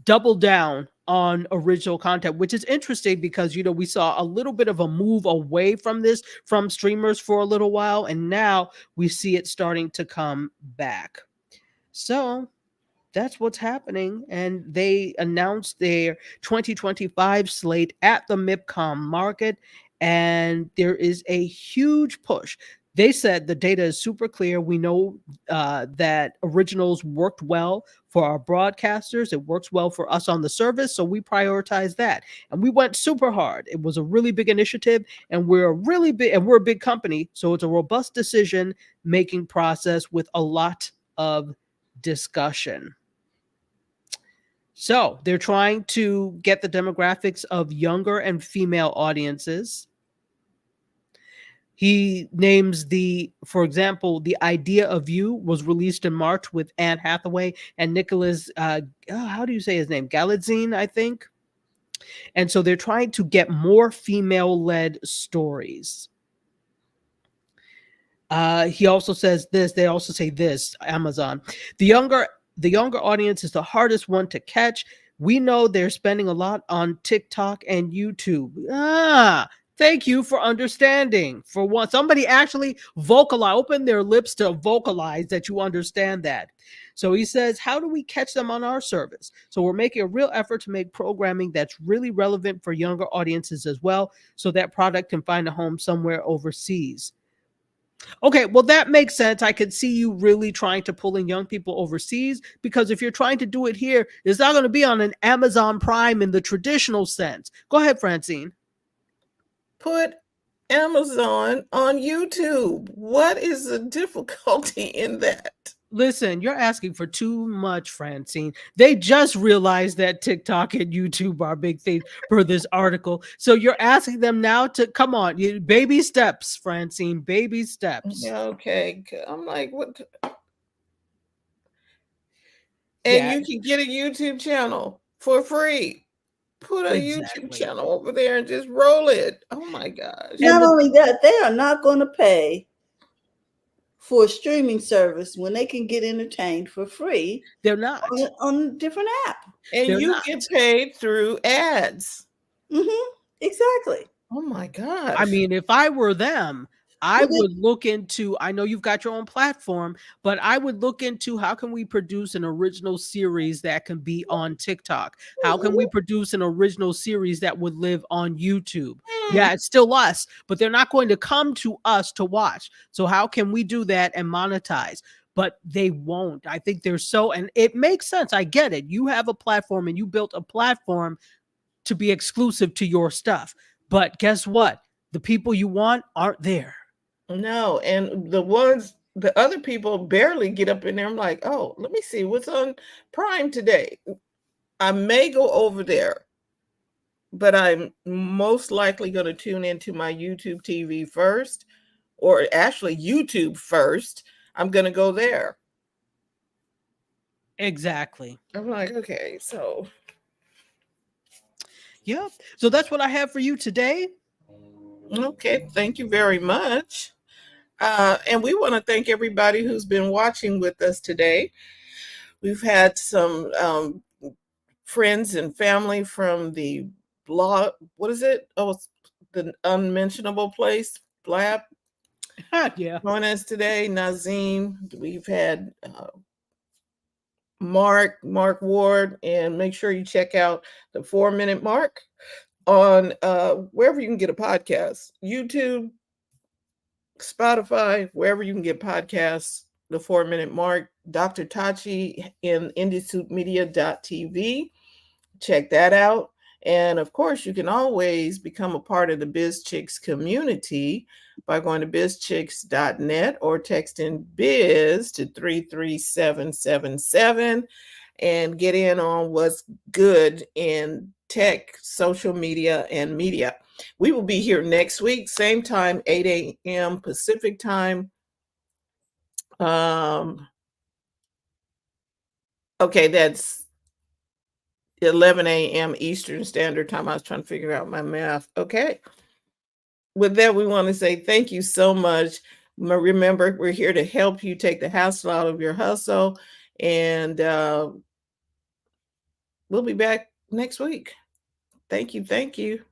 double down on original content, which is interesting because, you know, we saw a little bit of a move away from streamers for a little while, and now we see it starting to come back. So that's what's happening. And they announced their 2025 slate at the MIPCOM market, and there is a huge push. They said the data is super clear. We know that originals worked well for our broadcasters. It works well for us on the service, so we prioritize that. And we went super hard. It was a really big initiative, and we're a big company, so it's a robust decision-making process with a lot of discussion. So they're trying to get the demographics of younger and female audiences. He names for example, The Idea of You was released in March with Anne Hathaway and Nicholas, how do you say his name? Galitzine, I think. And so they're trying to get more female-led stories. He also says this, they also say this, Amazon. The younger audience is the hardest one to catch. We know they're spending a lot on TikTok and YouTube. Thank you for understanding. For once, somebody actually open their lips to vocalize that you understand that. So he says, how do we catch them on our service? So we're making a real effort to make programming that's really relevant for younger audiences as well, so that product can find a home somewhere overseas. Okay, well, that makes sense. I could see you really trying to pull in young people overseas, because if you're trying to do it here, it's not going to be on an Amazon Prime in the traditional sense. Go ahead, Francine. Put Amazon on YouTube. What is the difficulty in that? Listen, you're asking for too much, Francine. They just realized that TikTok and YouTube are big things for this article. So you're asking them now to come on, baby steps, Francine, baby steps. Yeah, okay. I'm like, what? And you can get a YouTube channel for free. Put a YouTube channel over there and just roll it. Oh my gosh. Not only that, they are not going to pay for a streaming service when they can get entertained for free They're not. on a different app. And They're you not. get paid through ads. Exactly. Oh my gosh. I mean, if I were them, I Well, they- would look into, I know you've got your own platform, but I would look into how can we produce an original series that can be on TikTok? How can we produce an original series that would live on YouTube? Yeah, it's still us, but they're not going to come to us to watch. So how can we do that and monetize? But they won't. I think they're so, and it makes sense. I get it. You have a platform and you built a platform to be exclusive to your stuff. But guess what? The people you want aren't there. No, and the other people barely get up in there. I'm like, oh, let me see what's on Prime today. I may go over there, but I'm most likely going to tune into my YouTube TV first, or actually YouTube first. I'm going to go there. Exactly. I'm like, okay, so. Yeah. So that's what I have for you today. Okay, thank you very much. And we want to thank everybody who's been watching with us today. We've had some friends and family from the blog. What is it? Oh, it's the Unmentionable Place, Blab. Yeah. Join us today, Nazim. We've had Mark Ward, and make sure you check out the 4 Minute Mark on wherever you can get a podcast, YouTube, Spotify, wherever you can get podcasts, the 4 Minute Mark, Dr. Tachi in IndieSuitMedia.tv. Check that out. And of course, you can always become a part of the Biz Chicks community by going to bizchicks.net or texting biz to 33777 and get in on what's good in tech, social media, and media. We will be here next week, same time, 8 a.m. Pacific time. Okay, that's 11 a.m. Eastern Standard Time. I was trying to figure out my math. Okay. With that, we want to say thank you so much. Remember, we're here to help you take the hassle out of your hustle. And we'll be back next week. Thank you. Thank you.